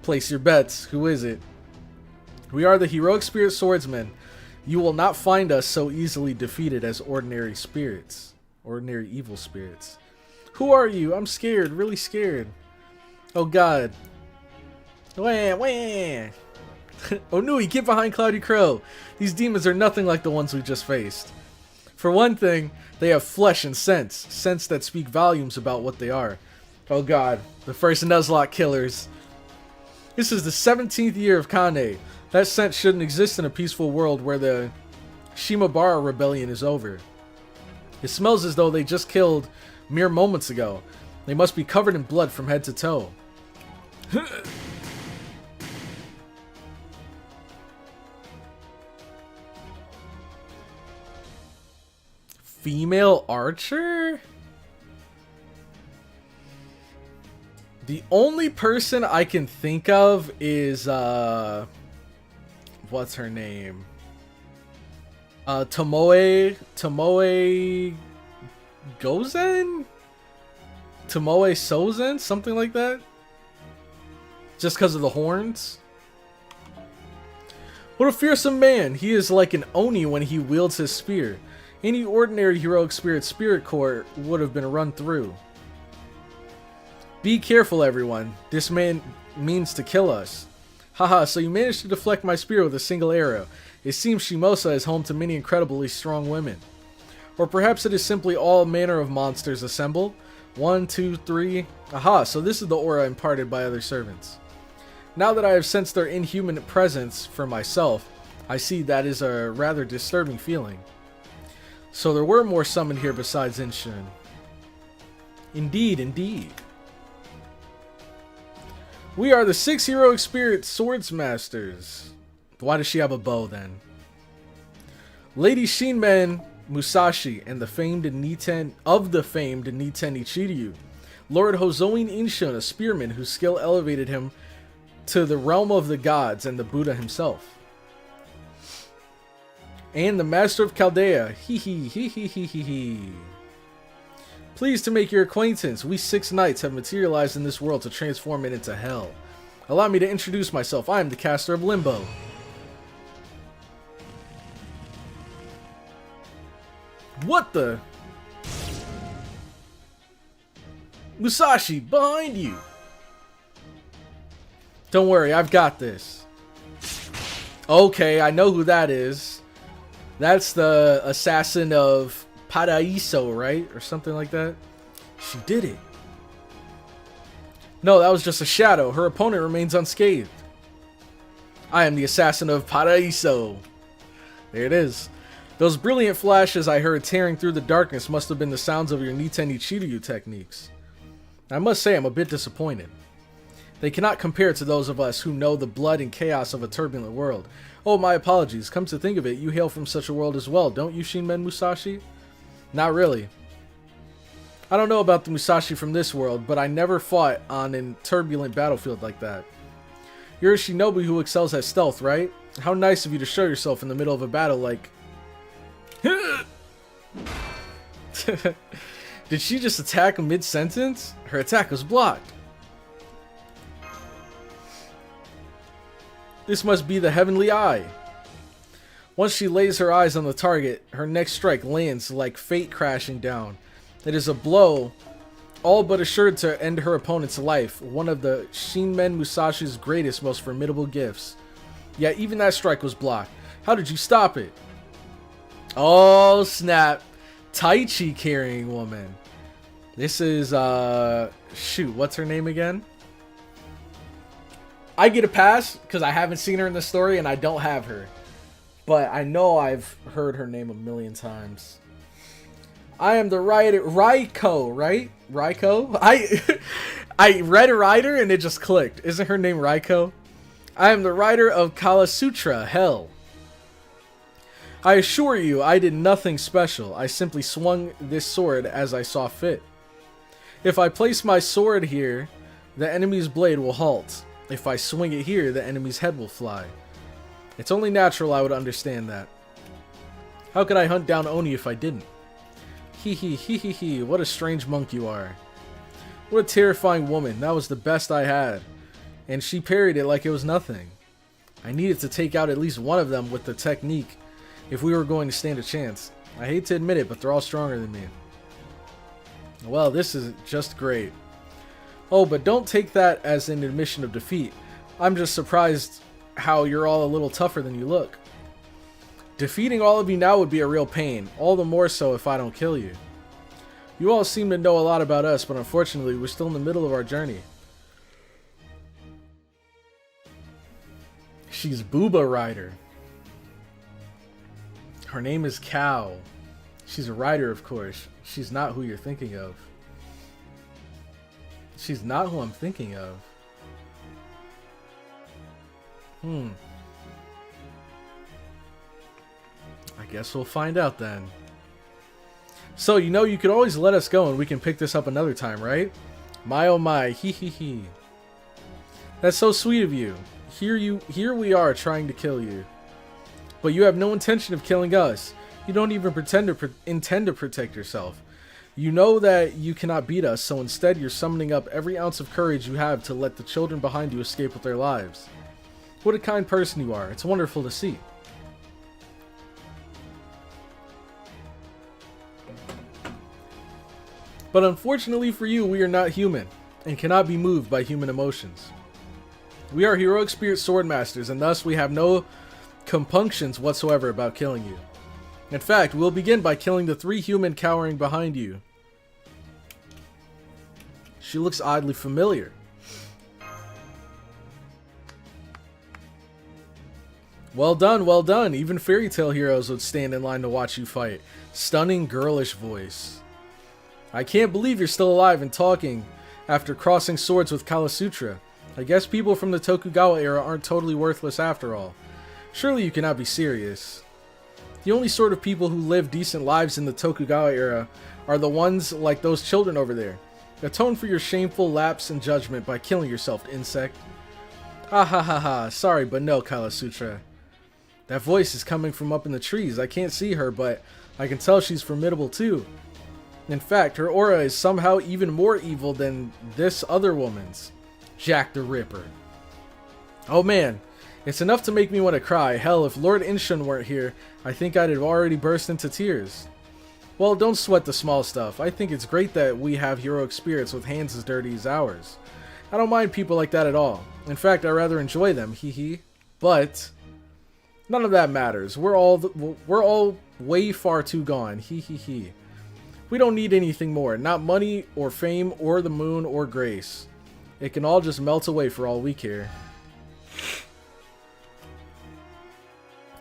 Place your bets. Who is it? We are the heroic spirit swordsmen. You will not find us so easily defeated as ordinary spirits. Ordinary evil spirits. Who are you? I'm scared. Really scared. Oh god. Wah, wah. Oh no, get behind CloudyCrow. These demons are nothing like the ones we just faced. For one thing, they have flesh and sense. Sense that speak volumes about what they are. Oh god, the first Nuzlocke killers. This is the 17th year of Kane. That sense shouldn't exist in a peaceful world where the Shimabara rebellion is over. It smells as though they just killed mere moments ago. They must be covered in blood from head to toe. Female archer? The only person I can think of is, what's her name? Tomoe Gozen? Tomoe Sozen? Something like that? Just because of the horns? What a fearsome man! He is like an Oni when he wields his spear. Any ordinary heroic spirit core would have been run through. Be careful, everyone. This man means to kill us. Haha, so you managed to deflect my spear with a single arrow. It seems SHIMOUSA is home to many incredibly strong women. Or perhaps it is simply all manner of monsters assembled. 1, 2, 3. Aha, so this is the aura imparted by other servants. Now that I have sensed their inhuman presence for myself, I see that is a rather disturbing feeling. So there were more summoned here besides Inshin. Indeed, indeed. We are the 6 heroic spirit swords masters. Why does she have a bow then? Lady Shinmen Musashi and the famed Niten Ichiryu. Lord Hozoin Inshin, a spearman whose skill elevated him to the realm of the gods and the Buddha himself. And the master of Chaldea. Hee hee hee hee hee hee hee. Pleased to make your acquaintance. We 6 knights have materialized in this world to transform it into hell. Allow me to introduce myself. I am the caster of Limbo. What the? Musashi, behind you! Don't worry, I've got this. Okay, I know who that is. That's the assassin of Paraiso, right? Or something like that. She did it. No, that was just a shadow. Her opponent remains unscathed. I am the assassin of Paraiso. There it is. Those brilliant flashes I heard tearing through the darkness must have been the sounds of your Niten Ichiryu techniques. I must say I'm a bit disappointed. They cannot compare to those of us who know the blood and chaos of a turbulent world. Oh, my apologies. Come to think of it, you hail from such a world as well, don't you, Shinmen Musashi? Not really. I don't know about the Musashi from this world, but I never fought on a turbulent battlefield like that. You're a shinobi who excels at stealth, right? How nice of you to show yourself in the middle of a battle like... Did she just attack mid-sentence? Her attack was blocked. This must be the heavenly eye. Once she lays her eyes on the target, her next strike lands like fate crashing down. It is a blow all but assured to end her opponent's life, one of the Shinmen Musashi's greatest, most formidable gifts. Yet even that strike was blocked. How did you stop it? Oh snap. Tai Chi carrying woman. This is, shoot, what's her name again? I get a pass because I haven't seen her in the story and I don't have her. But I know I've heard her name a million times. I am the writer, Raiko, right? Raiko? I read a writer and it just clicked. Isn't her name Raiko? I am the writer of Kala Sutra, Hell. I assure you, I did nothing special. I simply swung this sword as I saw fit. If I place my sword here, the enemy's blade will halt. If I swing it here, the enemy's head will fly. It's only natural I would understand that. How could I hunt down Oni if I didn't? Hee hee hee hee hee, what a strange monk you are. What a terrifying woman, that was the best I had. And she parried it like it was nothing. I needed to take out at least one of them with the technique if we were going to stand a chance. I hate to admit it, but they're all stronger than me. Well, this is just great. Oh, but don't take that as an admission of defeat. I'm just surprised how you're all a little tougher than you look. Defeating all of you now would be a real pain, all the more so if I don't kill you. You all seem to know a lot about us, but unfortunately we're still in the middle of our journey. She's Booba Rider. Her name is Cow. She's a rider, of course. She's not who you're thinking of. She's not who I'm thinking of. I guess we'll find out then. So, you know, you could always let us go and we can pick this up another time, right? My oh my, hee hee hee. That's so sweet of you. Here we are trying to kill you. But you have no intention of killing us. You don't even intend to protect yourself. You know that you cannot beat us, so instead you're summoning up every ounce of courage you have to let the children behind you escape with their lives. What a kind person you are. It's wonderful to see. But unfortunately for you, we are not human, and cannot be moved by human emotions. We are heroic spirit sword masters, and thus we have no compunctions whatsoever about killing you. In fact, we'll begin by killing the 3 human cowering behind you. She looks oddly familiar. Well done, well done. Even fairy tale heroes would stand in line to watch you fight. Stunning girlish voice. I can't believe you're still alive and talking after crossing swords with Kala Sutra. I guess people from the Tokugawa era aren't totally worthless after all. Surely you cannot be serious. The only sort of people who live decent lives in the Tokugawa era are the ones like those children over there. Atone for your shameful lapse in judgment by killing yourself, insect. Ha ha ha ha, sorry but no, Kala Sutra. That voice is coming from up in the trees. I can't see her, but I can tell she's formidable too. In fact, her aura is somehow even more evil than this other woman's. Jack the Ripper. Oh man, it's enough to make me want to cry. Hell, if Lord Inshun weren't here, I think I'd have already burst into tears. Well, don't sweat the small stuff. I think it's great that we have heroic spirits with hands as dirty as ours. I don't mind people like that at all. In fact, I rather enjoy them, hee hee. But none of that matters. We're all way far too gone, hee hee hee. We don't need anything more, not money or fame or the moon or grace. It can all just melt away for all we care.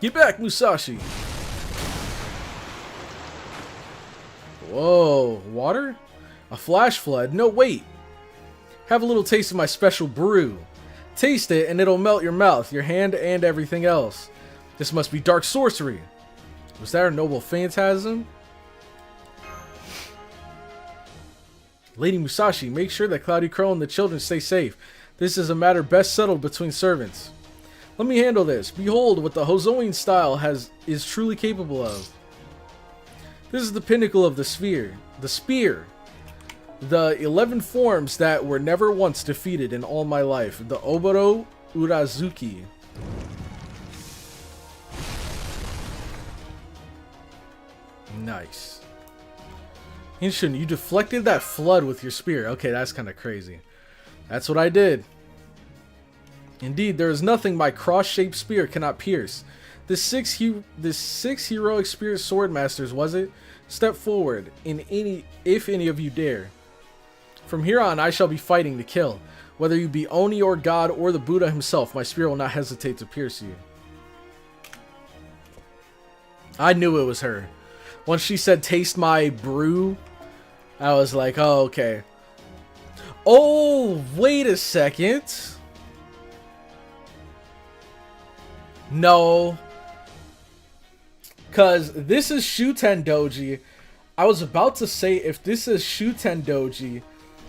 Get back, Musashi! Whoa, water? A flash flood? No, wait! Have a little taste of my special brew. Taste it and it'll melt your mouth, your hand, and everything else. This must be dark sorcery. Was that a noble phantasm? Lady Musashi, make sure that CloudyCrow and the children stay safe. This is a matter best settled between servants. Let me handle this. Behold what the Hozoin style is truly capable of. This is the pinnacle of the sphere. The spear. The 11 forms that were never once defeated in all my life. The Oboro Urazuki. Nice. Inshun, you deflected that flood with your spear. Okay, that's kind of crazy. That's what I did. Indeed, there is nothing my cross-shaped spear cannot pierce. The six heroic spirit sword masters, was it? Step forward, if any of you dare. From here on, I shall be fighting to kill. Whether you be Oni or God or the Buddha himself, my spear will not hesitate to pierce you. I knew it was her. Once she said, taste my brew, I was like, oh, okay. Oh, wait a second. No. Because this is Shuten Doji. I was about to say, if this is Shuten Doji,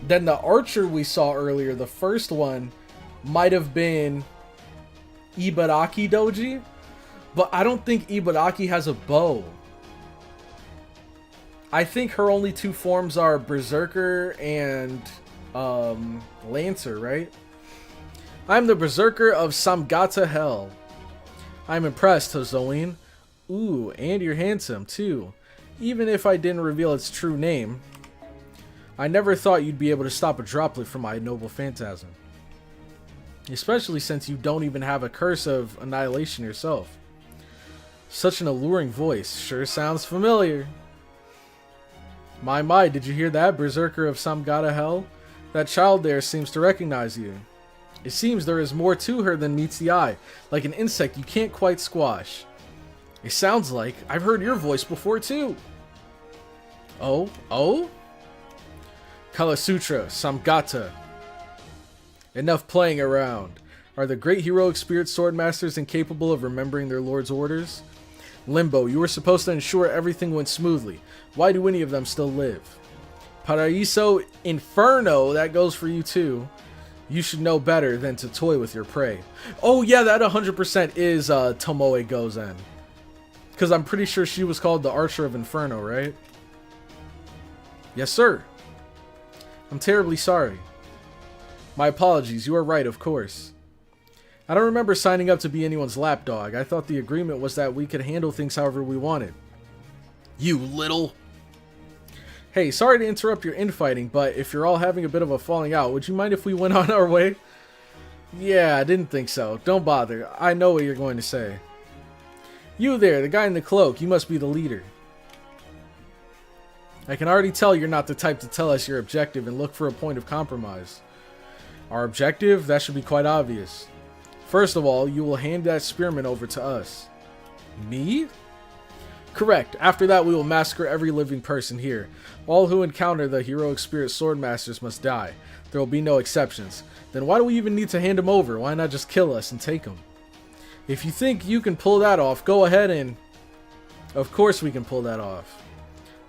then the archer we saw earlier, the first one, might have been Ibaraki Doji. But I don't think Ibaraki has a bow. I think her only two forms are Berserker and Lancer, right? I'm the Berserker of Samgata Hell. I'm impressed, Hozoin. Ooh, and you're handsome, too. Even if I didn't reveal its true name, I never thought you'd be able to stop a droplet from my noble phantasm. Especially since you don't even have a curse of annihilation yourself. Such an alluring voice. Sure sounds familiar. My, did you hear that, Berserker of Samgata Hell? That child there seems to recognize you. It seems there is more to her than meets the eye, like an insect you can't quite squash. It sounds like I've heard your voice before too. Oh? Kalasutra, Samgata. Enough playing around. Are the great heroic spirit sword masters incapable of remembering their lord's orders? Limbo, you were supposed to ensure everything went smoothly. Why do any of them still live? Paraiso Inferno, that goes for you too. You should know better than to toy with your prey. Oh yeah, that 100% is Tomoe Gozen. Because I'm pretty sure she was called the Archer of Inferno, right? Yes, sir. I'm terribly sorry. My apologies, you are right, of course. I don't remember signing up to be anyone's lapdog. I thought the agreement was that we could handle things however we wanted. You little... Hey, sorry to interrupt your infighting, but if you're all having a bit of a falling out, would you mind if we went on our way? Yeah, I didn't think so. Don't bother. I know what you're going to say. You there, the guy in the cloak, you must be the leader. I can already tell you're not the type to tell us your objective and look for a point of compromise. Our objective? That should be quite obvious. First of all, you will hand that spearman over to us. Me? Correct. After that, we will massacre every living person here. All who encounter the heroic spirit sword masters must die. There will be no exceptions. Then why do we even need to hand him over? Why not just kill us and take him? If you think you can pull that off, go ahead and... Of course we can pull that off.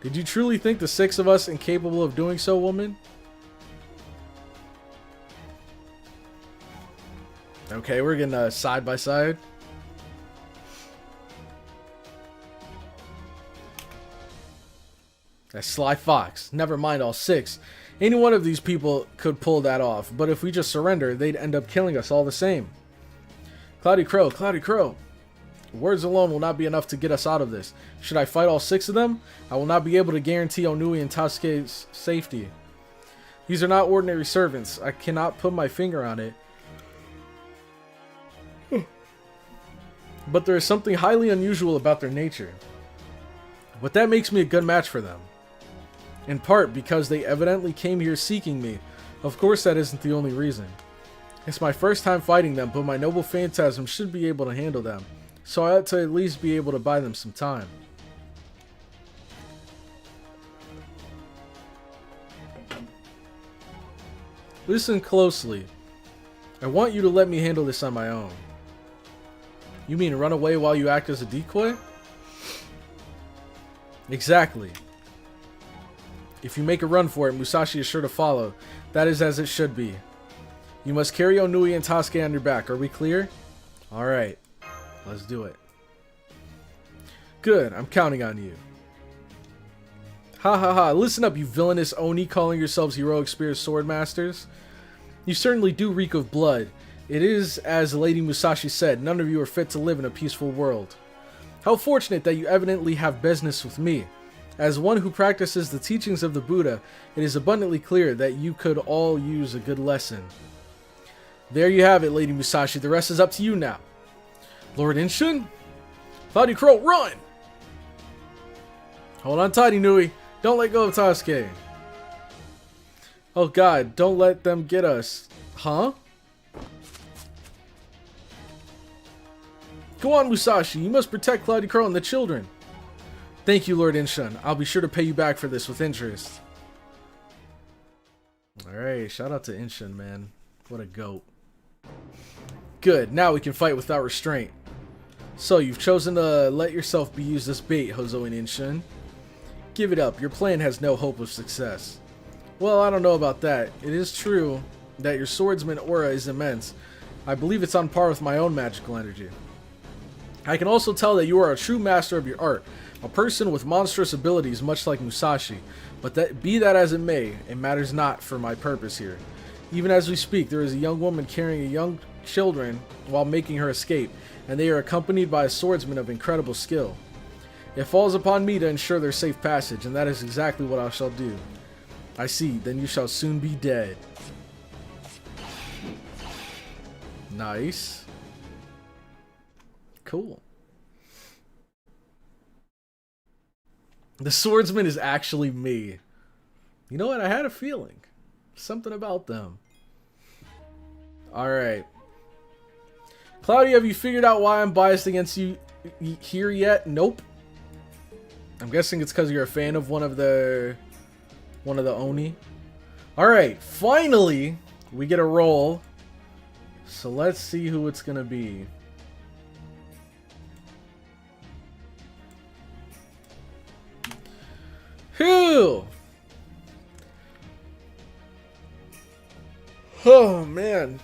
Did you truly think the six of us incapable of doing so, woman? Okay, we're getting side by side. That sly fox. Never mind all 6. Any one of these people could pull that off, but if we just surrender, they'd end up killing us all the same. CloudyCrow, CloudyCrow. Words alone will not be enough to get us out of this. Should I fight all 6 of them? I will not be able to guarantee Onui and Tasuke's safety. These are not ordinary servants. I cannot put my finger on it. But there is something highly unusual about their nature. But that makes me a good match for them. In part because they evidently came here seeking me. Of course that isn't the only reason. It's my first time fighting them, but my noble phantasm should be able to handle them. So I ought to at least be able to buy them some time. Listen closely. I want you to let me handle this on my own. You mean run away while you act as a decoy? Exactly. If you make a run for it, Musashi is sure to follow. That is as it should be. You must carry Onui and Tasuke on your back. Are we clear? Alright. Let's do it. Good. I'm counting on you. Ha ha ha. Listen up, you villainous Oni calling yourselves heroic spear sword masters. You certainly do reek of blood. It is, as Lady Musashi said, none of you are fit to live in a peaceful world. How fortunate that you evidently have business with me. As one who practices the teachings of the Buddha, it is abundantly clear that you could all use a good lesson. There you have it, Lady Musashi. The rest is up to you now. Lord Inshun? CloudyCrow, run! Hold on tight, Inui. Don't let go of Tasuke. Oh god, don't let them get us. Huh? Go on, Musashi. You must protect CloudyCrow and the children. Thank you, Lord Inshun. I'll be sure to pay you back for this with interest. Alright, shout out to Inshun, man. What a goat. Good, now we can fight without restraint. So, you've chosen to let yourself be used as bait, Hozo and Inshun. Give it up, your plan has no hope of success. Well, I don't know about that. It is true that your swordsman aura is immense. I believe it's on par with my own magical energy. I can also tell that you are a true master of your art, a person with monstrous abilities much like Musashi, but be that as it may, it matters not for my purpose here. Even as we speak, there is a young woman carrying a young children while making her escape, and they are accompanied by a swordsman of incredible skill. It falls upon me to ensure their safe passage, and that is exactly what I shall do. I see, then you shall soon be dead. Nice. Cool. The swordsman is actually me. You know what? I had a feeling. Something about them. Alright. Cloudy, have you figured out why I'm biased against you here yet? Nope. I'm guessing it's because you're a fan of one of the Oni. Alright, finally we get a roll. So let's see who it's gonna be. Whew! Oh man.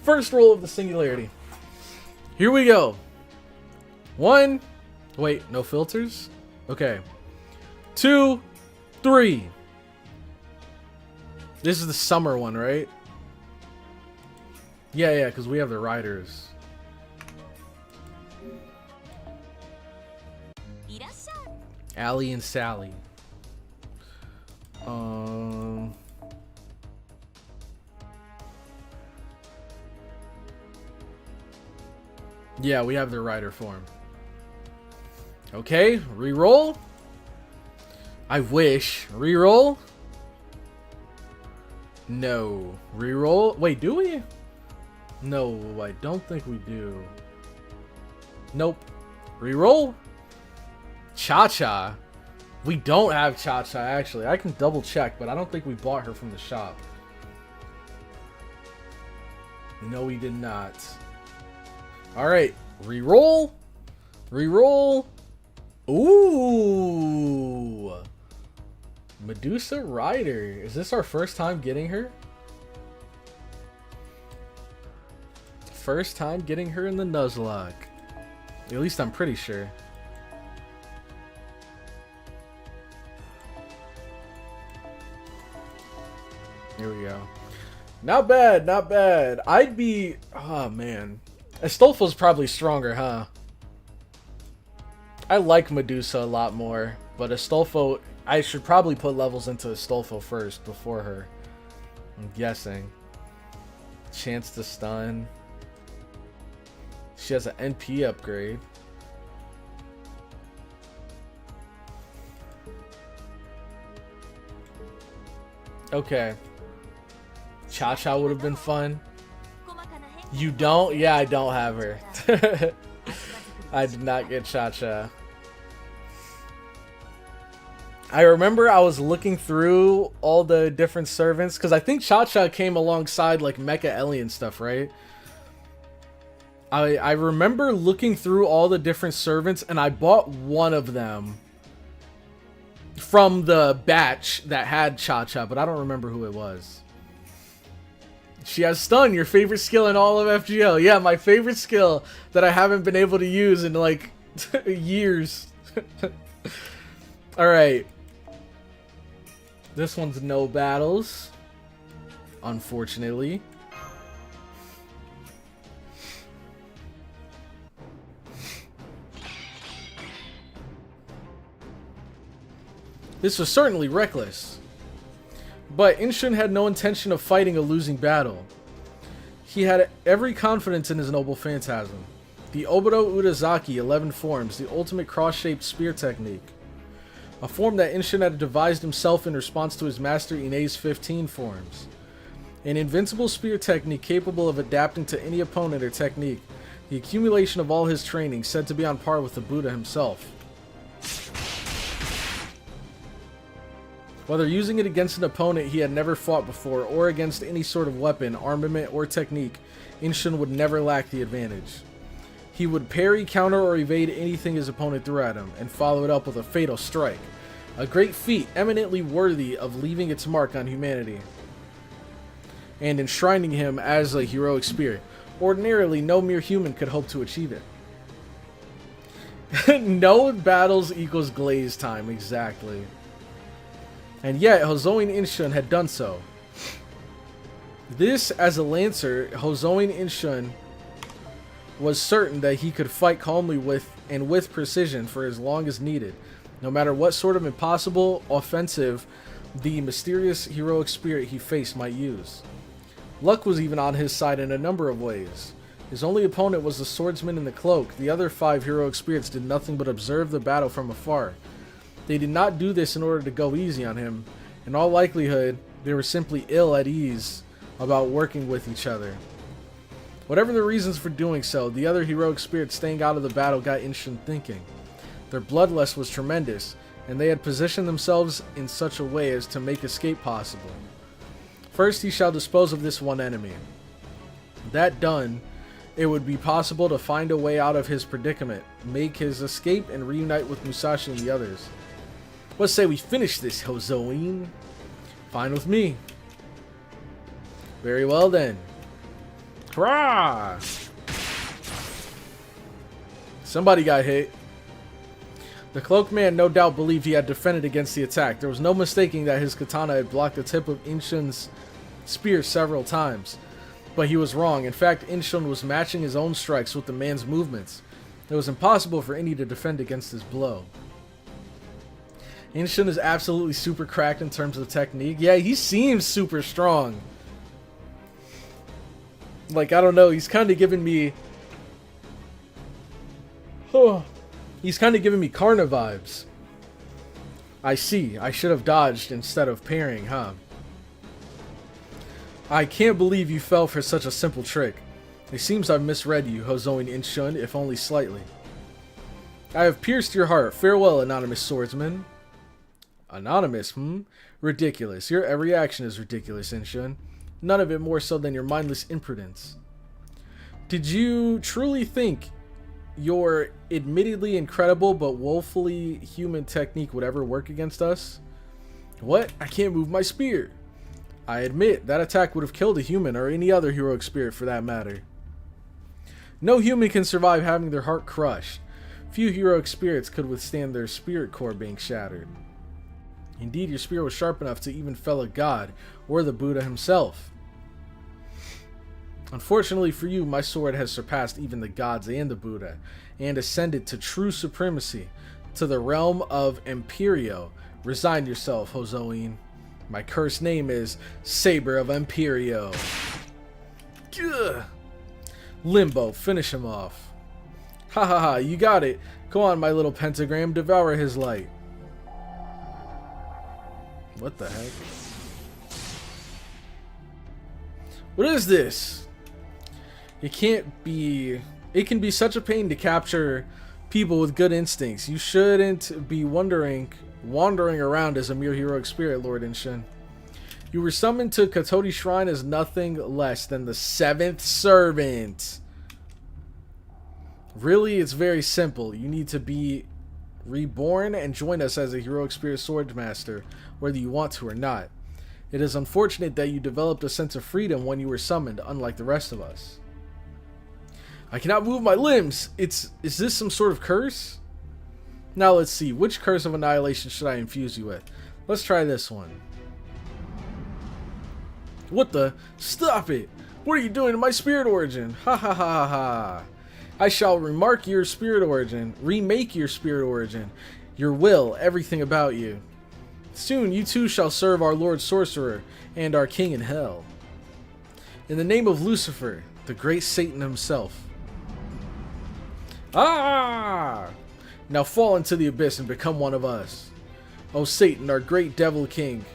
First roll of the singularity. Here we go. 1. Wait, no filters? Okay. 2, 3. This is the summer one, right? Yeah, because we have the riders. Allie and Sally. Yeah, we have the rider form. Okay, reroll. I wish. Reroll. No. Reroll. Wait, do we? No, I don't think we do. Nope. Reroll. Cha-Cha. We don't have Cha-Cha, actually. I can double check, but I don't think we bought her from the shop. No, we did not. Alright. Reroll. Reroll. Ooh. Medusa Rider. Is this our first time getting her? First time getting her in the Nuzlocke. At least I'm pretty sure. Here we go. Not bad, not bad. I'd be... Oh, man. Astolfo's probably stronger, huh? I like Medusa a lot more, but Astolfo... I should probably put levels into Astolfo first before her. I'm guessing. Chance to stun. She has an NP upgrade. Okay. Cha-Cha would have been fun. You don't? Yeah, I don't have her. I did not get Cha-Cha. I remember I was looking through all the different servants, because I think Cha-Cha came alongside like Mecha Ellie and stuff, right? I remember looking through all the different servants, and I bought one of them from the batch that had Cha-Cha, but I don't remember who it was. She has stun, your favorite skill in all of FGO. Yeah, my favorite skill that I haven't been able to use in like years. Alright. This one's no battles, unfortunately. This was certainly reckless. But Inshun had no intention of fighting a losing battle. He had every confidence in his noble phantasm. The Oboro Udazaki 11 forms, the ultimate cross-shaped spear technique. A form that Inshun had devised himself in response to his master Ine's 15 forms. An invincible spear technique capable of adapting to any opponent or technique. The accumulation of all his training, said to be on par with the Buddha himself. Whether using it against an opponent he had never fought before, or against any sort of weapon, armament, or technique, Inshun would never lack the advantage. He would parry, counter, or evade anything his opponent threw at him, and follow it up with a fatal strike. A great feat, eminently worthy of leaving its mark on humanity, and enshrining him as a heroic spirit. Ordinarily, no mere human could hope to achieve it. No battles equals glaze time, exactly. And yet, Hozoin Inshun had done so. This, as a Lancer, Hozoin Inshun was certain that he could fight calmly with precision for as long as needed, no matter what sort of impossible offensive the mysterious heroic spirit he faced might use. Luck was even on his side in a number of ways. His only opponent was the swordsman in the cloak. The other 5 heroic spirits did nothing but observe the battle from afar. They did not do this in order to go easy on him. In all likelihood, they were simply ill at ease about working with each other. Whatever the reasons for doing so, the other heroic spirits staying out of the battle got Inshun thinking. Their bloodlust was tremendous, and they had positioned themselves in such a way as to make escape possible. First, he shall dispose of this one enemy. That done, it would be possible to find a way out of his predicament, make his escape, and reunite with Musashi and the others. Let's say we finish this, Hozoin. Fine with me. Very well then. Hurrah! Somebody got hit. The cloaked man no doubt believed he had defended against the attack. There was no mistaking that his katana had blocked the tip of Inshun's spear several times. But he was wrong. In fact, Inshun was matching his own strikes with the man's movements. It was impossible for any to defend against his blow. Inshun is absolutely super cracked in terms of technique. Yeah, he seems super strong. Like, I don't know, he's kind of giving me... He's kind of giving me Karna vibes. I see. I should have dodged instead of parrying, huh? I can't believe you fell for such a simple trick. It seems I've misread you, Hozoin Inshun, if only slightly. I have pierced your heart. Farewell, anonymous swordsman. Anonymous, Ridiculous. Your every action is ridiculous, Inshun. None of it more so than your mindless impudence. Did you truly think your admittedly incredible but woefully human technique would ever work against us? What? I can't move my spear. I admit, that attack would have killed a human or any other heroic spirit for that matter. No human can survive having their heart crushed. Few heroic spirits could withstand their spirit core being shattered. Indeed, your spear was sharp enough to even fell a god, or the Buddha himself. Unfortunately for you, my sword has surpassed even the gods and the Buddha, and ascended to true supremacy, to the realm of Imperio. Resign yourself, Hozoin. My cursed name is Saber of Imperio. Gah! Limbo, finish him off. Ha ha ha, you got it. Go on, my little pentagram, devour his light. What the heck? What is this? It can be such a pain to capture people with good instincts. You shouldn't be wandering around as a mere heroic spirit, Lord Inshin. You were summoned to Katodi Shrine as nothing less than the 7th servant. Really, it's very simple. You need to be reborn and join us as a heroic spirit swordmaster, whether you want to or not. It is unfortunate that you developed a sense of freedom when you were summoned, unlike the rest of us. I cannot move my limbs. Is this some sort of curse? Now let's see. Which curse of annihilation should I infuse you with? Let's try this one. What the? Stop it! What are you doing to my spirit origin? Ha ha ha ha ha. I shall remake your spirit origin, your will, everything about you. Soon you too shall serve our Lord Sorcerer and our King in Hell. In the name of Lucifer, the great Satan himself. Ah! Now fall into the abyss and become one of us. O Satan, our great devil king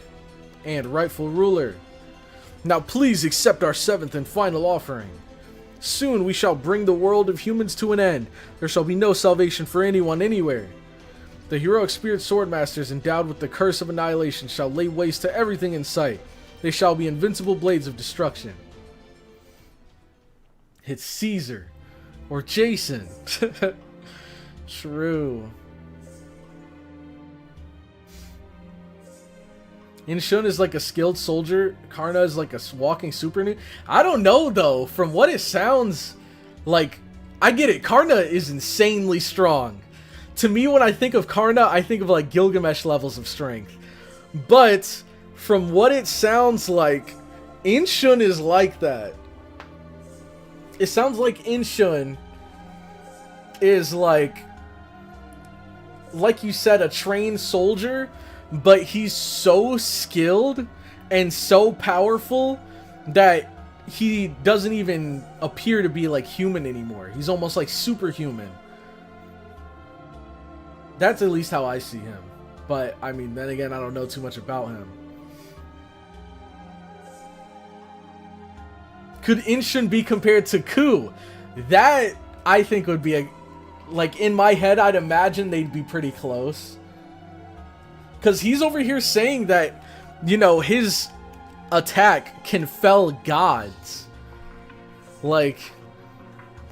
and rightful ruler. Now please accept our 7th and final offering. Soon we shall bring the world of humans to an end. There shall be no salvation for anyone anywhere. The heroic spirit swordmasters endowed with the curse of annihilation shall lay waste to everything in sight. They shall be invincible blades of destruction. It's Caesar. Or Jason. True. Inshun is like a skilled soldier. Karna is like a walking super noob. I don't know though. From what it sounds like, I get it. Karna is insanely strong. To me, when I think of Karna, I think of like Gilgamesh levels of strength. But from what it sounds like, Inshun is like that. It sounds like Inshun is like you said, a trained soldier, but he's so skilled and so powerful that he doesn't even appear to be like human anymore. He's almost like superhuman. That's at least how I see him. But I mean, then again, I don't know too much about him. Could Inshun be compared to Ku? That I think would be a, like, in my head, I'd imagine they'd be pretty close. Because he's over here saying that, you know, his attack can fell gods. Like,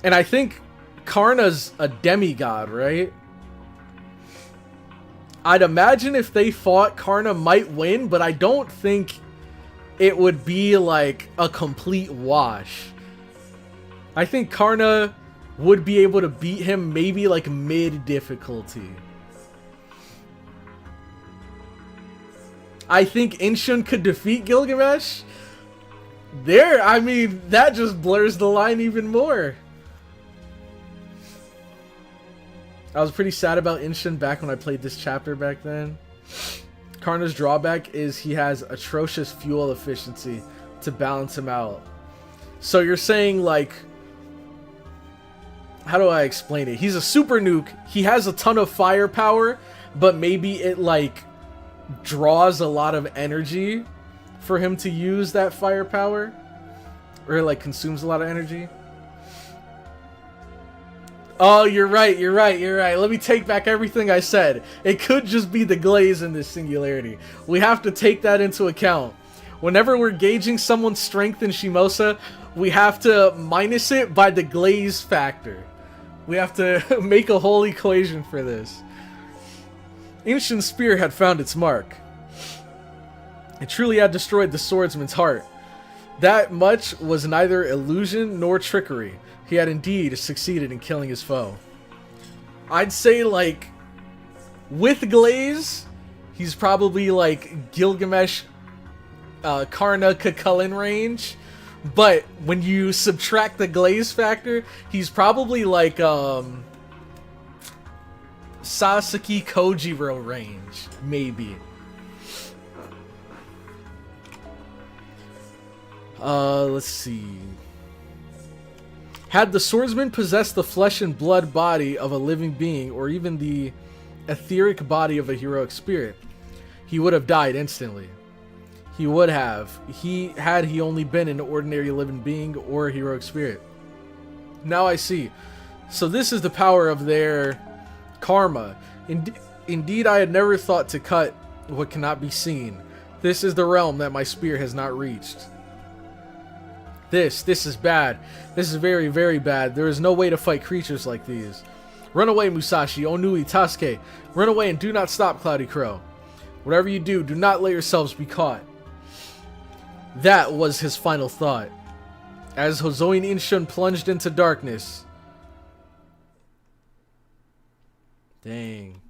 and I think Karna's a demigod, right? I'd imagine if they fought, Karna might win, but I don't think it would be like a complete wash. I think Karna would be able to beat him maybe like mid difficulty. I think Inshun could defeat Gilgamesh. There, I mean, that just blurs the line even more. I was pretty sad about Inshun back when I played this chapter back then. Karna's drawback is he has atrocious fuel efficiency to balance him out. So you're saying, like, how do I explain it? He's a super nuke. He has a ton of firepower, but maybe it, like, draws a lot of energy for him to use that firepower, or like consumes a lot of energy. Oh, you're right. Let me take back everything I said. It could just be the glaze in this singularity. We have to take that into account. Whenever we're gauging someone's strength in Shimosa, we have to minus it by the glaze factor. We have to make a whole equation for this. Ancient spear had found its mark. It truly had destroyed the swordsman's heart. That much was neither illusion nor trickery. He had indeed succeeded in killing his foe. I'd say, like, with glaze, He's probably like Gilgamesh, Karna, Cucullin range. But when you subtract the glaze factor, he's probably like Sasuke Kojiro range, maybe. Let's see. Had the swordsman possessed the flesh and blood body of a living being, or even the etheric body of a heroic spirit, he would have died instantly. He would have. Had he only been an ordinary living being or a heroic spirit. Now I see. So this is the power of their karma. Indeed, I had never thought to cut what cannot be seen. This is the realm that my spear has not reached. This is bad. This is very, very bad. There is no way to fight creatures like these. Run away, Musashi, Onui, Tasuke. Run away and do not stop, CloudyCrow. Whatever you do, do not let yourselves be caught. That was his final thought. As Hozoin Inshun plunged into darkness. Dang.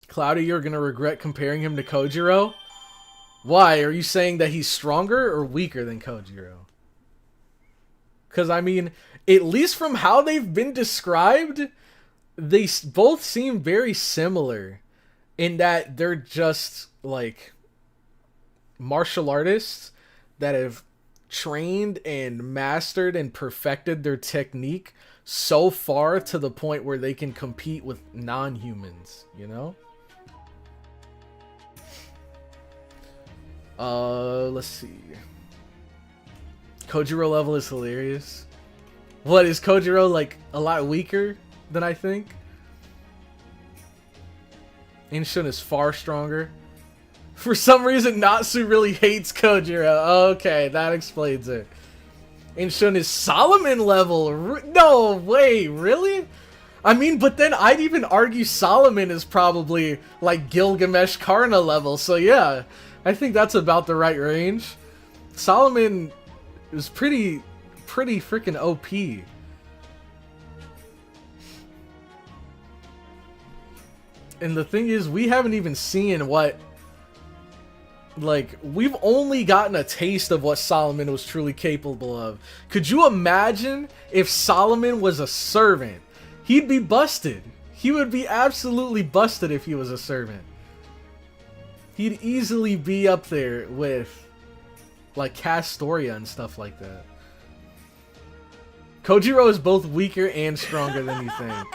Cloudy, you're gonna regret comparing him to Kojiro? Why? Are you saying that he's stronger or weaker than Kojiro? Because, I mean, at least from how they've been described, they both seem very similar in that they're just, like, martial artists that have trained and mastered and perfected their technique so far to the point where they can compete with non-humans, you know? Let's see. Kojiro level is hilarious. What, is Kojiro like a lot weaker than I think? Inshun is far stronger. For some reason, Natsu really hates Kojiro. Okay, that explains it. Inshun is Solomon level. No way, really? I mean, but then I'd even argue Solomon is probably like Gilgamesh Karna level. So yeah, I think that's about the right range. Solomon is pretty freaking OP. And the thing is, we haven't even seen what, like, we've only gotten a taste of what Solomon was truly capable of. Could you imagine if Solomon was a servant? He'd be busted. He would be absolutely busted if he was a servant. He'd easily be up there with, like, Castoria and stuff like that. Kojiro is both weaker and stronger than you think.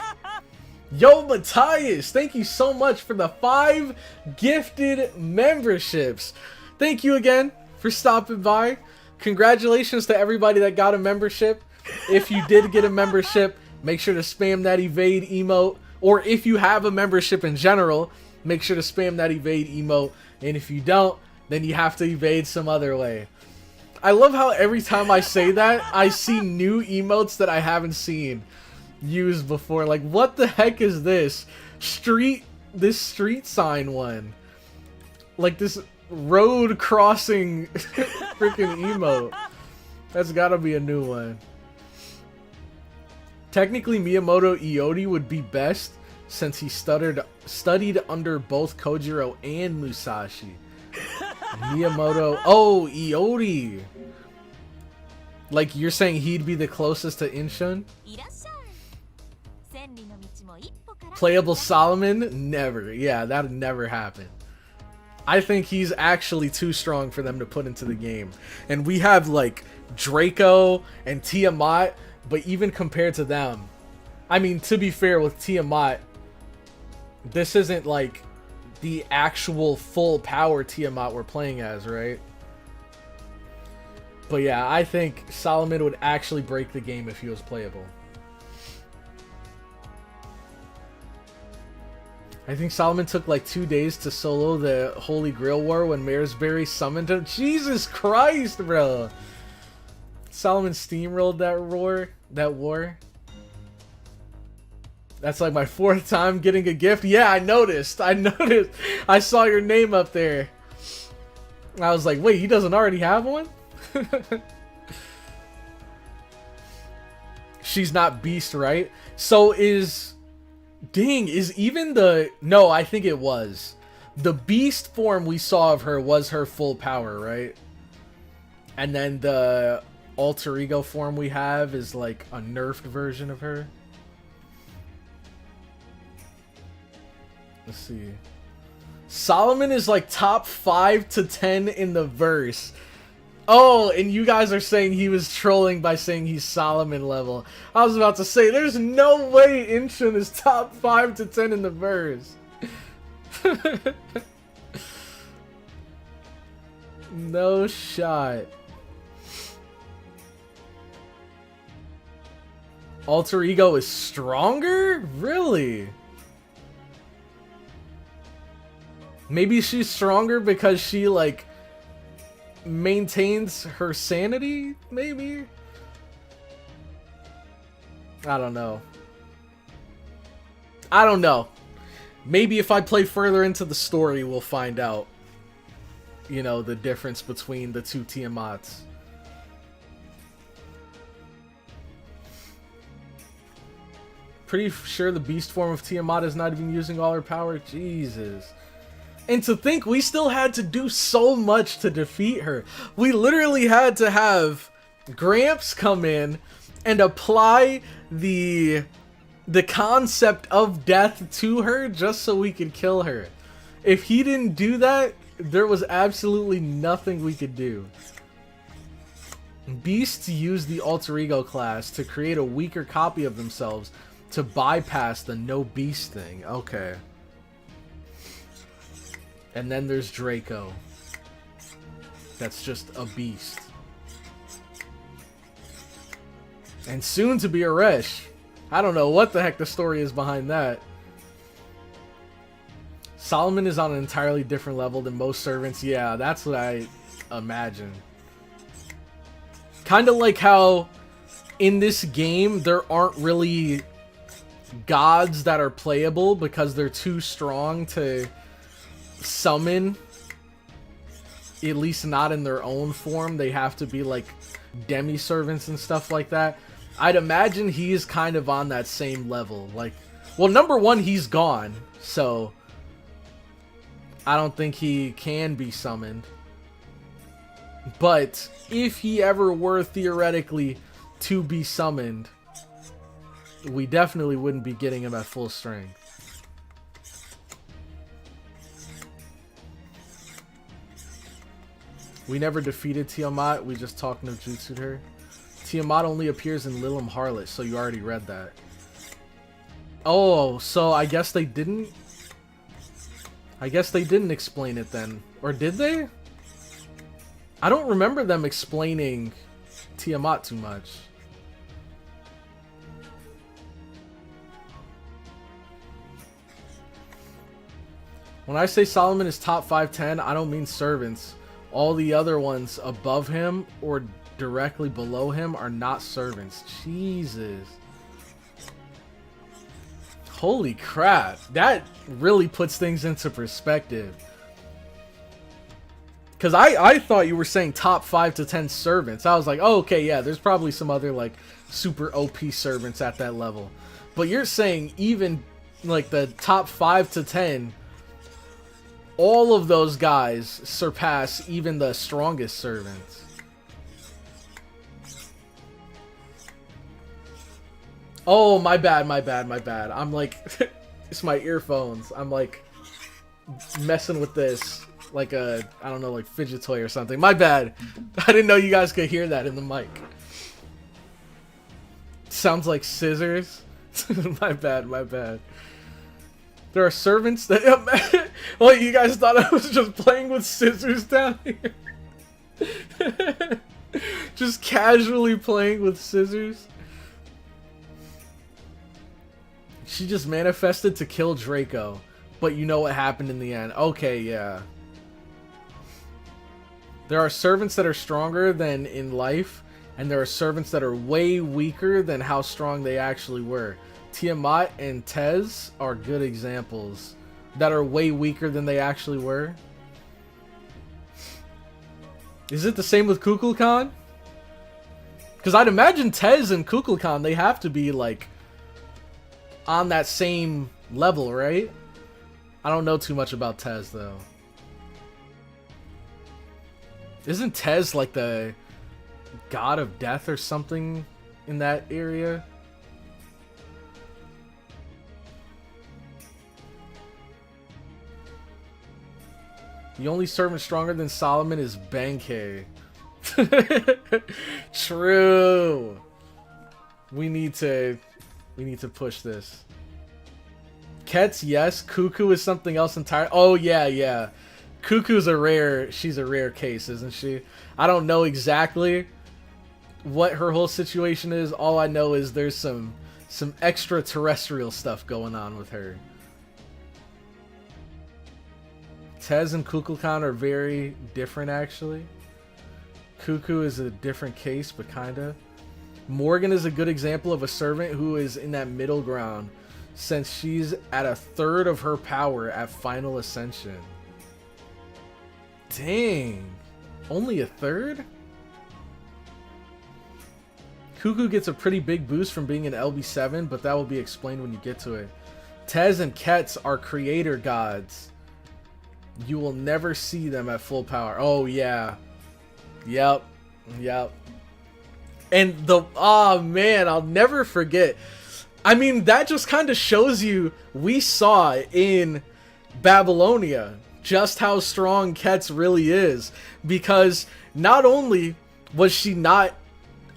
Yo, Matthias, thank you so much for the 5 gifted memberships. Thank you again for stopping by. Congratulations to everybody that got a membership. If you did get a membership, make sure to spam that evade emote. Or if you have a membership in general, make sure to spam that evade emote. And if you don't, then you have to evade some other way. I love how every time I say that, I see new emotes that I haven't seen used before. Like, what the heck is this? This street sign one. Like this road crossing freaking emote. That's gotta be a new one. Technically, Miyamoto Iori would be best since he studied under both Kojiro and Musashi. Miyamoto... Oh, Iori! Like, you're saying he'd be the closest to Inshun? Playable Solomon? Never. Yeah, that'd never happen. I think he's actually too strong for them to put into the game. And we have, like, Draco and Tiamat, but even compared to them... I mean, to be fair with Tiamat, this isn't, like, the actual full power Tiamat we're playing as, right? But yeah, I think Solomon would actually break the game if he was playable. I think Solomon took like 2 days to solo the Holy Grail War when Maresbury summoned him. Jesus Christ, bro! Solomon steamrolled that war. That's like my 4th time getting a gift. Yeah, I noticed. I saw your name up there. I was like, wait, he doesn't already have one? She's not beast, right? So is Dang, is even the... No, I think it was. The beast form we saw of her was her full power, right? And then the alter ego form we have is like a nerfed version of her. Let's see. Solomon is like top 5 to 10 in the verse. Oh, and you guys are saying he was trolling by saying he's Solomon level. I was about to say, there's no way Inchun is top 5 to 10 in the verse. No shot. Alter ego is stronger? Really? Maybe she's stronger because she, like, maintains her sanity? Maybe? I don't know. I don't know. Maybe if I play further into the story, we'll find out. You know, the difference between the two Tiamats. Pretty sure the beast form of Tiamat is not even using all her power. Jesus. And to think we still had to do so much to defeat her. We literally had to have Gramps come in and apply the concept of death to her just so we could kill her. If he didn't do that, there was absolutely nothing we could do. Beasts use the alter ego class to create a weaker copy of themselves to bypass the no beast thing. Okay. And then there's Draco. That's just a beast. And soon to be Aresh. I don't know what the heck the story is behind that. Solomon is on an entirely different level than most servants. Yeah, that's what I imagine. Kind of like how in this game there aren't really gods that are playable because they're too strong to summon, at least not in their own form. They have to be like demi-servants and stuff like that. I'd imagine he's kind of on that same level. Like, well, number one, he's gone, so I don't think he can be summoned. But if he ever were theoretically to be summoned, we definitely wouldn't be getting him at full strength. We never defeated Tiamat, we just talked no jutsu'd her. Tiamat only appears in Lilim Harlot, so you already read that. Oh, so I guess they didn't... I guess they didn't explain it then. Or did they? I don't remember them explaining Tiamat too much. When I say Solomon is top 510, I don't mean servants. All the other ones above him or directly below him are not servants. Jesus. Holy crap. That really puts things into perspective. Because I thought you were saying top 5 to 10 servants. I was like, oh, okay, yeah, there's probably some other, like, super OP servants at that level. But you're saying even, like, the top 5 to 10, all of those guys surpass even the strongest servants. Oh, my bad, my bad, my bad. I'm like, it's my earphones. I'm like messing with this like a, I don't know, like fidget toy or something. My bad. I didn't know you guys could hear that in the mic. Sounds like scissors. My bad, my bad. There are servants that... Well, you guys thought I was just playing with scissors down here? Just casually playing with scissors? She just manifested to kill Draco. But you know what happened in the end. Okay, yeah. There are servants that are stronger than in life. And there are servants that are way weaker than how strong they actually were. Tiamat and Tez are good examples that are way weaker than they actually were. Is it the same with Kukulkan? Because I'd imagine Tez and Kukulkan, they have to be like on that same level, right? I don't know too much about Tez, though. Isn't Tez like the god of death or something in that area? The only servant stronger than Solomon is Benkei. True. We need to push this. Kets, yes. Cuckoo is something else entirely. Oh yeah. Cuckoo's she's a rare case, isn't she? I don't know exactly what her whole situation is. All I know is there's some extraterrestrial stuff going on with her. Tez and Kukulkan are very different, actually. Cuckoo is a different case, but kinda. Morgan is a good example of a servant who is in that middle ground, since she's at a third of her power at Final Ascension. Dang. Only a third? Cuckoo gets a pretty big boost from being an LB7, but that will be explained when you get to it. Tez and Kets are creator gods. You will never see them at full power. Oh, yeah. Yep. And oh man, I'll never forget. I mean, that just kind of shows you, we saw in Babylonia just how strong Kets really is. Because not only was she not,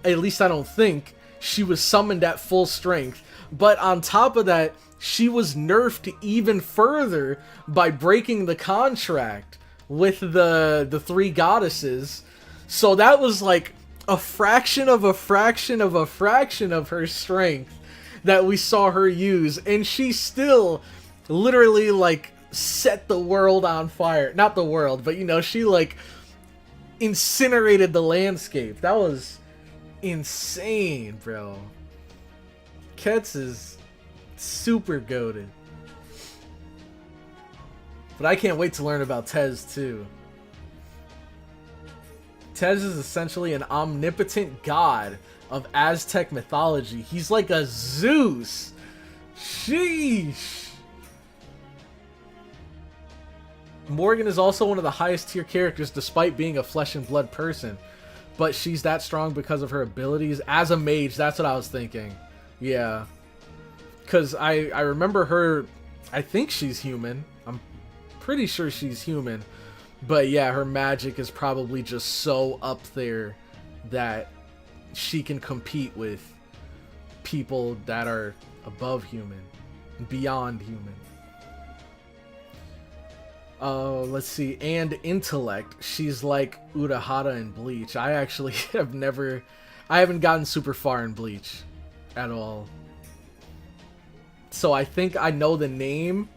at least I don't think, she was summoned at full strength, but on top of that, she was nerfed even further by breaking the contract with the three goddesses. So that was like a fraction of a fraction of a fraction of her strength that we saw her use, and she still literally like set the world on fire. Not the world, but you know, she like incinerated the landscape. That was insane, bro. Kets is super goated. But I can't wait to learn about Tez too. Tez is essentially an omnipotent god of Aztec mythology. He's like a Zeus. Sheesh. Morgan is also one of the highest tier characters despite being a flesh and blood person. But she's that strong because of her abilities as a mage. That's what I was thinking. Yeah. Because I remember her, I think she's human. I'm pretty sure she's human. But yeah, her magic is probably just so up there that she can compete with people that are above human, beyond human. Let's see, and intellect. She's like Urahara in Bleach. I actually I haven't gotten super far in Bleach at all. So I think I know the name.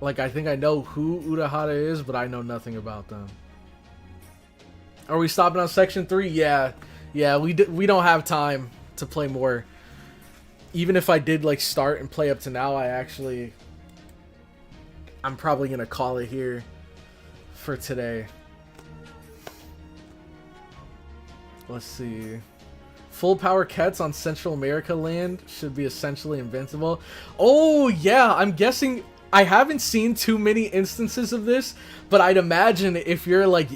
Like, I think I know who Urahara is, but I know nothing about them. Are we stopping on section 3? Yeah, we don't have time to play more. Even if I did like start and play up to now, I'm probably gonna call it here for today. Let's see. Full power Kets on Central America land should be essentially invincible. Oh yeah, I'm guessing. I haven't seen too many instances of this, but I'd imagine if you're like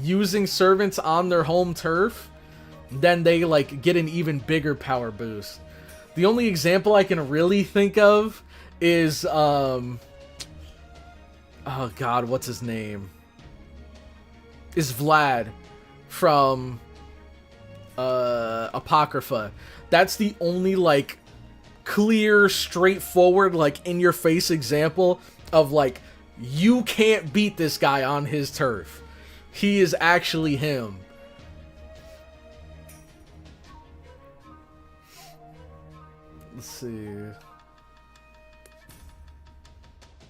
using servants on their home turf, then they like get an even bigger power boost. The only example I can really think of is oh god, what's his name? Is Vlad from Apocrypha. That's the only like clear, straightforward, like in your face example of like, you can't beat this guy on his turf. He is actually him. Let's see.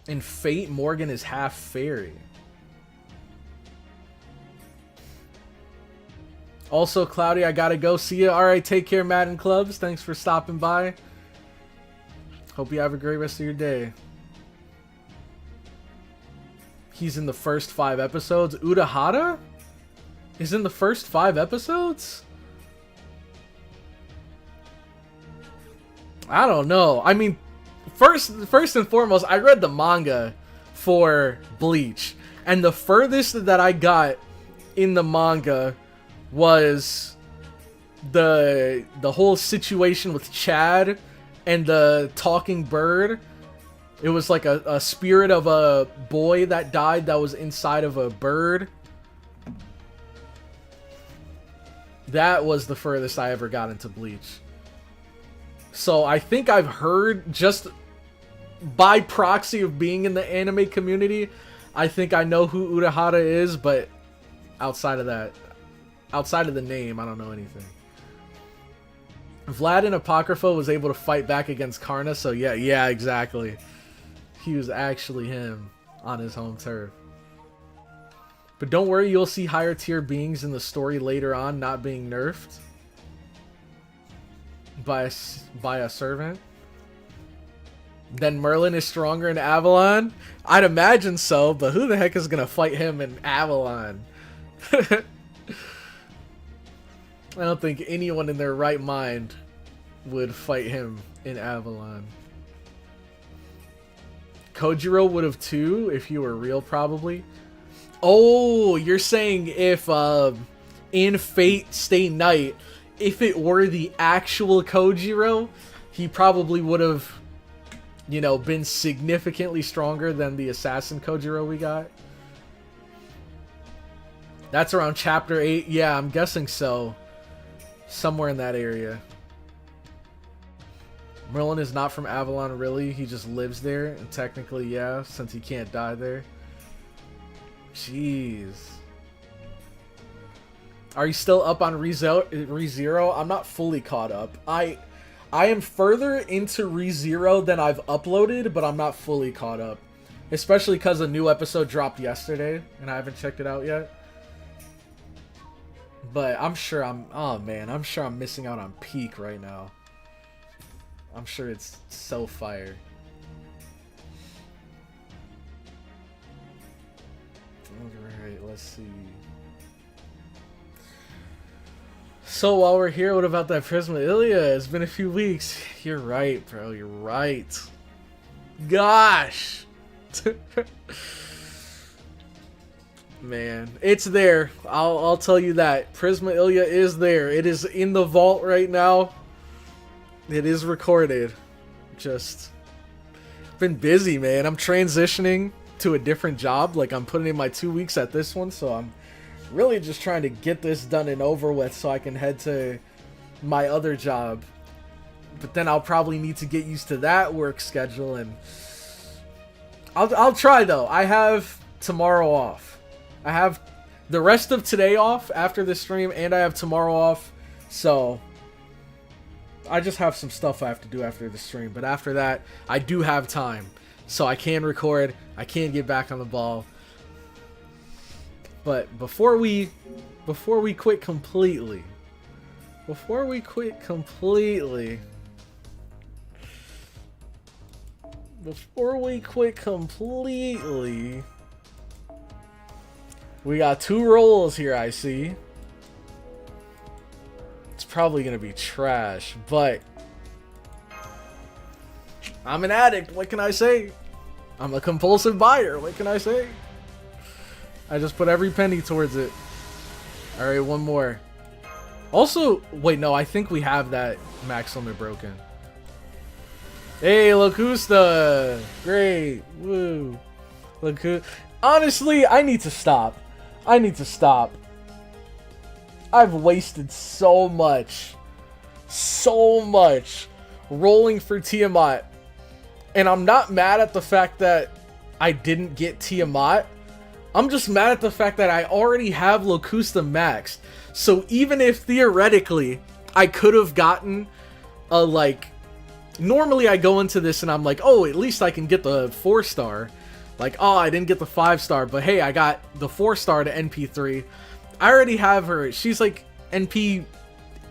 In Fate, Morgan is half fairy. Also, Cloudy, I gotta go. See ya. Alright, take care, Madden Clubs. Thanks for stopping by. Hope you have a great rest of your day. He's in the first 5 episodes. Urahara is in the first 5 episodes? I don't know. I mean, first and foremost, I read the manga for Bleach, and the furthest that I got in the manga was the whole situation with Chad and the talking bird. It was like a spirit of a boy that died that was inside of a bird. That was the furthest I ever got into Bleach. So I think I've heard, just by proxy of being in the anime community, I think I know who Urahara is, but outside of that, outside of the name, I don't know anything. Vlad in Apocrypha was able to fight back against Karna, so yeah, exactly. He was actually him on his home turf. But don't worry, you'll see higher tier beings in the story later on not being nerfed by a servant. Then Merlin is stronger in Avalon? I'd imagine so, but who the heck is gonna fight him in Avalon? I don't think anyone in their right mind would fight him in Avalon. Kojiro would have too, if you were real, probably. Oh, you're saying if in Fate Stay Night, if it were the actual Kojiro, he probably would have, you know, been significantly stronger than the assassin Kojiro we got. That's around chapter 8. Yeah, I'm guessing so. Somewhere in that area. Merlin is not from Avalon, really. He just lives there. And technically, yeah, since he can't die there. Jeez. Are you still up on ReZero? I'm not fully caught up. I am further into ReZero than I've uploaded, but I'm not fully caught up. Especially because a new episode dropped yesterday, and I haven't checked it out yet. But I'm sure I'm sure I'm missing out on Peak right now. I'm sure it's so fire. Alright, let's see. So while we're here, what about that Prisma Ilya? It's been a few weeks. You're right, bro. You're right. Gosh. Man, it's there. I'll tell you that. Prisma Ilya is there. It is in the vault right now. It is recorded. Just been busy, man. I'm transitioning to a different job. Like, I'm putting in my 2 weeks at this one, so I'm really just trying to get this done and over with so I can head to my other job. But then I'll probably need to get used to that work schedule, and I'll try though. I have tomorrow off. I have the rest of today off after the stream, and I have tomorrow off. So I just have some stuff I have to do after the stream, but after that, I do have time. So I can record, I can get back on the ball. But before we quit completely, we got 2 rolls here, I see. It's probably gonna be trash, but I'm an addict, what can I say? I'm a compulsive buyer, what can I say? I just put every penny towards it. Alright, one more. Also, wait, no, I think we have that max limit broken. Hey, Locusta! Great, woo. Honestly, I need to stop. I've wasted so much rolling for Tiamat. And I'm not mad at the fact that I didn't get Tiamat. I'm just mad at the fact that I already have Locusta maxed. So even if theoretically I could have gotten a, like, normally I go into this and I'm like, oh, at least I can get the 4-star. Like, oh, I didn't get the 5-star, but hey, I got the 4-star to NP3. I already have her. She's like NP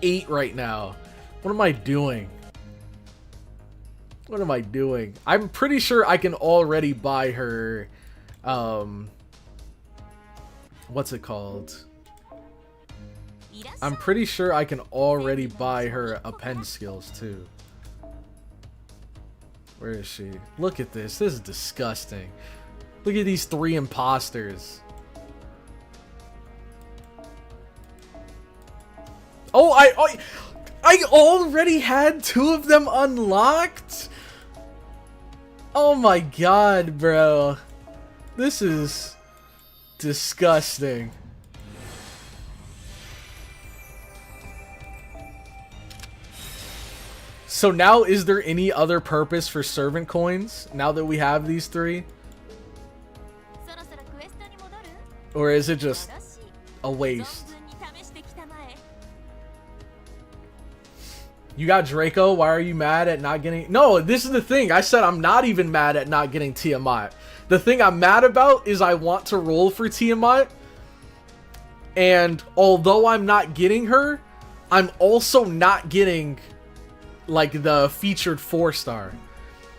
8 right now. What am I doing? I'm pretty sure I can already buy her, what's it called? I'm pretty sure I can already buy her append skills too. Where is she? Look at this. This is disgusting. Look at these 3 imposters. Oh, I already had 2 of them unlocked? Oh my god, bro. This is disgusting. So now, is there any other purpose for servant coins now that we have these 3? Or is it just a waste? You got Draco, why are you mad at not getting... No, this is the thing. I said I'm not even mad at not getting Tiamat. The thing I'm mad about is I want to roll for Tiamat. And although I'm not getting her, I'm also not getting... like the featured 4-star,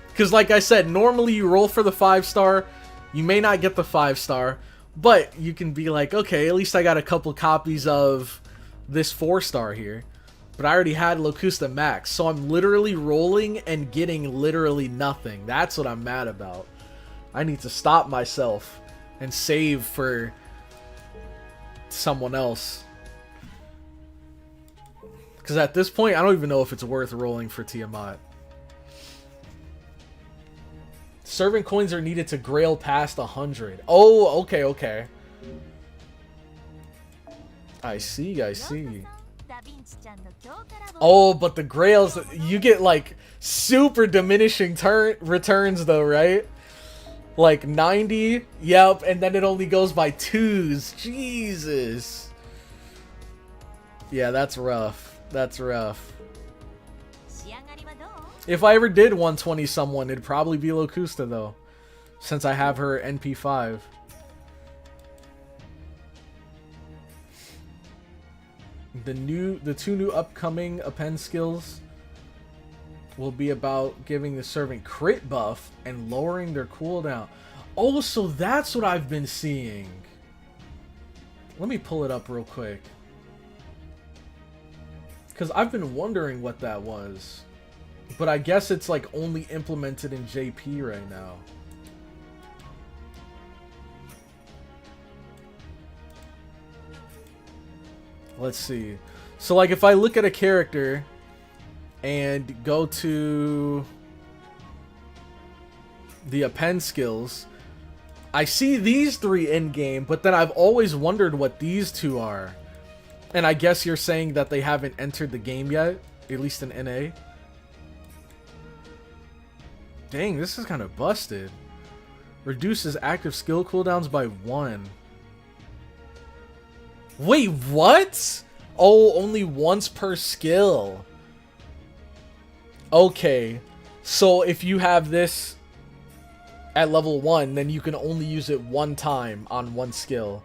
because like I said, normally you roll for the 5-star, you may not get the 5-star, but you can be like, okay, at least I got a couple copies of this 4-star here. But I already had Locusta Max, so I'm literally rolling and getting literally nothing. That's what I'm mad about. I need to stop myself and save for someone else. Because at this point, I don't even know if it's worth rolling for Tiamat. Servant coins are needed to grail past 100. Oh, okay, okay. I see, I see. Oh, but the grails, you get like super diminishing returns though, right? Like 90, yep, and then it only goes by 2s. Jesus. Yeah, that's rough. That's rough. If I ever did 120 someone, it'd probably be Locusta though, since I have her NP5. The 2 new upcoming append skills will be about giving the servant crit buff and lowering their cooldown. Oh, so that's what I've been seeing. Let me pull it up real quick, because I've been wondering what that was. But I guess it's like only implemented in JP right now. Let's see. So like if I look at a character and go to the append skills, I see these 3 in game, but then I've always wondered what these 2 are. And I guess you're saying that they haven't entered the game yet, at least in NA. Dang, this is kind of busted. Reduces active skill cooldowns by 1. Wait, what? Oh, only once per skill. Okay. So if you have this at level 1, then you can only use it 1 time on 1 skill.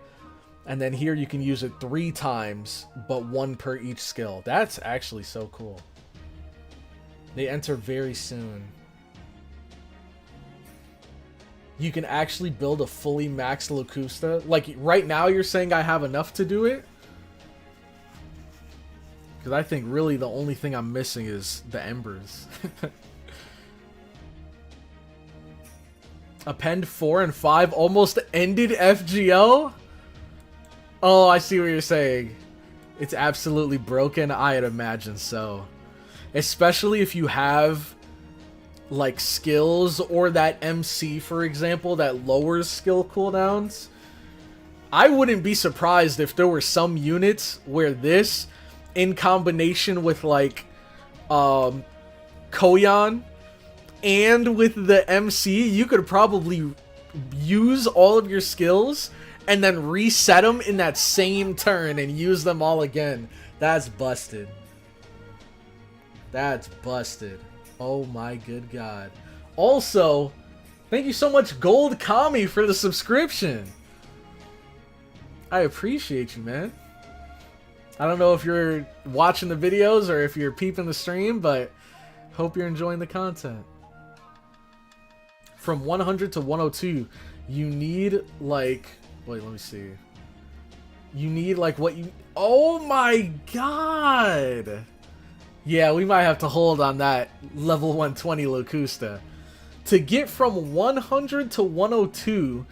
And then here you can use it 3 times, but 1 per each skill. That's actually so cool. They enter very soon. You can actually build a fully maxed Locusta. Like, right now you're saying I have enough to do it? Because I think really the only thing I'm missing is the Embers. Append 4 and 5 almost ended FGO? Oh, I see what you're saying. It's absolutely broken? I'd imagine so. Especially if you have like skills or that MC, for example, that lowers skill cooldowns. I wouldn't be surprised if there were some units where this, in combination with like Koyan and with the MC, you could probably use all of your skills and then reset them in that same turn and use them all again. That's busted. That's busted. Oh my good god. Also, thank you so much, Gold Kami, for the subscription. I appreciate you, man. I don't know if you're watching the videos or if you're peeping the stream, but hope you're enjoying the content. From 100 to 102, you need like... Wait, let me see. You need like what you... Oh my god! Yeah, we might have to hold on that level 120 Locusta. To get from 100 to 102,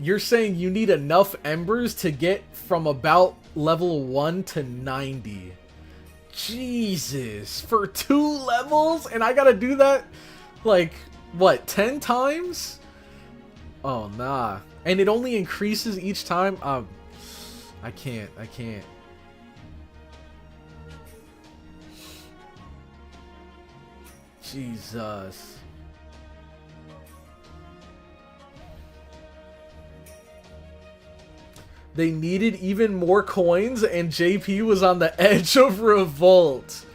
you're saying you need enough embers to get from about level 1 to 90. Jesus, for 2 levels? And I gotta do that, like, what, 10 times? Oh, nah. And it only increases each time? I can't. Jesus. They needed even more coins, and JP was on the edge of revolt.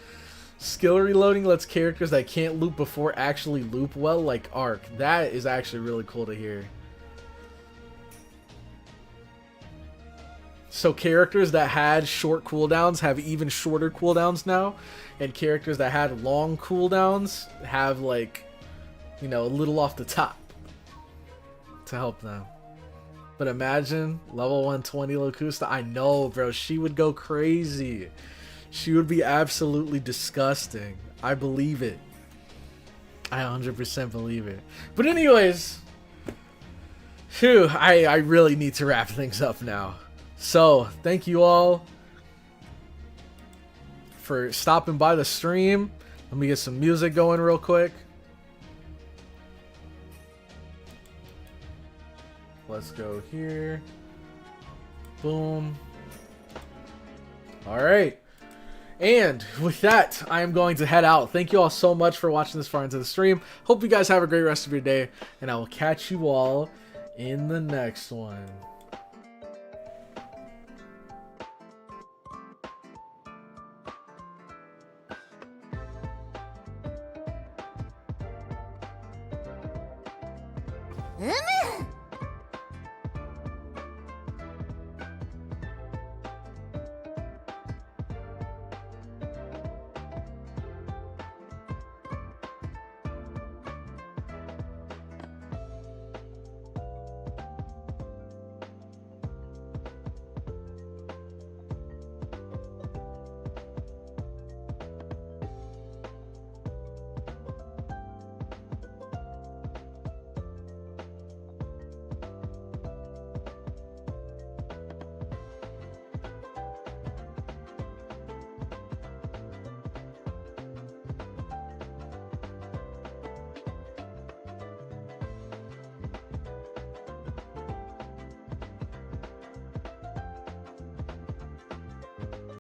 Skill reloading lets characters that can't loop before actually loop well, like Arc. That is actually really cool to hear. So characters that had short cooldowns have even shorter cooldowns now, and characters that had long cooldowns have, like, you know, a little off the top to help them. But imagine level 120 Locusta. I know, bro. She would go crazy. She would be absolutely disgusting. I believe it. I 100% believe it. But anyways, phew, I really need to wrap things up now. So, thank you all for stopping by the stream. Let me get some music going real quick. Let's go here. Boom. All right. And with that, I am going to head out. Thank you all so much for watching this far into the stream. Hope you guys have a great rest of your day, and I will catch you all in the next one.